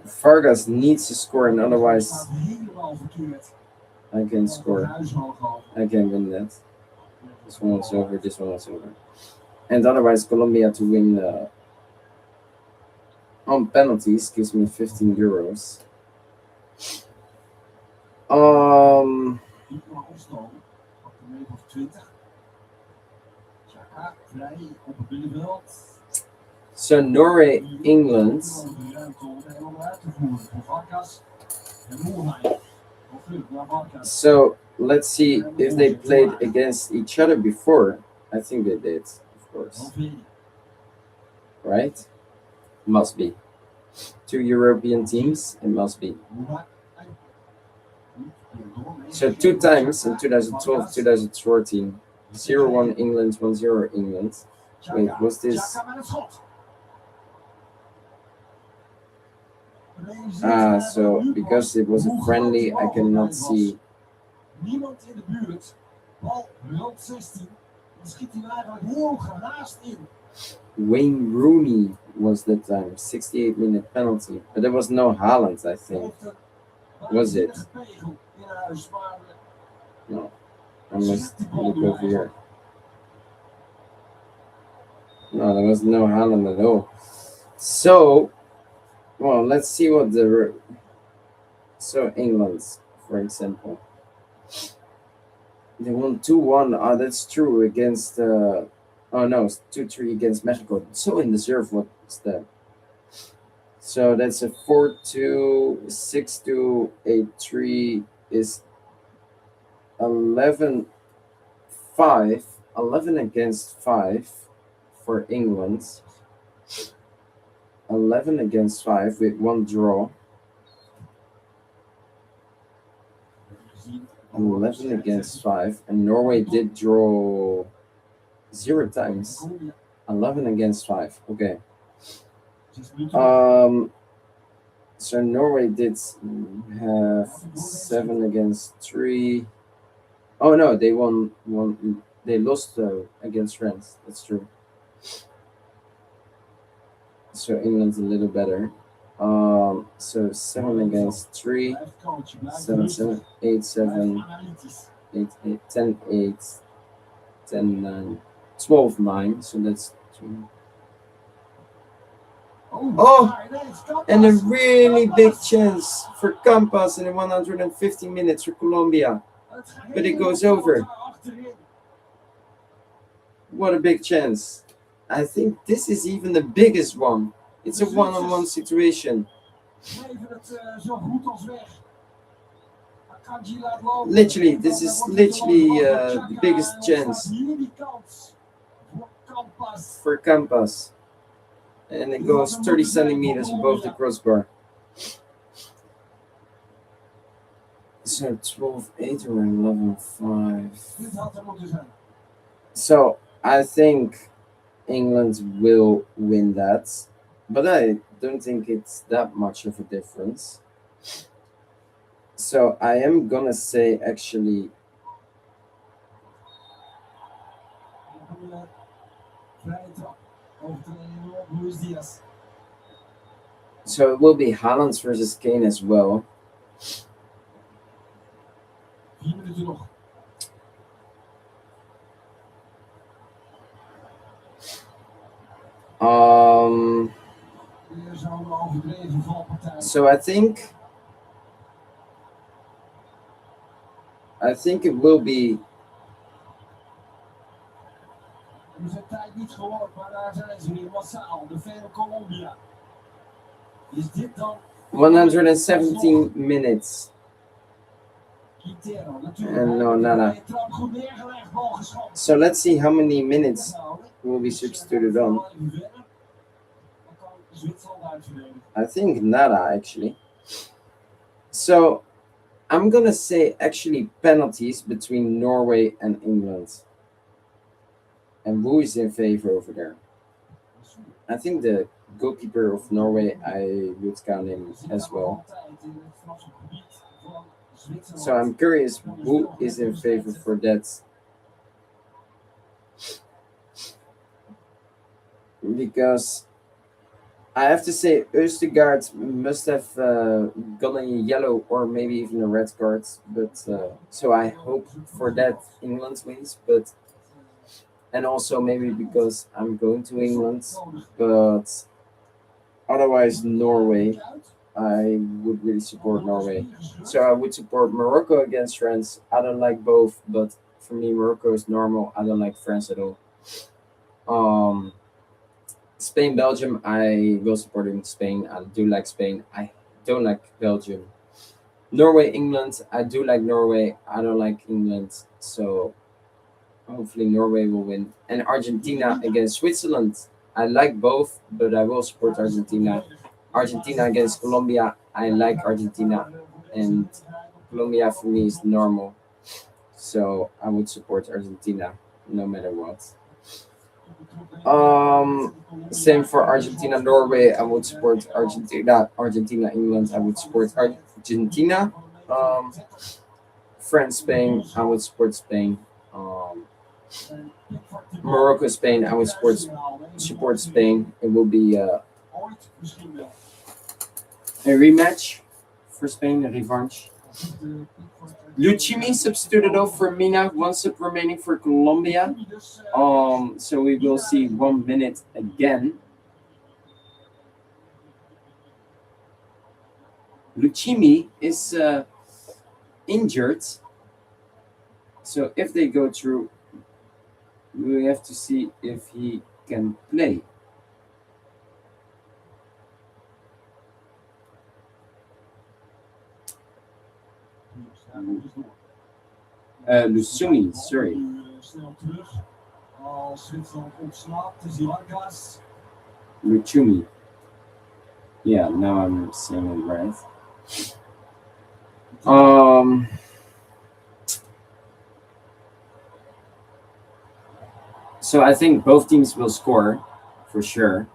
Vargas needs to score, and otherwise I can score. I can win that. This one was over. This one was over. And otherwise, Colombia to win on penalties gives me 15 euros. So Norway, England. So let's see if they played against each other before. I think they did, of course. Right? Must be. Two European teams, it must be. So two times in 2012, 2014. 0-1 England, 1-0 England. Wait, was this? So because it was a friendly, I cannot see. Wayne Rooney was that time, 68-minute penalty. But there was no Haaland, I think. Was it? No. I must look over here. No, there was no Haaland at all. So, well, let's see what the... So, England, for example. They won 2-1. Oh, that's true, against... oh, no, it's 2-3 against Mexico. So undeserved, what's that? So, that's a 4-2, 6-2, 8-3 is 11-5. 11 against 5 for England. 11 against 5 with one draw. 11 against 5, and Norway did draw 0 times. 11 against 5. Okay. So Norway did have 7 against 3. Oh no, they won one. They lost against France. That's true. So England's a little better. So 7 against 3, 7, 7, 8, 7, 8, 8, 10, 8, 10, 9, 12, 9. So that's 2. Oh, and a really big chance for Campas in the 150 minutes for Colombia. But it goes over. What a big chance. I think this is even the biggest one. It's a one-on-one situation. Literally, this is literally the biggest chance for Campas. And it goes 30 centimeters above the crossbar. So 12-8 or 11-5. So I think England will win that. But I don't think it's that much of a difference. So I am gonna say actually, Vrije trap. Overtreding op Luis Diaz. so it will be Haaland versus Kane as well. 4 minuten nog. Um, Weer zo'n overdreven valpartij. so I think it will be Er is een tijd niet geworpen, maar daar zijn ze weer massaal. De fan Colombia. Is dit dan 117 minutes. Quintero? And Natuurlijk. no, nada. Vrije trap goed neergelegd, bal geschopt. So let's see how many minutes will be substituted on. Dan kan Zwitserland uitverdedigen. I think nada actually. So I'm gonna say actually penalties between Norway and England. And who is in favor over there? I think the goalkeeper of Norway, I would count him as well. So I'm curious who is in favor for that. Because I have to say Østegard must have gotten a yellow or maybe even a red card. But so I hope for that England wins. But and also maybe because I'm going to England. But otherwise Norway. I would really support Norway. So I would support Morocco against France. I don't like both, but for me Morocco is normal. I don't like France at all. Um, Spain Belgium. I will support in Spain. I do like Spain. I don't like Belgium. Norway England. I do like Norway. I don't like England. So hopefully Norway will win. And Argentina against Switzerland. I like both, but I will support Argentina. Argentina against Colombia. I like Argentina, and Colombia for me is normal. So I would support Argentina no matter what. Same for Argentina, Norway. I would support Argentina. Argentina, England. I would support Argentina. Um, France, Spain. I would support Spain. Morocco, Spain. I would support Spain. It will be a rematch for Spain, a revanche. Lucimi substituted off for Mina, 1 sub remaining for Colombia. So we will see 1 minute again. Lucimi is injured. So if they go through, we have to see if he can play. Lusumi, sorry. Snel terug. Als Zwitserland opslaat, is die Lankas. Luchumi. Yeah, now I'm saying it right. So I think both teams will score for sure.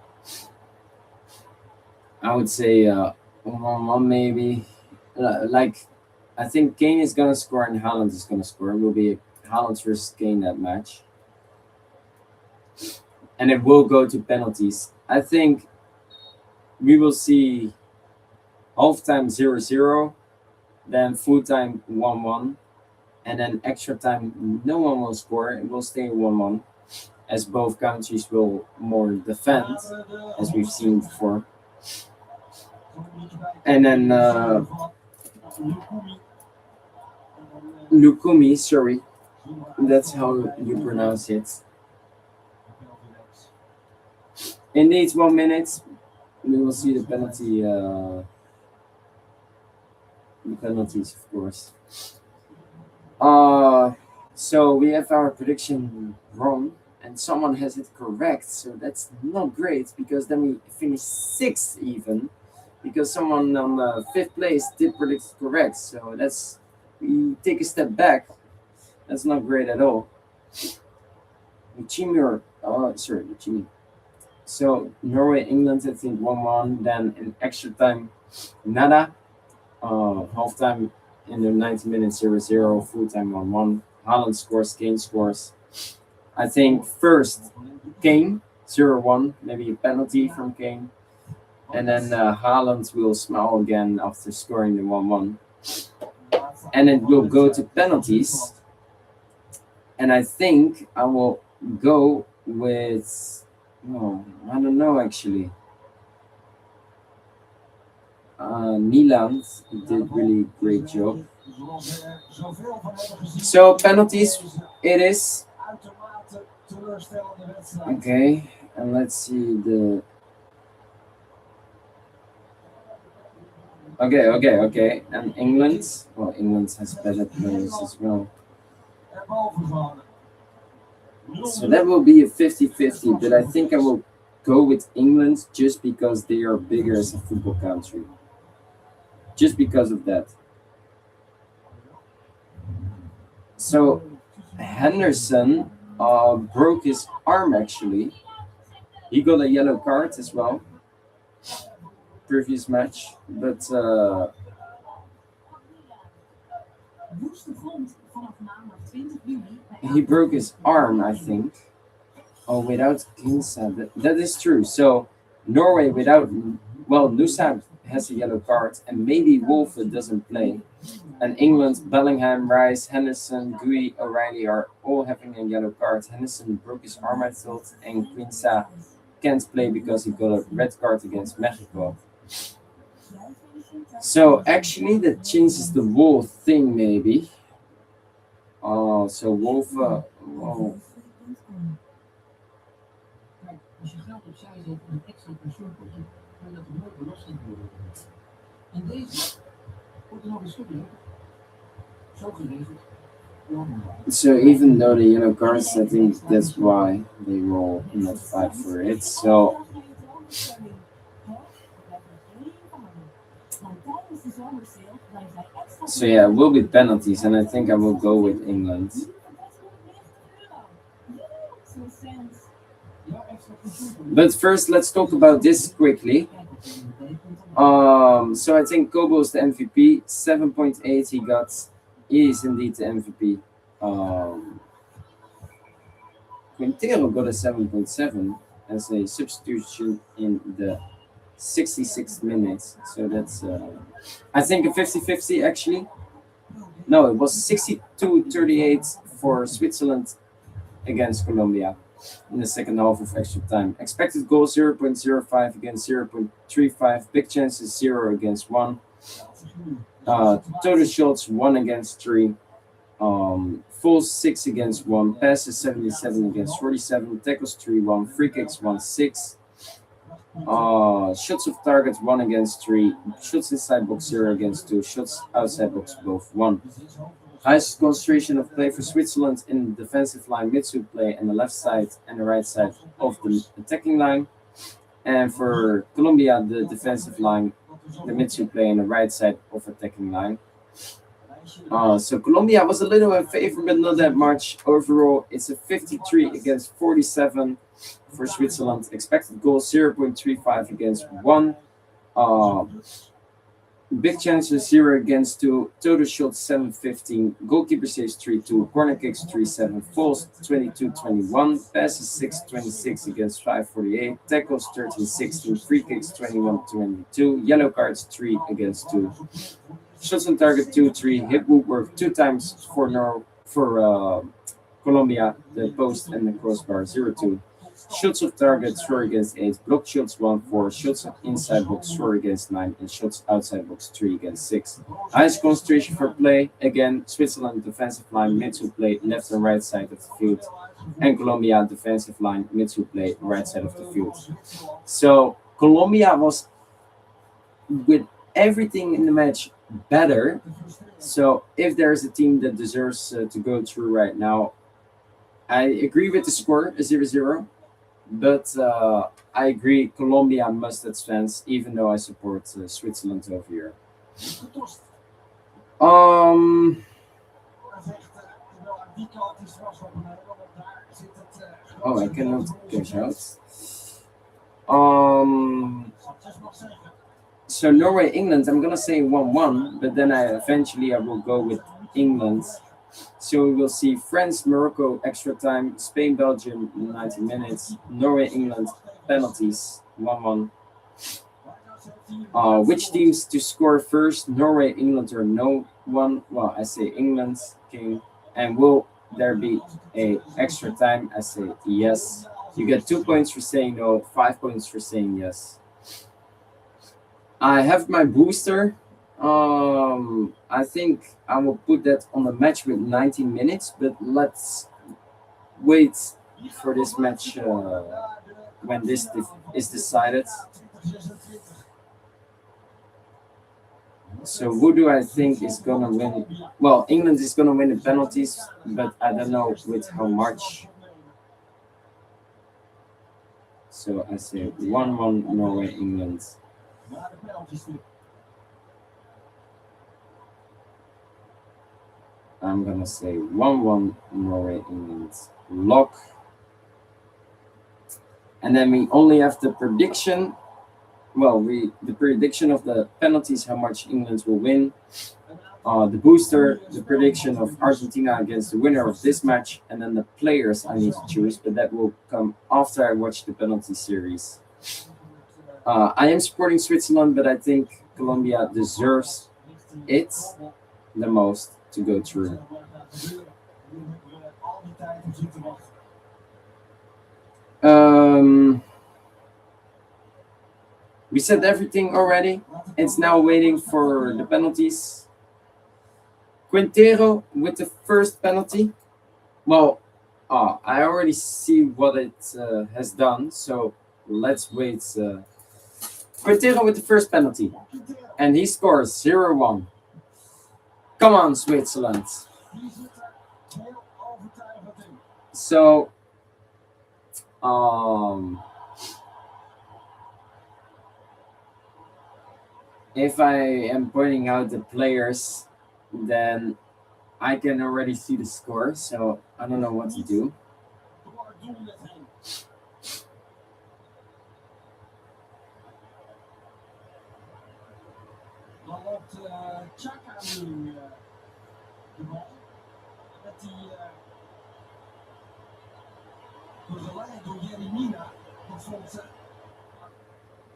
I would say 1-1 maybe. Like I think Kane is gonna score and Haaland is gonna score. It will be Haaland versus Kane that match. And it will go to penalties. I think we will see halftime 0-0, then full time 1-1, and then extra time no one will score. It will stay 1-1, as both countries will more defend, as we've seen before. And then Lukumi, sorry, that's how you pronounce it. Indeed, 1 minute. We will see the penalty. The penalties, of course. So we have our prediction wrong, and someone has it correct. So that's not great because then we finish sixth even, because someone on fifth place did predict it correct. So that's we take a step back. That's not great at all. Lucimi. So Norway, England, I think 1-1. Then in extra time, nada. Half time in the 90 minutes 0-0, full time 1-1. Haaland scores, Kane scores. I think first Kane 0-1, maybe a penalty from Kane. And then Haaland will smile again after scoring the 1-1. And it will go to penalties. And I think I will go with, no, I don't know actually. Nieland did really great job. So penalties it is. Okay, and let's see the. Okay. And England, well, England has better players as well. So that will be a 50-50, but I think I will go with England just because they are bigger as a football country. Just because of that. So Henderson broke his arm actually. He got a yellow card as well. Previous match, but he broke his arm, I think. Oh, without Kinsa, that is true. So Norway without, well, Nusa has a yellow card, and maybe Wolfe doesn't play. And England, Bellingham, Rice, Henderson, Gui, O'Reilly are all having a yellow card. Henderson broke his arm, I thought, and Quinza can't play because he got a red card against Mexico. So actually, that changes the Wolf thing, maybe. Oh, so Wolf. Oh. So even though the yellow cards, I think that's why they will not fight for it. So yeah, it will be penalties, and I think I will go with England. But first, let's talk about this quickly. So I think Kobo is the MVP, 7.8 he got. He is indeed the MVP. Quintero got a 7.7 as a substitution in the 66 minutes. So that's, I think, a 50-50 actually. No, it was 62-38 for Switzerland against Colombia in the second half of extra time. Expected goal 0.05 against 0.35. Big chances 0 against 1. Total shots 1 against 3. Full 6 against 1. Passes 77 against 47. Tackles 3-1. Free kicks 1-6. Shots of target 1 against 3. Shots inside box 0 against 2. Shots outside box both 1. Highest concentration of play for Switzerland in the defensive line, midfield play, and the left side and the right side of the attacking line. And for Colombia, the defensive line, the midfield play, and the right side of attacking line. So Colombia was a little in favor, but not that much. Overall, it's a 53 against 47 for Switzerland. Expected goal 0.35 against 1. Big chances 0 against 2. Total shots 7-15. Goalkeeper saves 3-2. Corner kicks 3-7. Falls 22-21. Passes 6-26 against 5-48. Tackles 13-16. Free kicks 21-22. Yellow cards 3 against 2. Shots on target 2-3. Hit woodwork 2 times for Colombia. The post and the crossbar 0-2. Shots of target 4 against 8. Blocked shots 1-4. Shots inside box 4 against 9. And shots outside box 3 against 6. Highest concentration for play. Again, Switzerland defensive line, midfield play, left and right side of the field. And Colombia defensive line, midfield play, right side of the field. So Colombia was, with everything in the match, better. So if there's a team that deserves to go through right now, I agree with the score, 0-0. But I agree, Colombia must advance, even though I support Switzerland over here. Oh, I cannot cash out. So Norway, England, I'm gonna say 1-1, but then I will go with England. So we will see France, Morocco, extra time, Spain, Belgium, 90 minutes, Norway, England, penalties, 1-1. Which teams to score first, Norway, England, or no one? Well, I say England, king. And will there be a extra time? I say yes. You get 2 points for saying no, 5 points for saying yes. I have my booster. I think I will put that on a match with 90 minutes, but let's wait for this match when this is decided. So who do I think is gonna win? Well, England is gonna win the penalties, but I don't know with how much. So I say 1-1 Norway, England. I'm gonna say 1-1 Norway, England. Lock. And then we only have the prediction. Well, the prediction of the penalties, how much England will win. The booster, the prediction of Argentina against the winner of this match, and then the players I need to choose, but that will come after I watch the penalty series. I am supporting Switzerland, but I think Colombia deserves it the most to go through. We said everything already. It's now waiting for the penalties. Quintero with the first penalty. Well, I already see what it has done, so let's wait. Quintero with the first penalty. And he scores 0-1. Come on, Switzerland. So, if I am pointing out the players, then I can already see the score, so I don't know what to do. Dan loopt Chaka nu de bal. Met die begeleid door Jeremina. Dat vond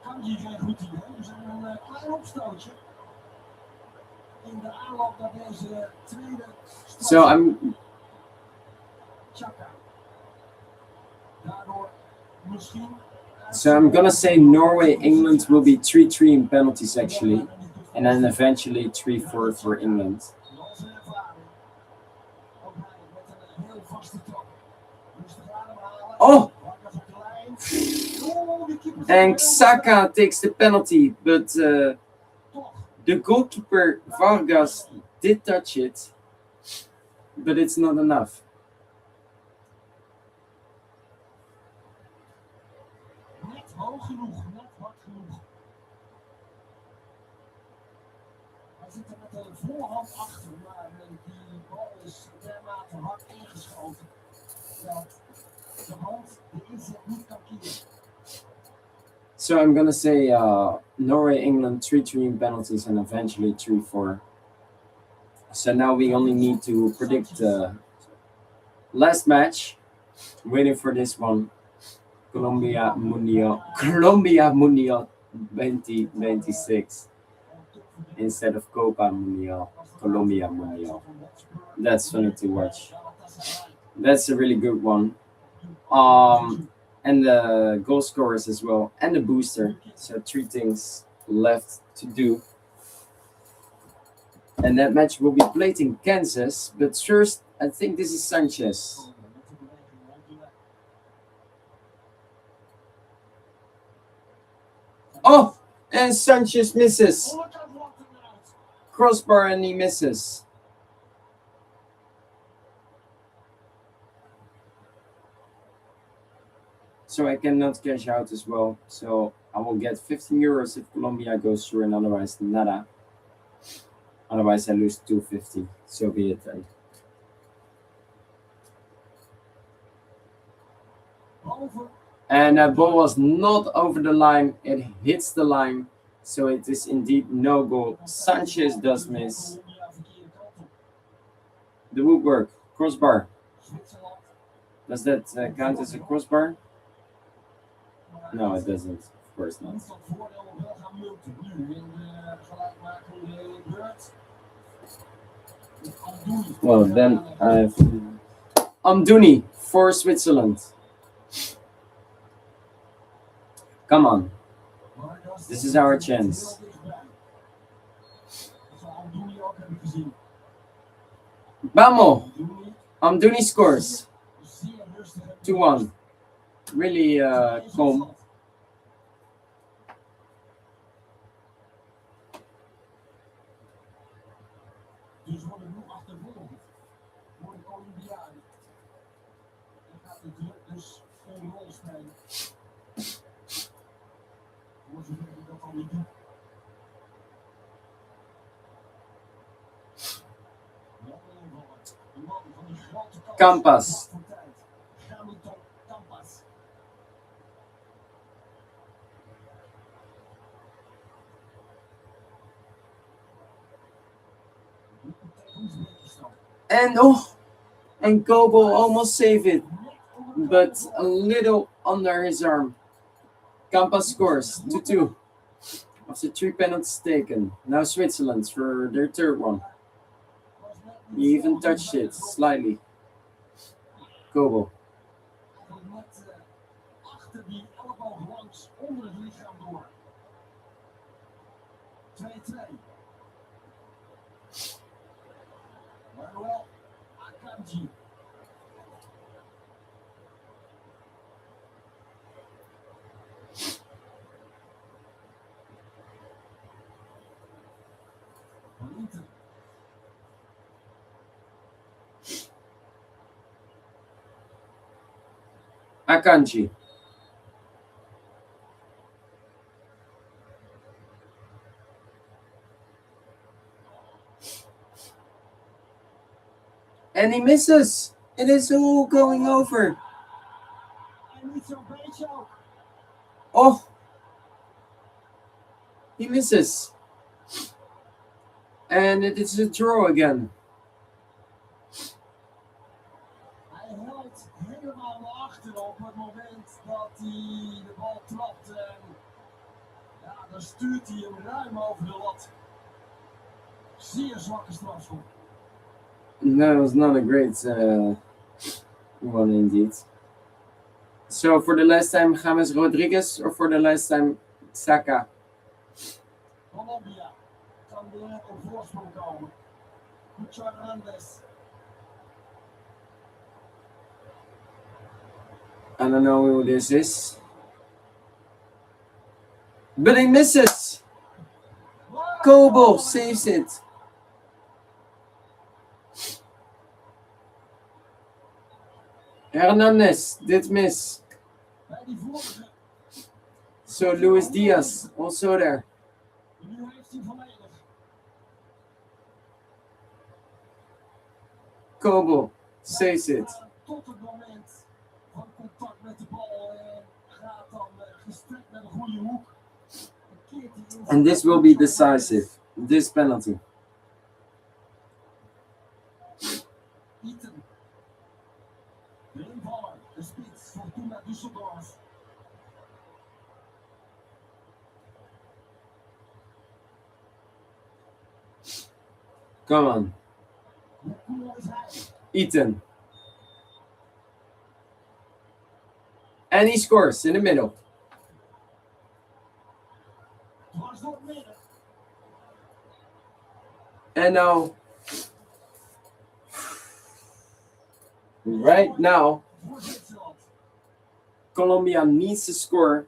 Kanji geen goed idee. Dus een klein opstootje. In de aanloop naar deze tweede So I'm Chaka. Daardoor misschien. So I'm gonna say Norway, England will be 3-3 in penalties actually, and then eventually 3-4 for England. Oh! And Saka takes the penalty, but the goalkeeper Vargas did touch it, but it's not enough. Hoog genoeg, net hard genoeg. Hij zit er met een voorhand achter, maar die bal is dermate hard ingeschoten dat de hand de inzet niet kan kiezen. So I'm gonna say Norway, England 3-3 in penalties and eventually 3-4. So now we only need to predict the last match. Waiting for this one. Colombia Mundial 2026 instead of Copa Mundial, Colombia Mundial. That's funny to watch. That's a really good one. And the goal scorers as well, and the booster. So 3 things left to do. And that match will be played in Kansas, but first I think this is Sanchez. Oh, and Sanchez misses. Crossbar and he misses. So I cannot cash out as well. So I will get 15 euros if Colombia goes through, and otherwise nada. Otherwise I lose 250. So be it then. And that ball was not over the line. It hits the line. So it is indeed no goal. Sanchez does miss. The woodwork, crossbar. Does that count as a crossbar? No, it doesn't. Of course not. Well, then I've Amdouni for Switzerland. Come on. This is our chance. Bamo! Amdouni scores. 2-1. Really calm. Dus worden nu achtervolgd door de Colombianen. En gaat de druk dus een rol spelen. Voor zover ik dat al niet doe. Wel invallen. De man van die grote kans. Campas. Gaan we toch Campas. And Gobo almost saved it, but a little under his arm. Campas scores 2-2 after 3 penalties taken. Now Switzerland for their third one. He even touched it slightly. Gobo. Achter die elleboog langs onder het lichaam door. 2-2. Manuel Akanji. Akanji. And he misses. It is all going over. Oh. He misses. And it is a draw again. Hij houdt helemaal naar achter op het moment dat hij de bal trapt. En ja, dan stuurt hij hem ruim over de lat. Zeer zwakke strafschop. That was not a great one indeed. So for the last time, James Rodriguez, or for the last time, Saka? Colombia kan weer op voorsprong komen. Hernandez. I don't know who this is. But he misses! Kobo saves it. Hernandez did miss. So Luis Diaz also there. Kobo saves it. Tot het moment van contact met de bal gaat dan gestrekt naar de goede hoek. And this will be decisive. This penalty. Eaton. De invaller, de spits, Fortuna Düsseldorf. Come on. Eaton. And he scores in the middle. And now, right now, Colombia needs to score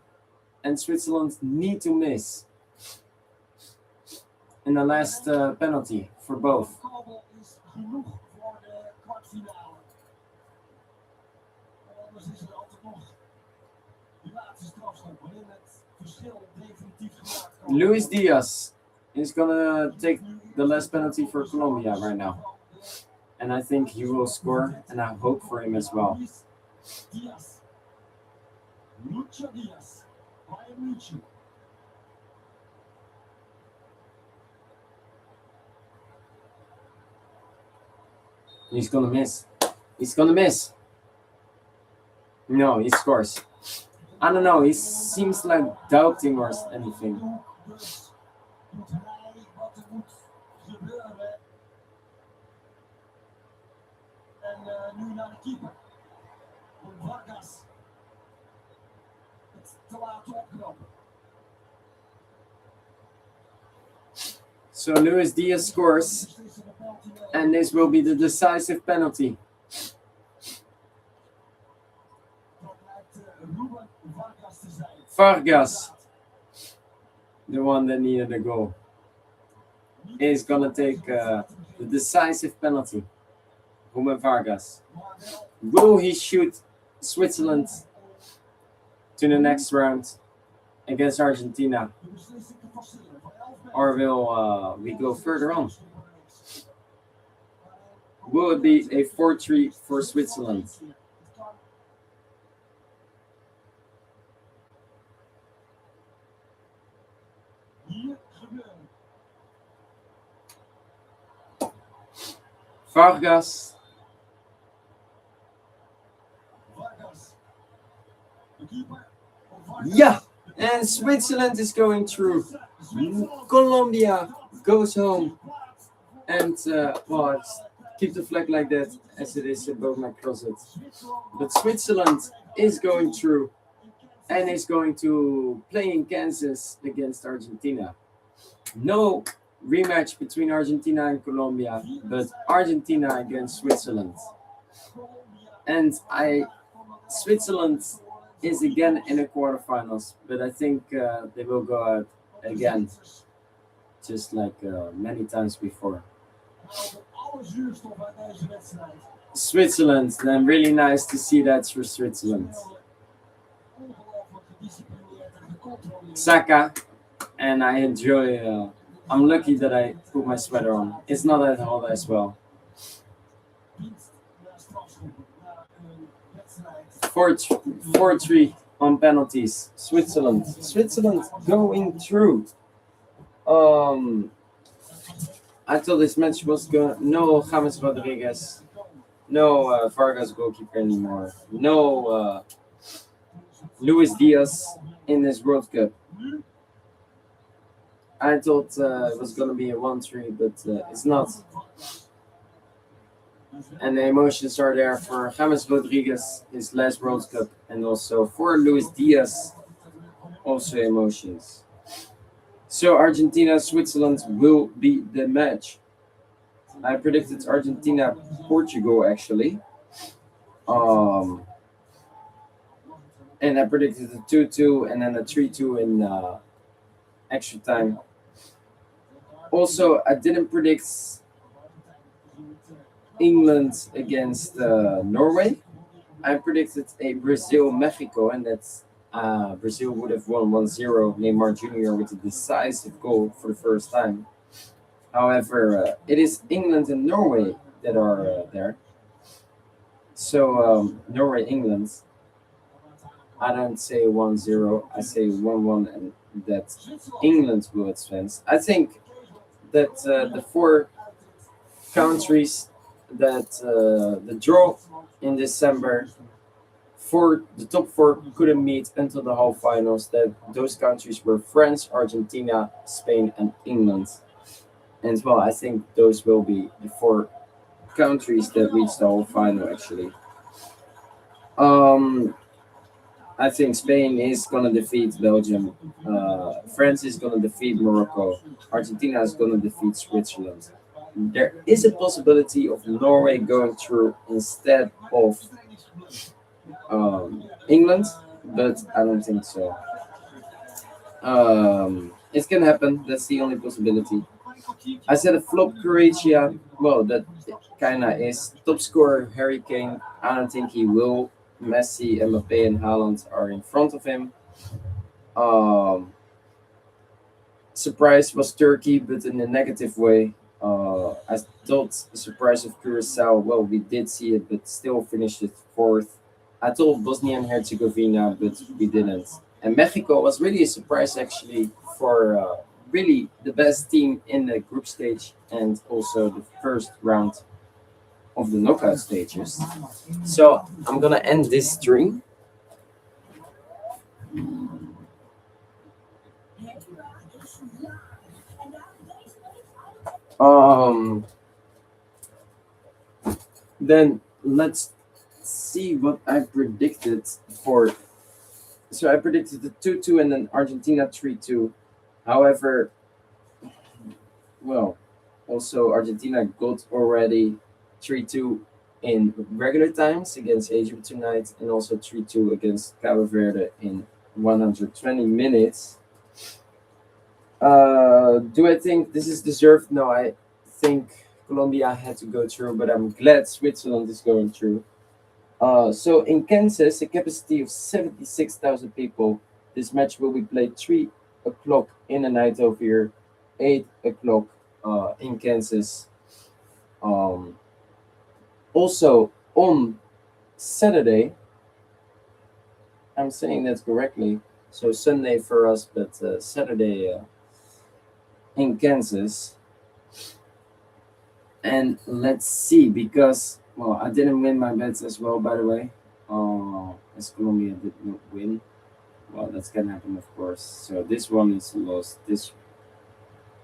and Switzerland need to miss in the last penalty for both. Luis Diaz is gonna take the last penalty for Colombia right now. And I think he will score, and I hope for him as well. He's gonna miss. He's gonna miss. No, he scores. I don't know. He seems like doubting or anything. Nu naar de keeper. Vargas. Het te laat opknappen. So Luis Diaz scores, and this will be the decisive penalty. Vargas, the one that needed a goal, is gonna take the decisive penalty. Ruben Vargas. Will he shoot Switzerland to the next round against Argentina? Or will we go further on? Will it be a 4-3 for Switzerland? Vargas. Yeah, and Switzerland is going through. Colombia goes home, and well, keep the flag like that as it is above my closet. But Switzerland is going through and is going to play in Kansas against Argentina. No rematch between Argentina and Colombia, but Argentina against Switzerland. And Switzerland is again in the quarterfinals, but I think they will go out again, just like many times before. Switzerland, then really nice to see that for Switzerland. Saka, and I enjoy. I'm lucky that I put my sweater on. It's not that hot as well. 4-3 on penalties. Switzerland going through. I thought this match was going. No James Rodriguez. No Vargas goalkeeper anymore. No Luis Diaz in this World Cup. I thought it was going to be a 1-3, but it's not. And the emotions are there for James Rodriguez, his last World Cup, and also for Luis Diaz, also emotions. So Argentina, Switzerland will be the match. I predicted Argentina, Portugal actually. And I predicted a 2-2 and then a 3-2 in extra time. Also, I didn't predict England against Norway. I predicted a Brazil-Mexico, and that's Brazil would have won 1-0. Neymar Jr. with a decisive goal for the first time. However, it is England and Norway that are there. So Norway-England. I don't say 1-0. I say 1-1, and that England will advance. I think that the four countries that the draw in December for the top four couldn't meet until the half finals. That those countries were France, Argentina, Spain, and England. And well, I think those will be the four countries that reach the whole final. Actually, I think Spain is gonna defeat Belgium. France is gonna defeat Morocco. Argentina is gonna defeat Switzerland. There is a possibility of Norway going through instead of England, but I don't think so. It can happen. That's the only possibility. I said a flop Croatia. Well, that kinda is. Top scorer Harry Kane. I don't think he will. Messi, Mbappe, and Haaland are in front of him. Surprise was Turkey, but in a negative way. I thought the surprise of Curacao, well, we did see it, but still finished it fourth. I thought Bosnia and Herzegovina, but we didn't. And Mexico was really a surprise, actually, for really the best team in the group stage and also the first round. of the knockout stages. So I'm gonna end this stream. Um, then let's see what I predicted for. So I predicted the 2-2 and then Argentina 3-2. However, well, also Argentina got already 3-2 in regular times against Egypt tonight, and also 3-2 against Cabo Verde in 120 minutes. Do I think this is deserved? No, I think Colombia had to go through, but I'm glad Switzerland is going through. So in Kansas, a capacity of 76,000 people, this match will be played 3 o'clock in the night over here, 8 o'clock in Kansas. Also on Saturday, I'm saying that correctly. So Sunday for us, but Saturday in Kansas. And let's see, because well, I didn't win my bets as well, by the way. As Colombia did not win. Well, that's gonna happen, of course. So this one is lost. This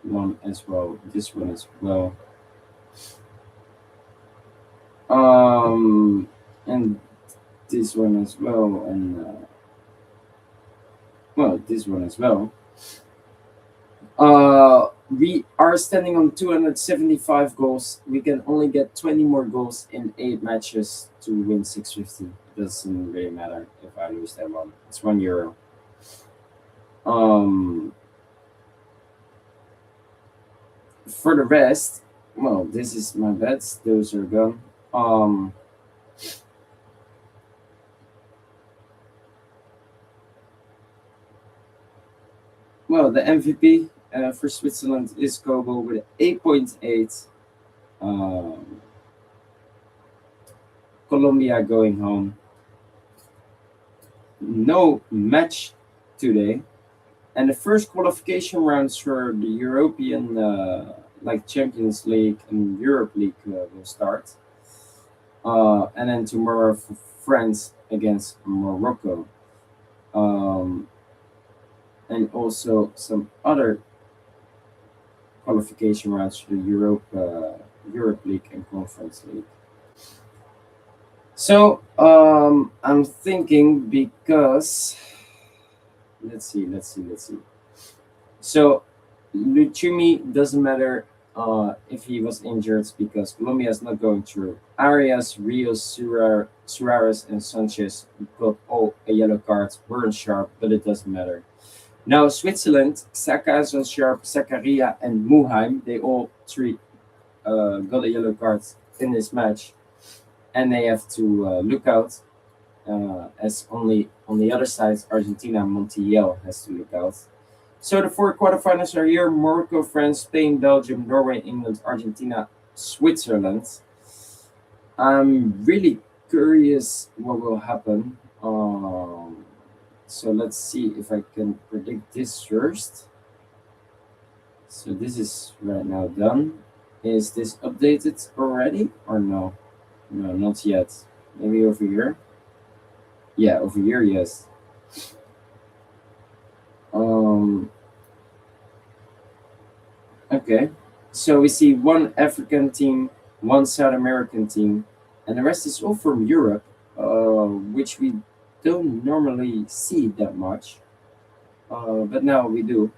one as well. This one as well. And this one as well, and well, this one as well. We are standing on 275 goals. We can only get 20 more goals in 8 matches to win 650. Doesn't really matter if I lose that one. It's €1. For the rest, well, this is my bets. Those are gone. Well, the MVP for Switzerland is Kobo with 8.8. Colombia going home. No match today. And the first qualification rounds for the European, like Champions League and Europe League will start. And then tomorrow for France against Morocco. And also some other qualification rounds for the Europe League and Conference League. So I'm thinking, because let's see. So Luchumi doesn't matter if he was injured, because Colombia is not going through. Arias, Rios, Suarez, and Sanchez got all a yellow card, weren't sharp, but it doesn't matter. Now Switzerland, Saka is on sharp, Zakaria and Muheim, they all three got a yellow card in this match, and they have to look out. As only on the other side, Argentina, Montiel has to look out. So the 4 quarterfinals are here: Morocco, France, Spain, Belgium, Norway, England, Argentina, Switzerland. I'm really curious what will happen. So let's see if I can predict this first. So this is right now done. Is this updated already or no? No, not yet. Maybe over here. Yeah, over here, yes. Okay. So we see 1 African team, 1 South American team, and the rest is all from Europe, which we don't normally see that much. But now we do.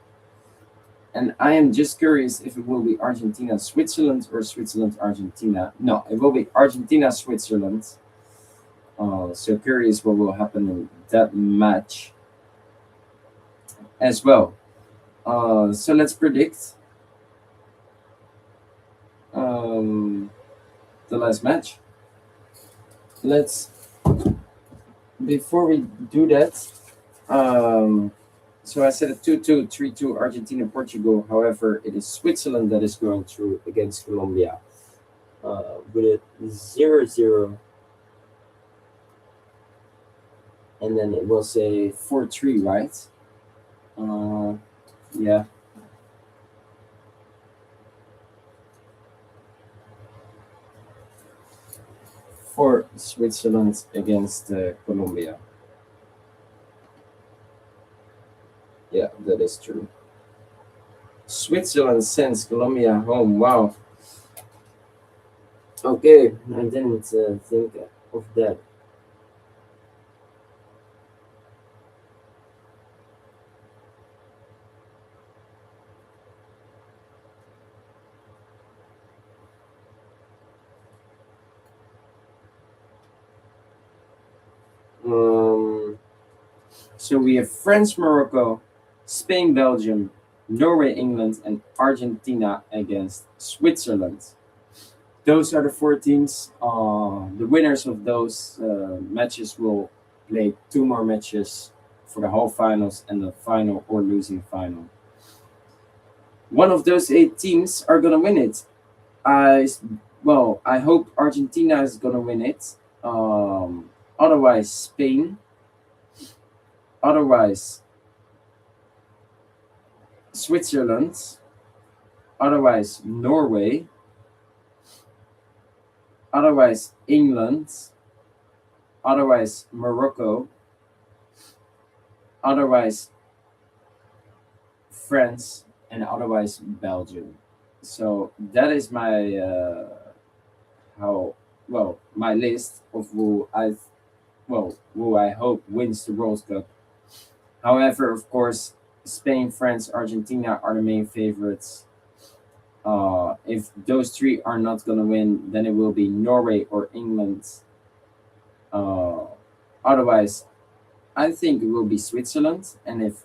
And I am just curious if it will be Argentina, Switzerland, or Switzerland, Argentina. No, it will be Argentina, Switzerland. So curious what will happen in that match as well. So let's predict the last match. Before we do that, so I said a 2-2, 3-2 Argentina, Portugal. However, it is Switzerland that is going through against Colombia with a 0-0. And then it was a 4-3, right? Yeah. for Switzerland against Colombia. Yeah, that is true. Switzerland sends Colombia home. Wow. Okay, I didn't think of that. Um, so we have France, Morocco, Spain, Belgium, Norway, England, and Argentina against Switzerland. Those are the four teams. The winners of those matches will play two more matches for the whole finals and the final or losing final. One of those eight teams are gonna win it. I well, I hope Argentina is gonna win it. Otherwise, Spain. Otherwise, Switzerland. Otherwise, Norway. Otherwise, England. Otherwise, Morocco. Otherwise, France, and otherwise Belgium. So that is my how my list of who I hope wins the World Cup. However, of course, Spain, France, Argentina are the main favorites. If those three are not gonna win, then it will be Norway or England. Uh, Otherwise, I think it will be Switzerland, and if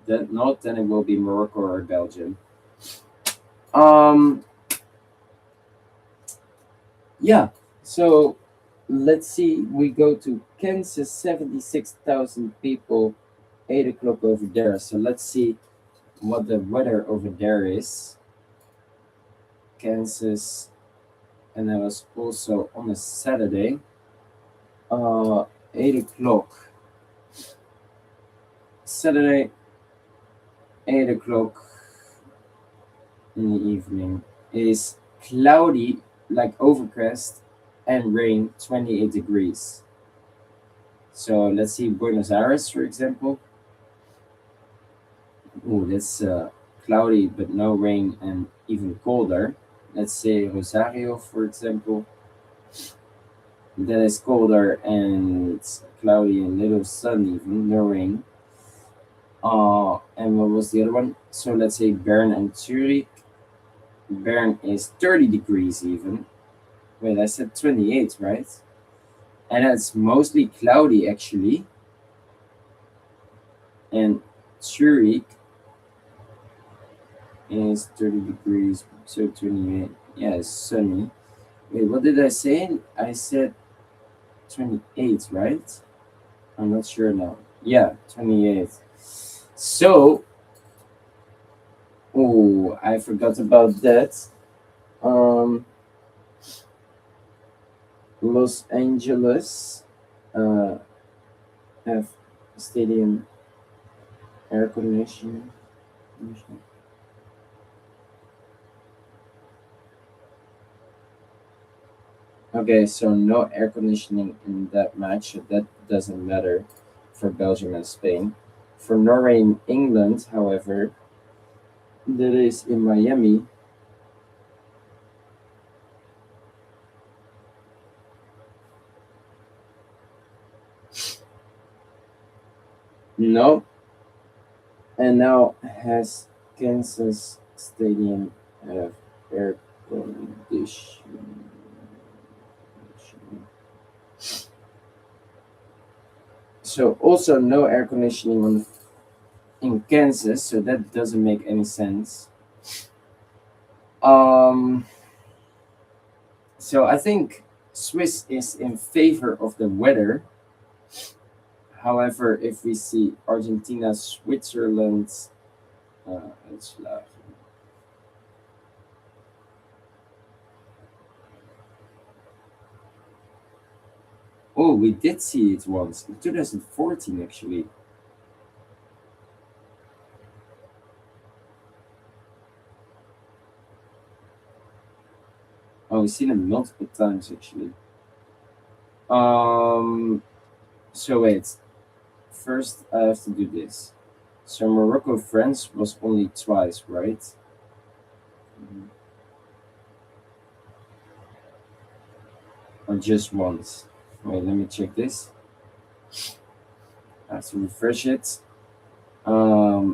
that not, then it will be Morocco or Belgium. Um, yeah. So let's see. We go to Kansas, 76,000 people, 8 o'clock over there. So let's see what the weather over there is. Kansas, and that was also on a Saturday. 8 o'clock. Saturday, 8 o'clock in the evening. It is cloudy, like overcast, and rain, 28 degrees. So let's see Buenos Aires, for example. Oh, that's cloudy but no rain and even colder. Let's say Rosario, for example. That is colder and cloudy and little sun, even no rain. And what was the other one? So let's say Bern and Zurich. Bern is 30 degrees even. Wait, I said 28, right? And it's mostly cloudy actually. And Zurich is 30 degrees, so 28. Yeah, it's sunny. Wait, what did I say? I said 28, right? I'm not sure now. Yeah, 28. So, oh, I forgot about that. Um, Los Angeles have stadium air conditioning. Okay, so no air conditioning in that match, so that doesn't matter for Belgium and Spain. For Norway and England, however, that is in Miami. No, and now has Kansas Stadium have air conditioning? So also no air conditioning in Kansas, so that doesn't make any sense. Um, so I think Swiss is in favor of the weather. However, if we see Argentina, Switzerland, uitslagen. Oh, we did see it once in 2014, actually. Oh, we've seen it multiple times, actually. Um. So wait. First, I have to do this. So Morocco France was only twice, right? Mhm. Or just once? Wait, let me check this. I have to refresh it.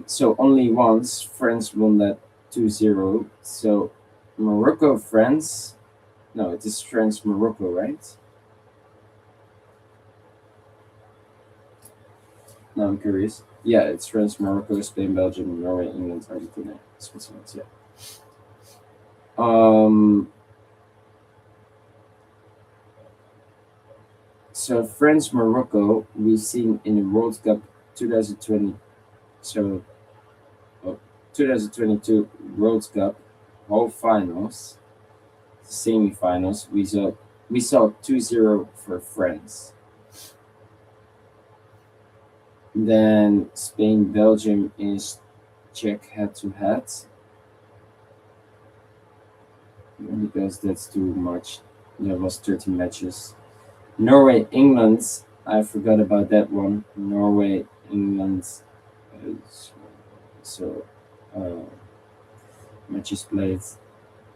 So only once France won that 2-0. So Morocco France. No, it is France Morocco, right? No, I'm curious. Yeah, it's France Morocco, Spain, Belgium, Norway, England, Argentina, Switzerland. Yeah. Um. So France Morocco we've seen in the World Cup 2020. So, 2022 World Cup whole finals, semi-finals. We saw 2-0 for France. Then Spain Belgium is Czech head to head because that's too much. There was 13 matches. Norway England. I forgot about that one. Norway England. uh, So, uh, matches played.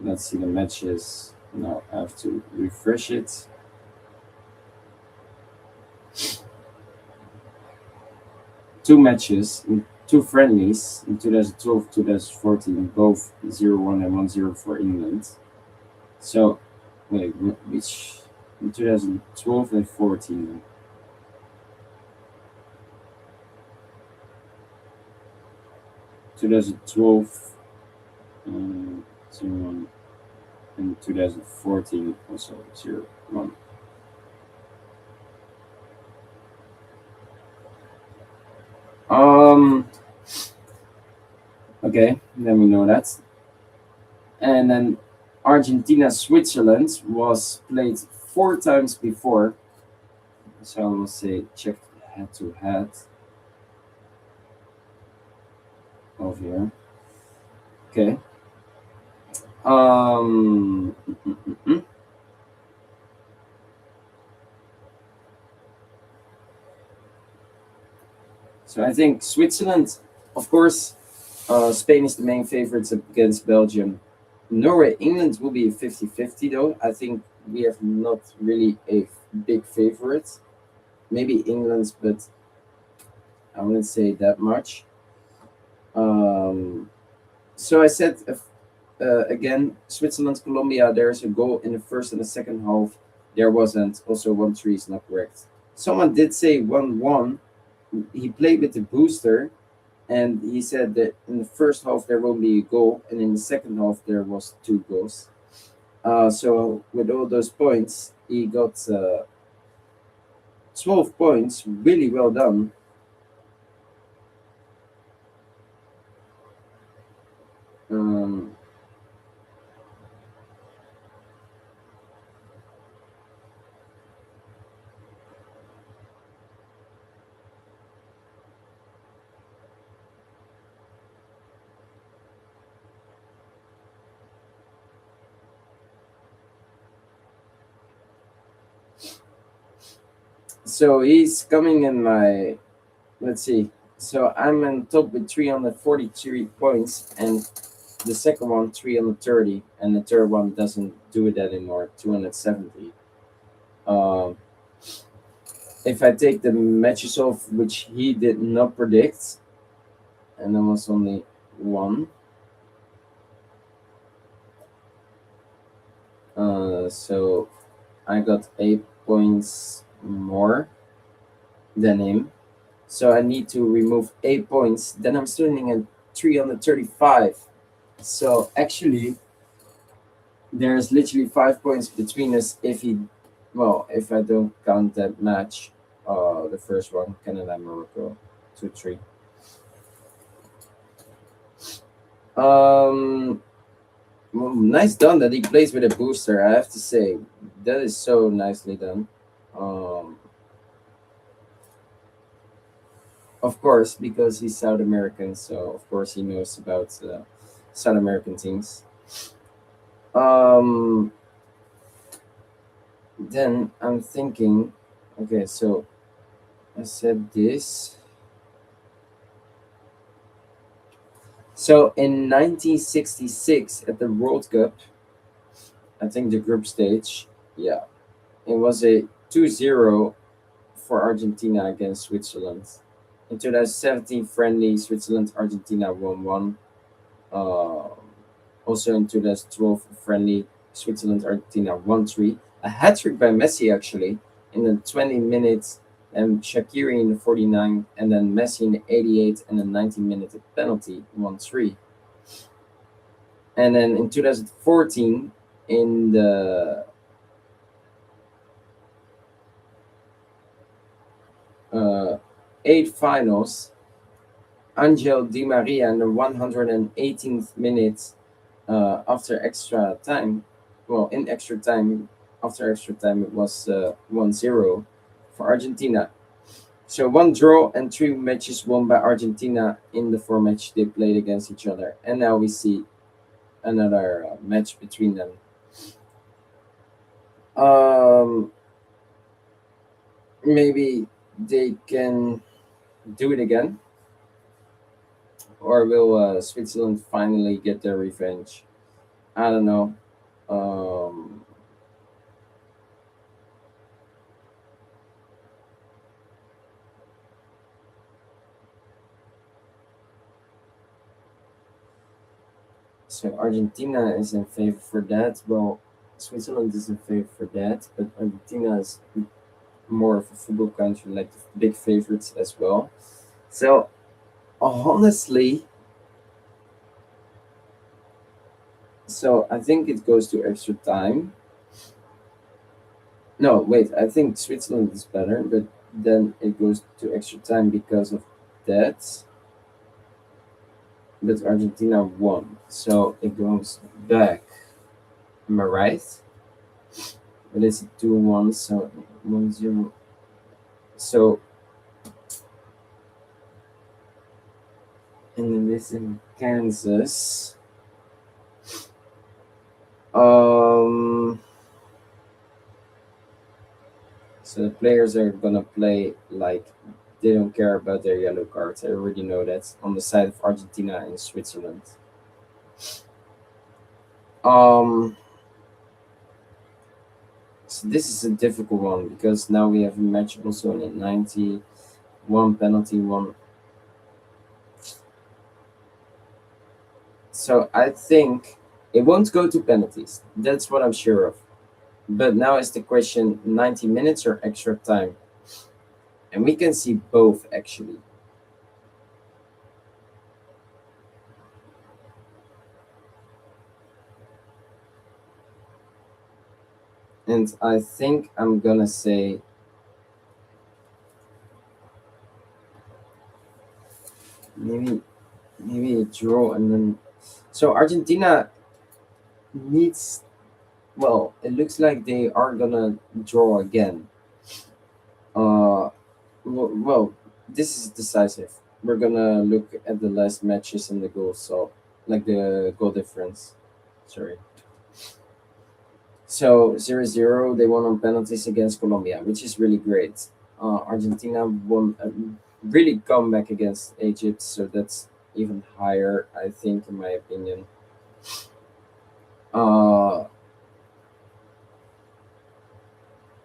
Let's see the matches. Now I have to refresh it. Two matches, two friendlies in 2012, 2014, both 0-1 and 1-0 for England. So, wait, which in 2012 and 14? 2012, 0-1, and 2014 also 0-1. Um, okay, let me know that. And then Argentina Switzerland was played four times before, so I will say check head to head over here. Okay. Um. mm, mm, mm, mm. So I think Switzerland, of course, Spain is the main favorites against Belgium. Norway, England will be a 50-50 though. I think we have not really a big favorite. Maybe England, but I wouldn't say that much. Um, so I said again, Switzerland, Colombia. There's a goal in the first and the second half. There wasn't. Also, 1-3 is not correct. Someone did say 1-1. He played with the booster, and he said that in the first half there won't be a goal, and in the second half there was two goals. So with all those points, he got 12 points. Really well done. Um, so he's coming in my. Let's see. So I'm in top with 343 points, and the second one 330, and the third one doesn't do it anymore, 270. Um, if I take the matches off which he did not predict, and there was only one, so I got 8 points more than him. So I need to remove 8 points. Then I'm standing at 335. So actually, there's literally 5 points between us if he, well, if I don't count that match, the first one, Canada Morocco, 2-3. Um, well, nice done that he plays with a booster. I have to say that is so nicely done. Um, of course, because he's South American, so of course he knows about South American teams. Um, Then I'm thinking, okay, so I said this. So in 1966 at the World Cup, I think the group stage, yeah, it was a 2-0 for Argentina against Switzerland. In 2017 friendly, Switzerland Argentina 1-1. Uh, Also in 2012 friendly, Switzerland Argentina 1-3. A hat trick by Messi actually in the 20 minutes, and Shaqiri in the 49, and then Messi in the 88 and the 90-minute penalty 1-3. And then in 2014 in the uh, eight finals, Angel Di Maria in the 118th minute, after extra time, well, in extra time, after extra time, it was 1-0 for Argentina. So one draw and three matches won by Argentina in the four matches they played against each other. And now we see another match between them. Um, Maybe they can do it again, or will Switzerland finally get their revenge? I don't know. Um, So Argentina is in favor for that. Well, Switzerland is in favor for that, but Argentina is more of a football country, like the big favorites as well. So honestly, so I think it goes to extra time. No, wait, I think Switzerland is better, but then it goes to extra time because of that. But Argentina won, so it goes back. Am I right? But it's 2-1, so 1-0. So and then this in Kansas. Um, so the players are gonna play like they don't care about their yellow cards. I already know that on the side of Argentina and Switzerland. Um, so this is a difficult one because now we have a match also in a 91 penalty one. So I think it won't go to penalties. That's what I'm sure of. But now is the question: 90 minutes or extra time? And we can see both actually. And I think I'm gonna say maybe maybe a draw, and then so Argentina needs, well, it looks like they are gonna draw again. Uh well, this is decisive. We're gonna look at the last matches and the goals, so like the goal difference. Sorry. So 0-0, they won on penalties against Colombia, which is really great. Argentina won a really comeback against Egypt, so that's even higher, I think, in my opinion. Uh,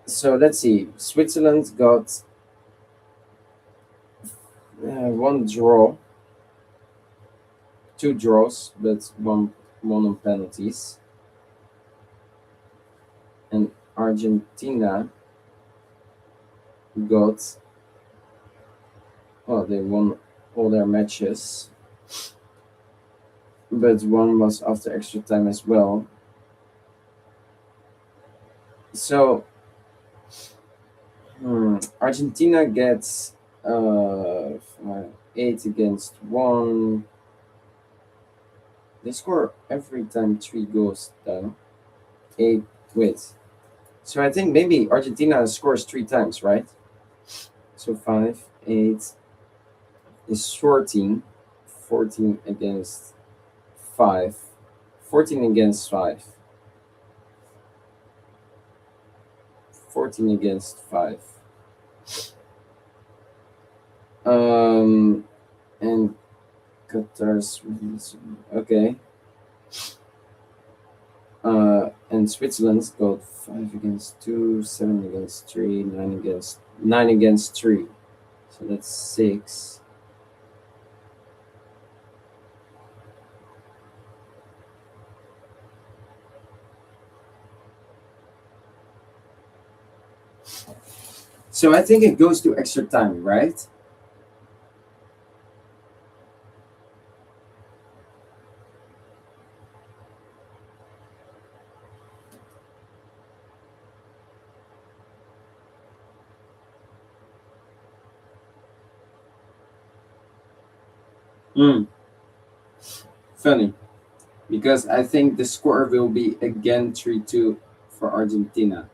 so let's see. Switzerland got one draw, two draws, but one on penalties, and Argentina got, well, they won all their matches, but one was after extra time as well. So Argentina gets uh, 8 against 1. They score every time 3 goes down. 8, wait. So I think maybe Argentina scores 3 times, right? So 5, 8 is 14. 14 against 5. 14 against 5. 14 against 5. And Qatar's okay. And Switzerland's got 5 against 2, 7 against 3, 9 against 3. So that's 6. So I think it goes to extra time, right? Funny, because I think the score will be again 3-2 for Argentina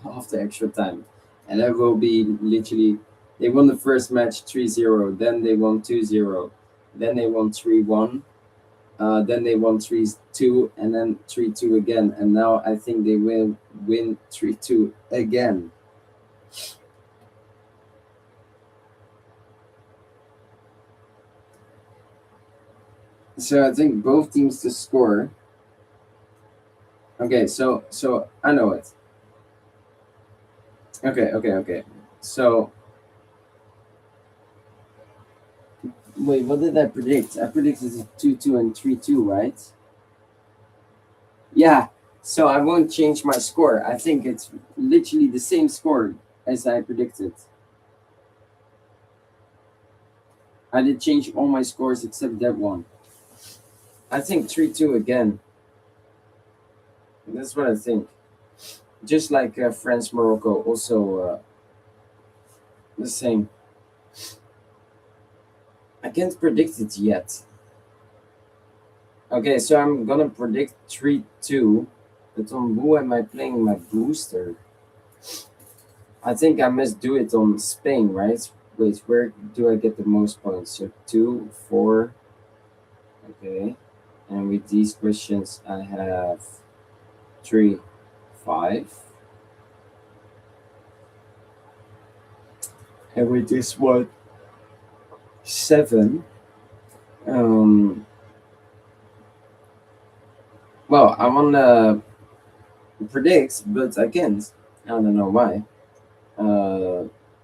after extra time. And that will be literally, they won the first match 3-0, then they won 2-0, then they won 3-1, then they won 3-2, and then 3-2 again. And now I think they will win 3-2 again. So I think both teams to score. Okay, so I know it. Okay. So wait, what did I predict? I predicted 2-2 and 3-2, right? Yeah. So I won't change my score. I think it's literally the same score as I predicted. I did change all my scores except that one. I think 3-2 again. That's what I think. Just like France Morocco, also the same. I can't predict it yet. Okay, so I'm gonna predict 3-2, but on who am I playing my booster? I think I must do it on Spain, right? Wait, where do I get the most points? So 2, 4. Okay, and with these questions, I have 3, 5. And with this one, 7. Well, I wanna predict, but I can't. I don't know why.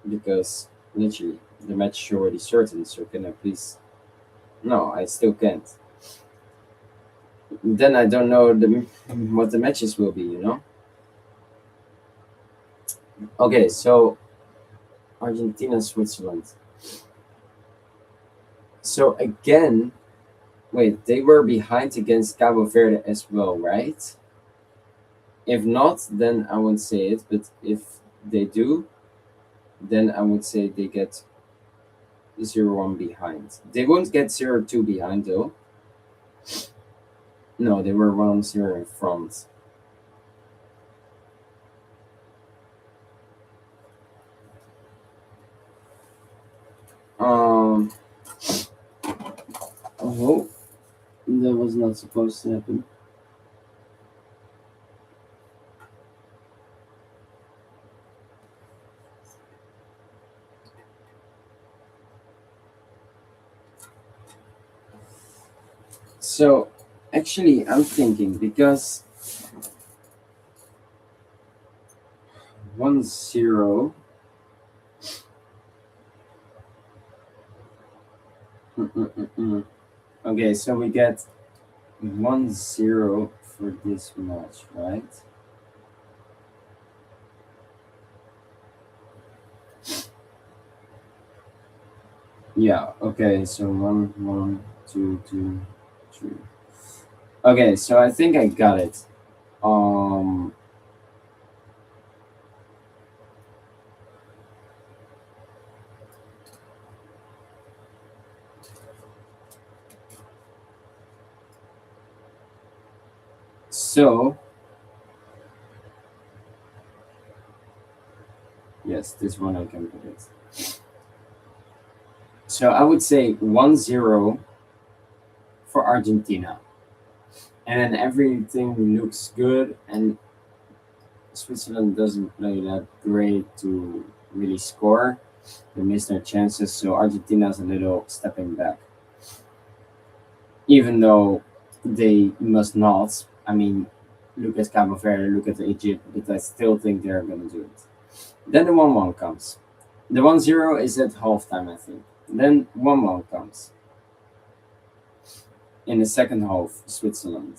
Because literally the match is already certain. So can I please? No, I still can't. Then I don't know what the matches will be. Okay, so Argentina, Switzerland. So again, wait, they were behind against Cabo Verde as well, right? If not, then I won't say it. But if they do, then I would say they get 0-1 behind. They won't get 0-2 behind though. No, they were 1-0 in front. Oh, that was not supposed to happen. So, actually, I'm thinking because 1-0. Okay, so we get 1-0 for this match, right? Yeah, okay, so 1, 2, 2, 3. Okay, so I think I got it. So yes, this one I can predict. So I would say 1-0 for Argentina. And then everything looks good and Switzerland doesn't play that great to really score. They miss their chances, so Argentina's a little stepping back. Even though they must not. I mean, look at Cabo Verde, look at Egypt, but I still think they're going to do it. Then the 1-1 comes. The 1-0 is at halftime, I think. Then 1-1 comes. In the second half, Switzerland.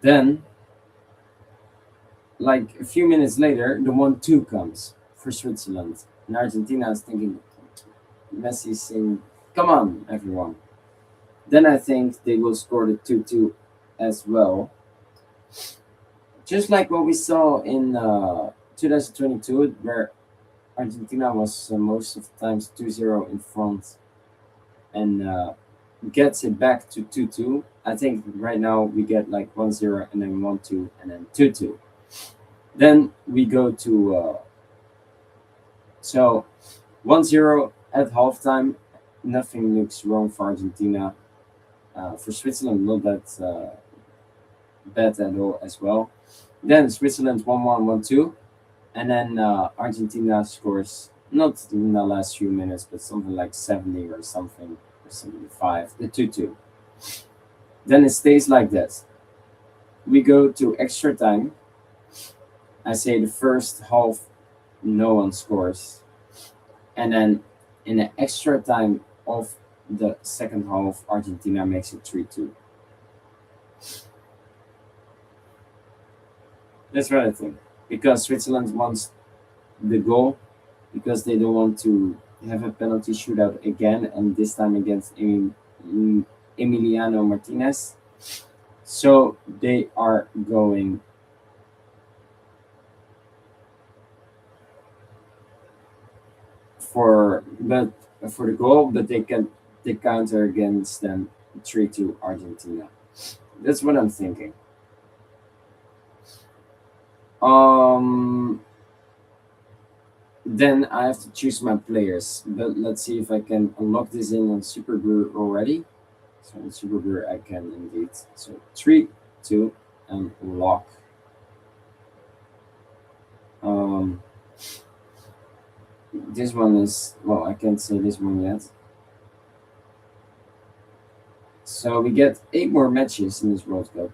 Then, like a few minutes later, the 1-2 comes for Switzerland. And Argentina is thinking, Messi saying, come on, everyone. Then I think they will score the 2-2 as well. Just like what we saw in 2022, where Argentina was most of the times 2-0 in front and gets it back to 2-2. I think right now we get like 1-0 and then 1-2 and then 2-2. Then we go to so 1-0 at halftime. Nothing looks wrong for Argentina. For Switzerland, not that bad at all as well. Then Switzerland 1-1, 1-2. And then Argentina scores not in the last few minutes, but something like 70 or something, or 75, the 2-2. Then it stays like that. We go to extra time. I say the first half, no one scores. And then in the extra time of the second half, Argentina makes it 3-2. That's what I think. Because Switzerland wants the goal, because they don't want to have a penalty shootout again, and this time against Emiliano Martinez. So they are going for the goal, but they counter against them 3-2 Argentina. That's what I'm thinking. Then I have to choose my players, but let's see if I can unlock this in on Super Brew already. So in Super Brew I can indeed. So 3, 2, and lock. This one is, well, I can't say this one yet. So we get 8 more matches in this World Cup.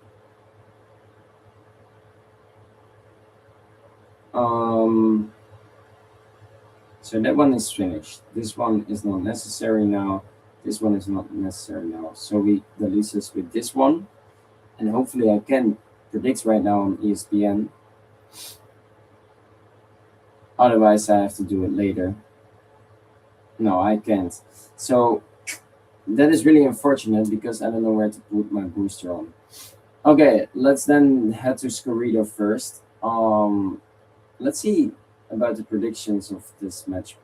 So that one is finished. This one is not necessary now. This one is not necessary now. So we delete this with this one. And hopefully I can predict right now on ESPN. Otherwise I have to do it later. No, I can't. So that is really unfortunate because I don't know where to put my booster on. Okay, let's then head to Scorito first. Let's see about the predictions of this match,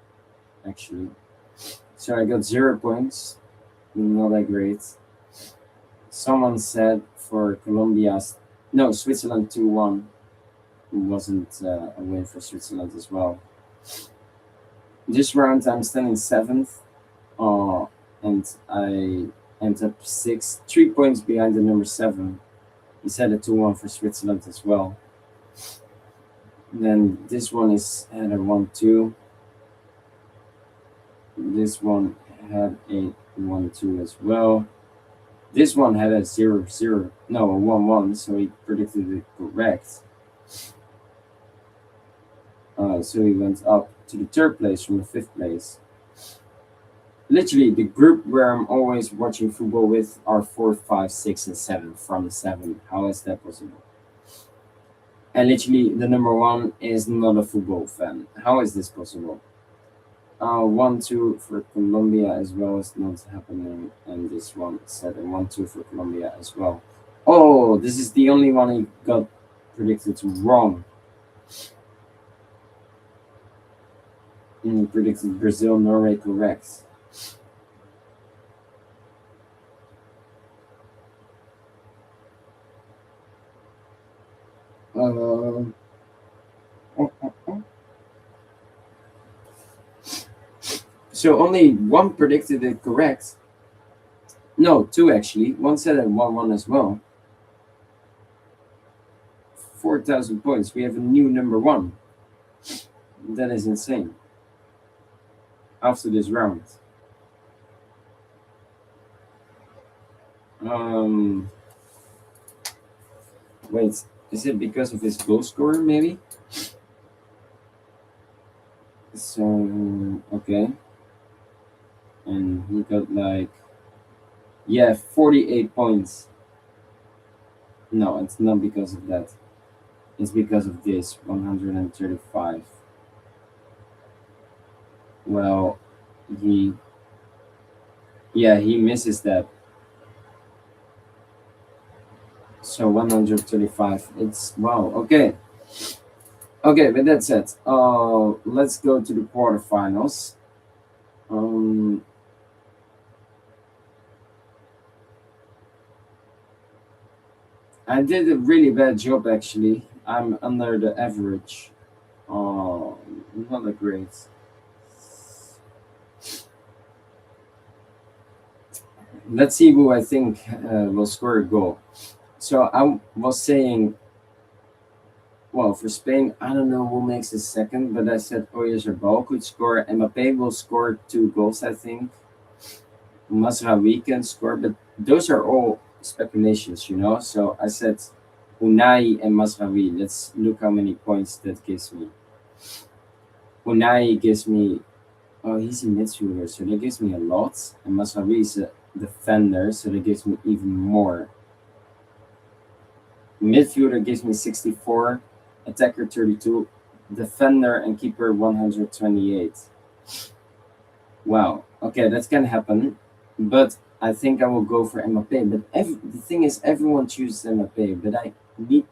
actually. So I got 0 points, not that great. Someone said for Switzerland 2-1 wasn't a win for Switzerland as well. This round I'm standing 7th, and I end up 3 points behind the number 7. He said a 2-1 for Switzerland as well. Then this one is had a 1-2. This one had a 1-2 as well. This one had a 0-0, no, a 1-1, so he predicted it correct. So he went up to the 3rd place from the 5th place. Literally, the group where I'm always watching football with are 4, 5, 6, and 7 from 7. How is that possible? And literally, the number 1 is not a football fan. How is this possible? 1-2 for Colombia as well is not happening. And this one said a 1-2 for Colombia as well. Oh, this is the only one he got predicted wrong. And he predicted Brazil, Norway correct. So only one predicted it correct. No, 2 actually. One said it 1-1 as well. 4,000 points. We have a new number one. That is insane. After this round. Wait, is it because of his goal scorer maybe? So okay. And he got like, yeah, 48 points. No, it's not because of that. It's because of this 135. Well, he, yeah, he misses that. So 135. It's wow. Okay. Okay, with that said, let's go to the quarterfinals. I did a really bad job actually. I'm under the average. Not a great. Let's see who I think will score a goal. So I was saying, well, for Spain, I don't know who makes the second, but I said Oyarzabal could score. Mbappe will score 2 goals, I think. Mazraoui can score, but those are all speculations, you know. So I said Unai and Mazraoui. Let's look how many points that gives me. Unai gives me, oh, he's a midfielder, so that gives me a lot. And Mazraoui is a defender, so that gives me even more. Midfielder gives me 64, attacker 32, defender and keeper 128. Wow, okay, that can happen, but I think I will go for Mbappe. But the thing is, everyone chooses Mbappe, but I need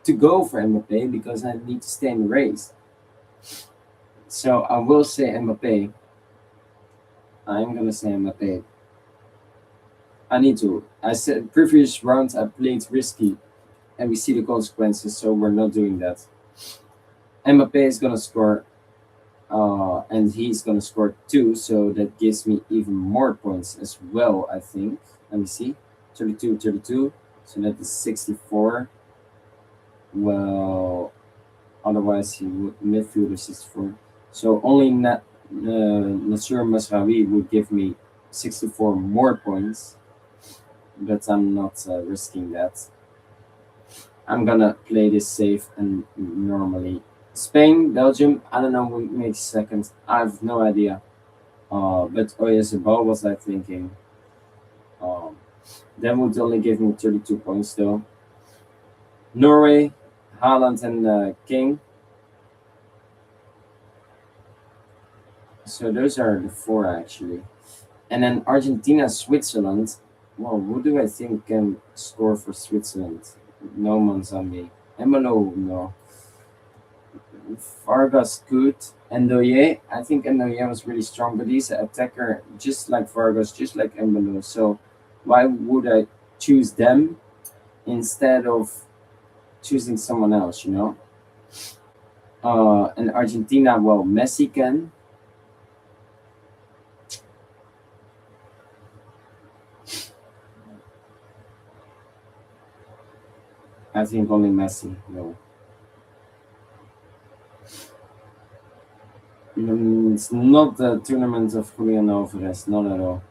to go for Mbappe because I need to stay in the race. So I will say Mbappe. I'm gonna say Mbappe. I need to. I said previous rounds I played risky, and we see the consequences, so we're not doing that. Mbappe is gonna score, and he's gonna score 2, so that gives me even more points as well. I think. Let me see, 32, 32. So that is 64. Well, otherwise he would midfielder 64. So only Nasser Masraoui would give me 64 more points, but I'm not risking that. I'm gonna play this safe and normally. Spain, Belgium, I don't know who makes second. I have no idea. But Oyarzabal was I thinking. Um, that would only give me 32 points though. Norway, Haaland and King. So those are the 4 actually. And then Argentina, Switzerland. Well, who do I think can score for Switzerland? No Manzambi. Emelo, no. Vargas could. Endoye, I think Endoye was really strong, but he's an attacker just like Vargas, just like Embolo. So why would I choose them instead of choosing someone else, you know? And Argentina, well, Messi can. I think only Messi, no. It's not the tournament of Julian Alvarez, not at all.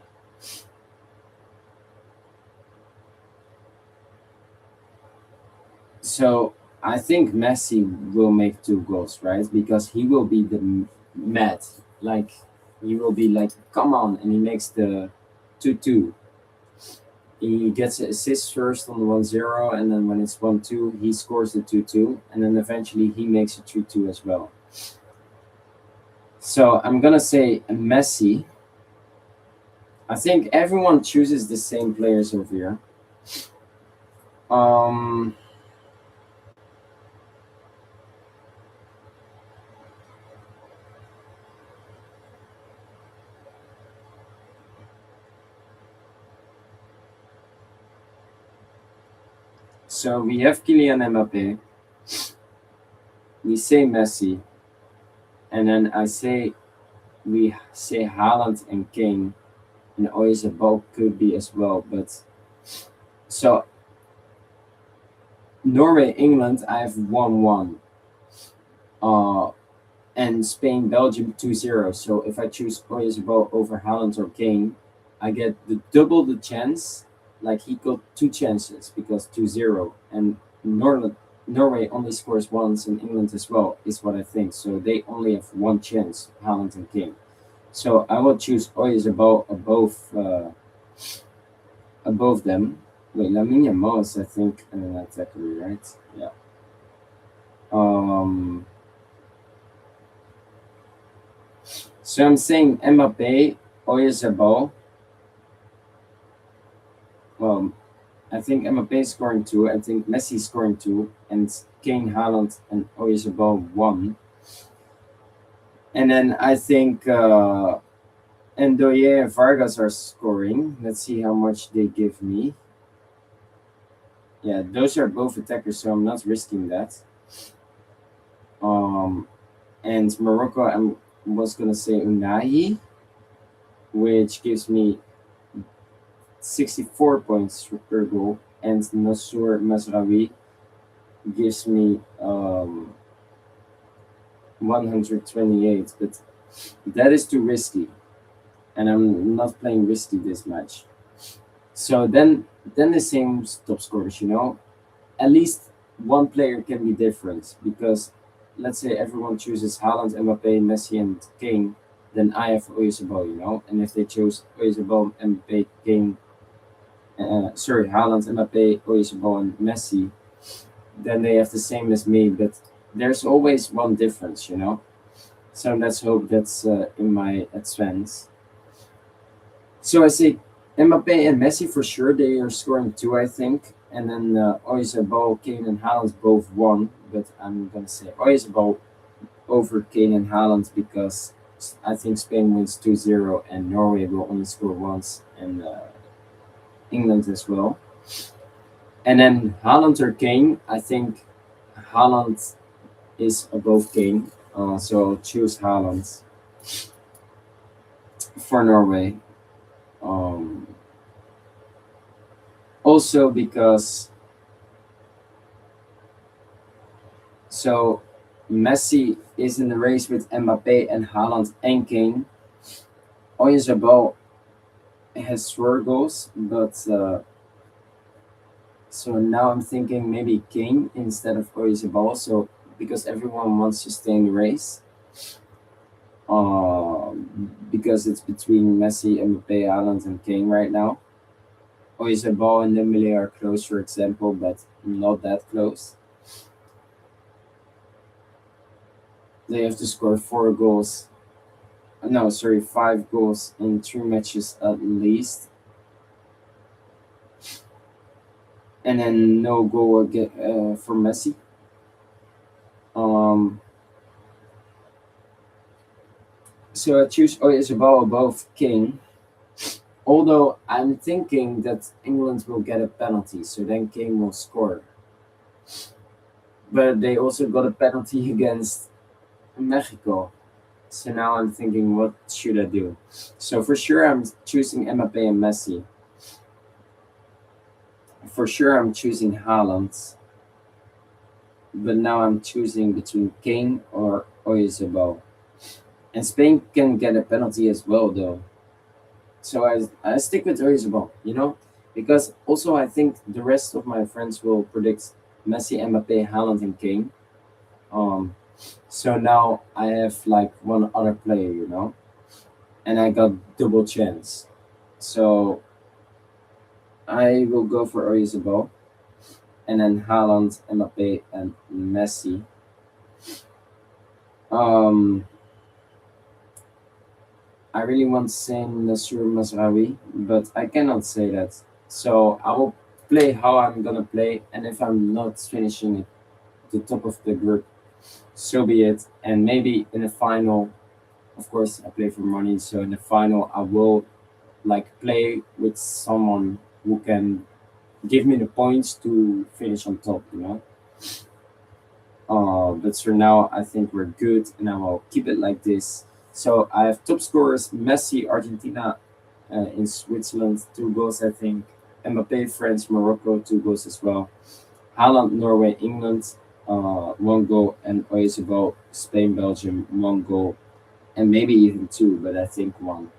So I think Messi will make 2 goals, right? Because he will be the mad, like he will be like, come on, and he makes the 2-2. He gets an assist first on the 1-0, and then when it's 1-2, he scores the 2-2, and then eventually he makes a 2-2 as well. So I'm gonna say Messi. I think everyone chooses the same players over here. So we have Kylian Mbappe. We say Messi, and then we say Haaland and Kane, and Oyarzabal could be as well. But so Norway, England, I have 1-1. Uh, and Spain, Belgium 2-0. So if I choose Oyarzabal over Haaland or Kane, I get double the chance. Like he got two chances because 2-0. And Norway only scores once and England as well, is what I think. So they only have one chance, Haaland and Kane. So I will choose Oyarzabal above them. Wait, Lamine Yamal is, I think, an attacker, right? Yeah. Um, so I'm saying Mbappe, Oyarzabal. Well, I think Mbappe is scoring two. I think Messi is scoring two, and Kane, Haaland, and Oyarzabal one. And then I think Ndoye and Vargas are scoring. Let's see how much they give me. Yeah, those are both attackers, so I'm not risking that. Um, and Morocco, I was gonna say Unai, which gives me 64 points per goal, and Nassour Mazraoui gives me 128, but that is too risky, and I'm not playing risky this match. So then the same top scorers, at least one player can be different because let's say everyone chooses Haaland, Mbappe, Messi, and Kane, then I have Oyarzabal, and if they chose Oyarzabal, Mbappe, Kane, Haaland, Mbappe, Oyarzabal, and Messi, then they have the same as me, but there's always one difference. So let's hope that's in my advance. So I say Mbappe and Messi for sure. They are scoring two, I think. And then Oyarzabal, Kane, and Haaland both one. But I'm going to say Oyarzabal over Kane and Haaland because I think Spain wins 2-0 and Norway will only score once and England as well. And then Haaland or Kane, I think Haaland is above Kane. So I'll choose Haaland for Norway. Also because so Messi is in the race with Mbappe and Haaland and Kane. Oyarzabal has 4 goals, but so now I'm thinking maybe Kane instead of Oyarzabal. So because everyone wants to stay in the race, because it's between Messi, Mbappe, Haaland, and Kane right now. Oyarzabal and Dembele are close, for example, but not that close. They have to score 4 goals. No, sorry, 5 goals in 3 matches at least. And then no goal again for Messi. So I choose Oyarzabal above Kane. Although I'm thinking that England will get a penalty, so then Kane will score. But they also got a penalty against Mexico. So now I'm thinking, what should I do? So for sure, I'm choosing Mbappe and Messi. For sure, I'm choosing Haaland. But now I'm choosing between Kane or Oyarzabal. And Spain can get a penalty as well, though. So I stick with Oyarzabal, because also I think the rest of my friends will predict Messi, Mbappe, Haaland, and Kane. So now I have like one other player, and I got double chance. So I will go for Oyarzabal, and then Haaland, Mbappe, and Messi. I really want to say Nassour Mazraoui, but I cannot say that. So I will play how I'm gonna play, and if I'm not finishing at the top of the group, so be it. And maybe in the final, of course, I play for money. So in the final, I will like play with someone who can give me the points to finish on top. But for now, I think we're good, and I will keep it like this. So I have top scorers: Messi, Argentina, in Switzerland, 2 goals, I think. Mbappe, France, Morocco, 2 goals as well. Haaland, Norway, England, 1 goal, and Oyarzabal, Spain, Belgium, 1 goal, and maybe even two, but I think one.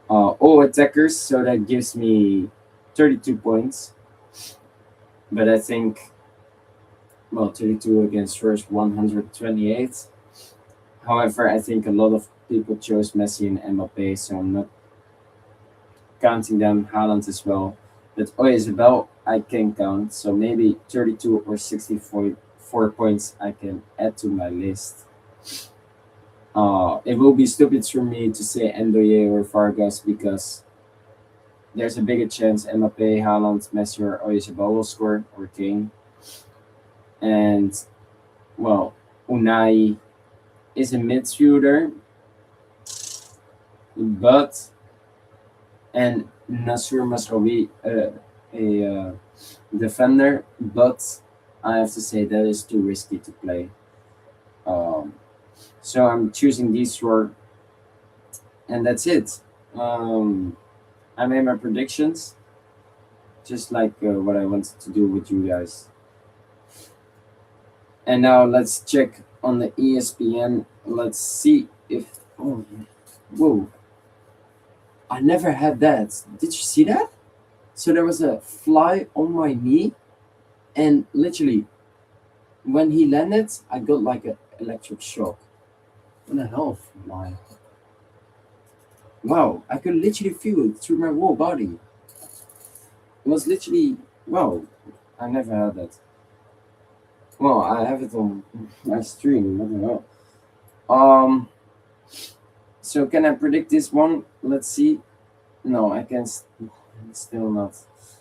All attackers, so that gives me 32 points. But I think, well, 32 against first 128. However, I think a lot of people chose Messi and Mbappe, so I'm not counting them. Haaland as well. But Oyarzabal, I can count, so maybe 32 or 64 points I can add to my list. It will be stupid for me to say Endoye or Vargas because there's a bigger chance Mbappe, Haaland, Messi, or Oyarzabal will score, or Kane. And, well, Unai is a midfielder, but and Nasser Masraoui a defender, but I have to say that is too risky to play. Um, so I'm choosing these four, and that's it. Um, I made my predictions, just like what I wanted to do with you guys. And now let's check on the ESPN. Let's see if. Oh, whoa! I never had that. Did you see that? So there was a fly on my knee, and literally when he landed, I got like an electric shock. What the hell, fly? Wow! I could literally feel it through my whole body. It was literally wow. I never had that. Well, I have it on my stream. What the hell? Um. So can I predict this one? Let's see. No, I can still not.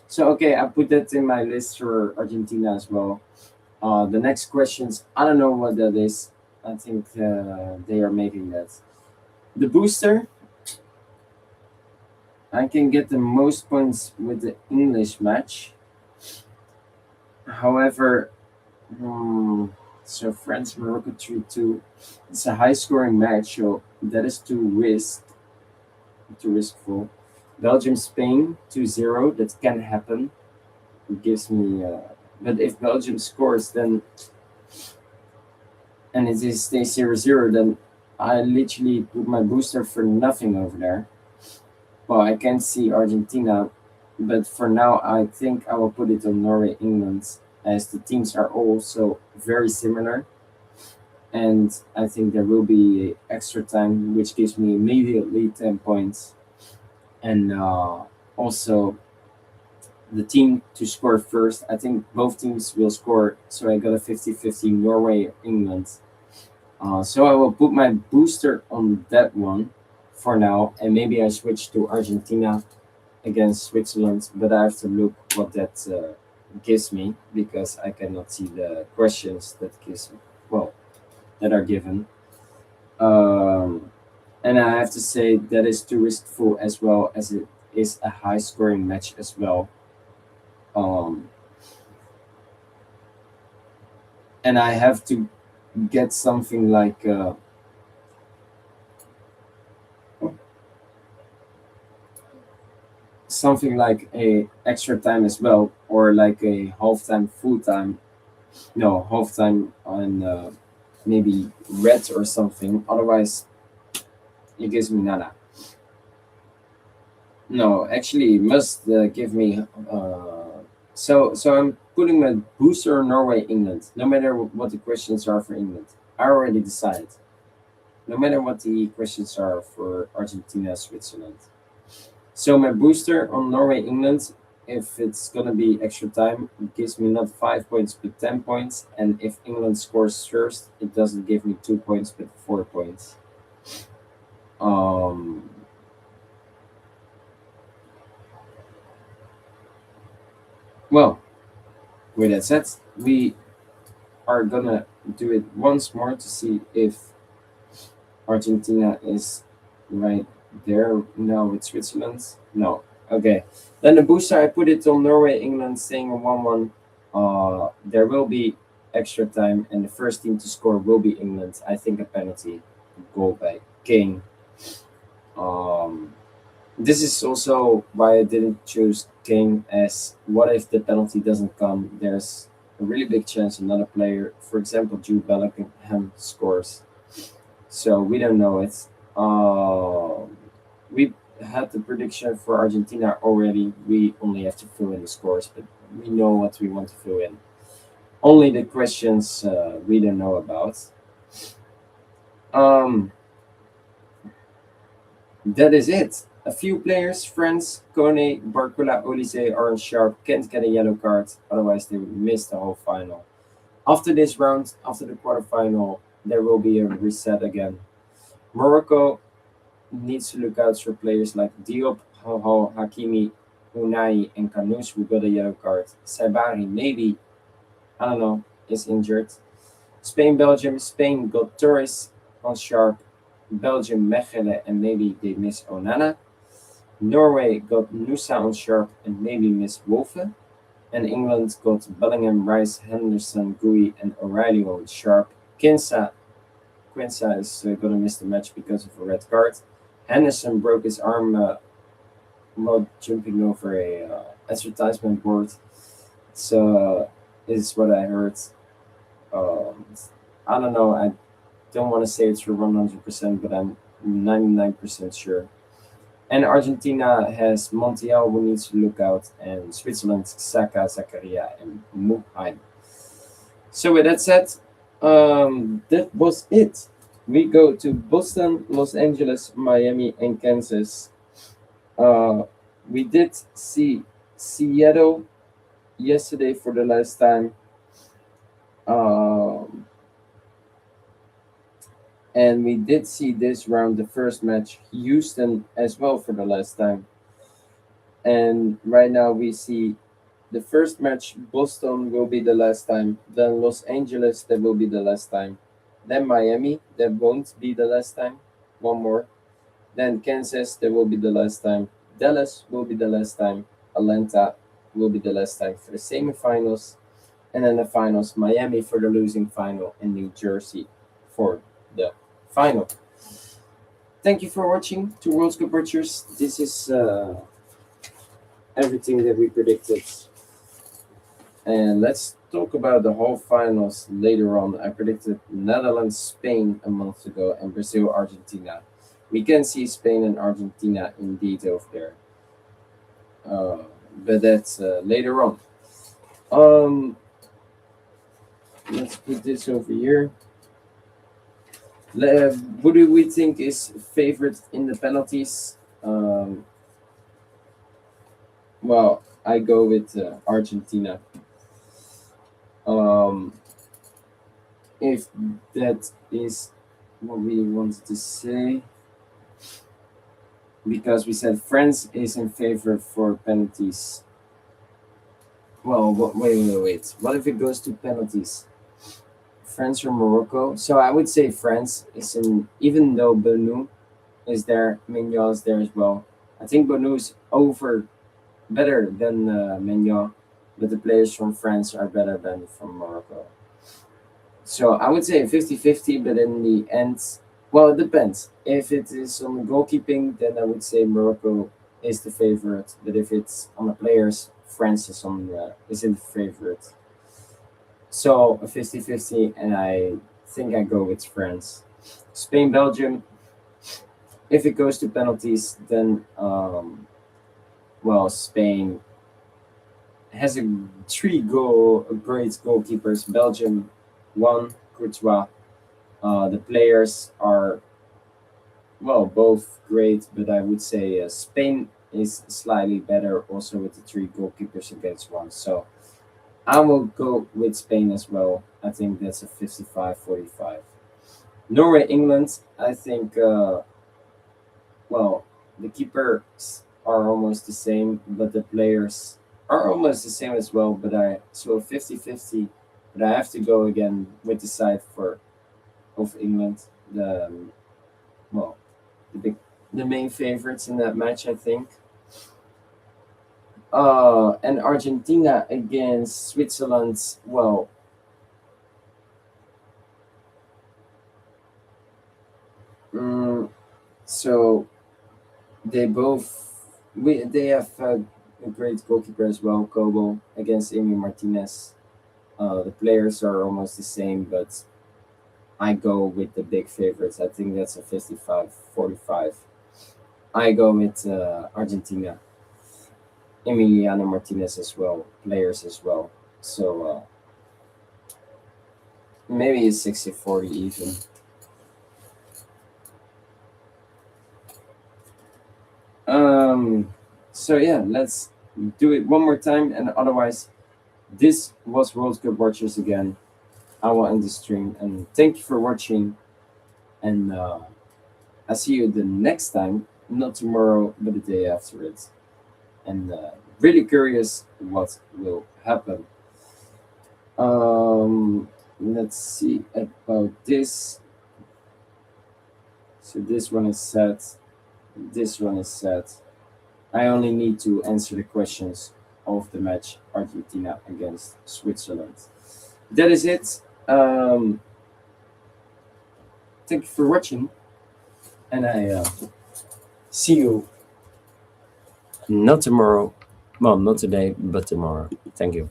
So okay, I put that in my list for Argentina as well. The next questions, I don't know what that is. I think they are making that. The booster, I can get the most points with the English match. However, hmm, so France Morocco 3-2. It's a high scoring match, so that is too riskful. Belgium Spain 2-0. That can happen. It gives me but if Belgium scores then and it is stays 0-0, then I literally put my booster for nothing over there. Well, I can see Argentina, but for now I think I will put it on Norway, England, as the teams are also very similar. And I think there will be extra time, which gives me immediately 10 points. And also the team to score first. I think both teams will score, so I got a 50-50 Norway, England. So I will put my booster on that one for now, and maybe I switch to Argentina against Switzerland, but I have to look what that gives me because I cannot see the questions that gives well that are given. Um, and I have to say that is too riskful as well as it is a high scoring match as well. Um, and I have to get something like a extra time as well, or like a half time, full time. No, half time on maybe red or something. Otherwise, it gives me nada. No, actually, it must give me. So I'm putting my booster on Norway, England. No matter what the questions are for England, I already decided. No matter what the questions are for Argentina, Switzerland. So my booster on Norway, England, if it's gonna be extra time, it gives me not 5 points but 10 points. And if England scores first, it doesn't give me 2 points but 4 points. Um, well, with that said, we are gonna do it once more to see if Argentina is right there now with Switzerland. No. Okay. Then the booster, I put it on Norway, England, staying on 1-1. There will be extra time, and the first team to score will be England. I think a penalty goal by Kane. Um, this is also why I didn't choose Kane, as what if the penalty doesn't come? There's a really big chance another player, for example, Jude Bellingham, scores. So we don't know it. We had the prediction for Argentina already. We only have to fill in the scores, but we know what we want to fill in. Only the questions we don't know about. Um, that is it. A few players, France, Kone, Barcola, Olise, Orange Sharp, can't get a yellow card, otherwise they would miss the whole final. After this round, after the quarterfinal, there will be a reset again. Morocco needs to look out for players like Diop, Haho, Hakimi, Unai, and Kanouche who got a yellow card. Saibari, maybe, I don't know, is injured. Spain, Belgium. Spain got Torres on sharp. Belgium, Mechele, and maybe they miss Onana. Norway got Nusa on sharp and maybe miss Wolfe. And England got Bellingham, Rice, Henderson, Gui, and O'Reilly on sharp. Quinza is going to miss the match because of a red card. Henderson broke his arm while jumping over a advertisement board. So is what I heard. Um, I don't know. I don't want to say it's for 100%, but I'm 99% sure. And Argentina has Montiel, who needs to look out, and Switzerland, Saka, Zakaria, and Muheim. So with that said, that was it. We go to Boston, Los Angeles, Miami, and Kansas. Uh, we did see Seattle yesterday for the last time. Um, and we did see this round, the first match, Houston as well for the last time. And right now we see the first match, Boston will be the last time. Then Los Angeles, that will be the last time. Then Miami, that won't be the last time. One more. Then Kansas, that will be the last time. Dallas will be the last time. Atlanta will be the last time for the semifinals. And then the finals, Miami for the losing final, and New Jersey for the final. Thank you for watching to World Cup Watchers. This is everything that we predicted. And let's talk about the whole finals later on. I predicted Netherlands, Spain a month ago, and Brazil, Argentina. We can see Spain and Argentina indeed over there. But that's later on. Um, let's put this over here. Who do we think is favored in the penalties? Well, I go with Argentina. Um, if that is what we wanted to say, because we said France is in favor for penalties. Well, wait. What if it goes to penalties? France or Morocco? So I would say France is in, even though Benu is there, Mignon is there as well. I think Benu is over better than Mignon, but the players from France are better than from Morocco. So I would say 50-50, but in the end, well, it depends. If it is on goalkeeping, then I would say Morocco is the favorite. But if it's on the players, France is in the favorite. So a 50-50, and I think I go with France. Spain, Belgium. If it goes to penalties, then well, Spain has great goalkeepers. Belgium, one, Courtois. The players are, well, both great, but I would say Spain is slightly better also with the three goalkeepers against one. So I will go with Spain as well. I think that's a 55-45. Norway, England, I think, well, the keepers are almost the same, but the players are almost the same as well. So 50-50, but I have to go again with the side of England. Well, the big, the main favorites in that match, I think. And Argentina against Switzerland. Well, so they have a great goalkeeper as well, Kobo against Emi Martinez. The players are almost the same, but I go with the big favorites. I think that's a 55-45. I go with Argentina, Emiliano Martinez as well, players as well. So maybe it's 60-40 even. So yeah, let's do it one more time, and otherwise, this was World Cup Watchers again. I will end the stream, and thank you for watching. And I see you the next time, not tomorrow, but the day after it. And really curious what will happen. Let's see about this. So this one is set. This one is set. I only need to answer the questions of the match Argentina against Switzerland. That is it. Thank you for watching, and I see you not tomorrow. Well, not today, but tomorrow. Thank you.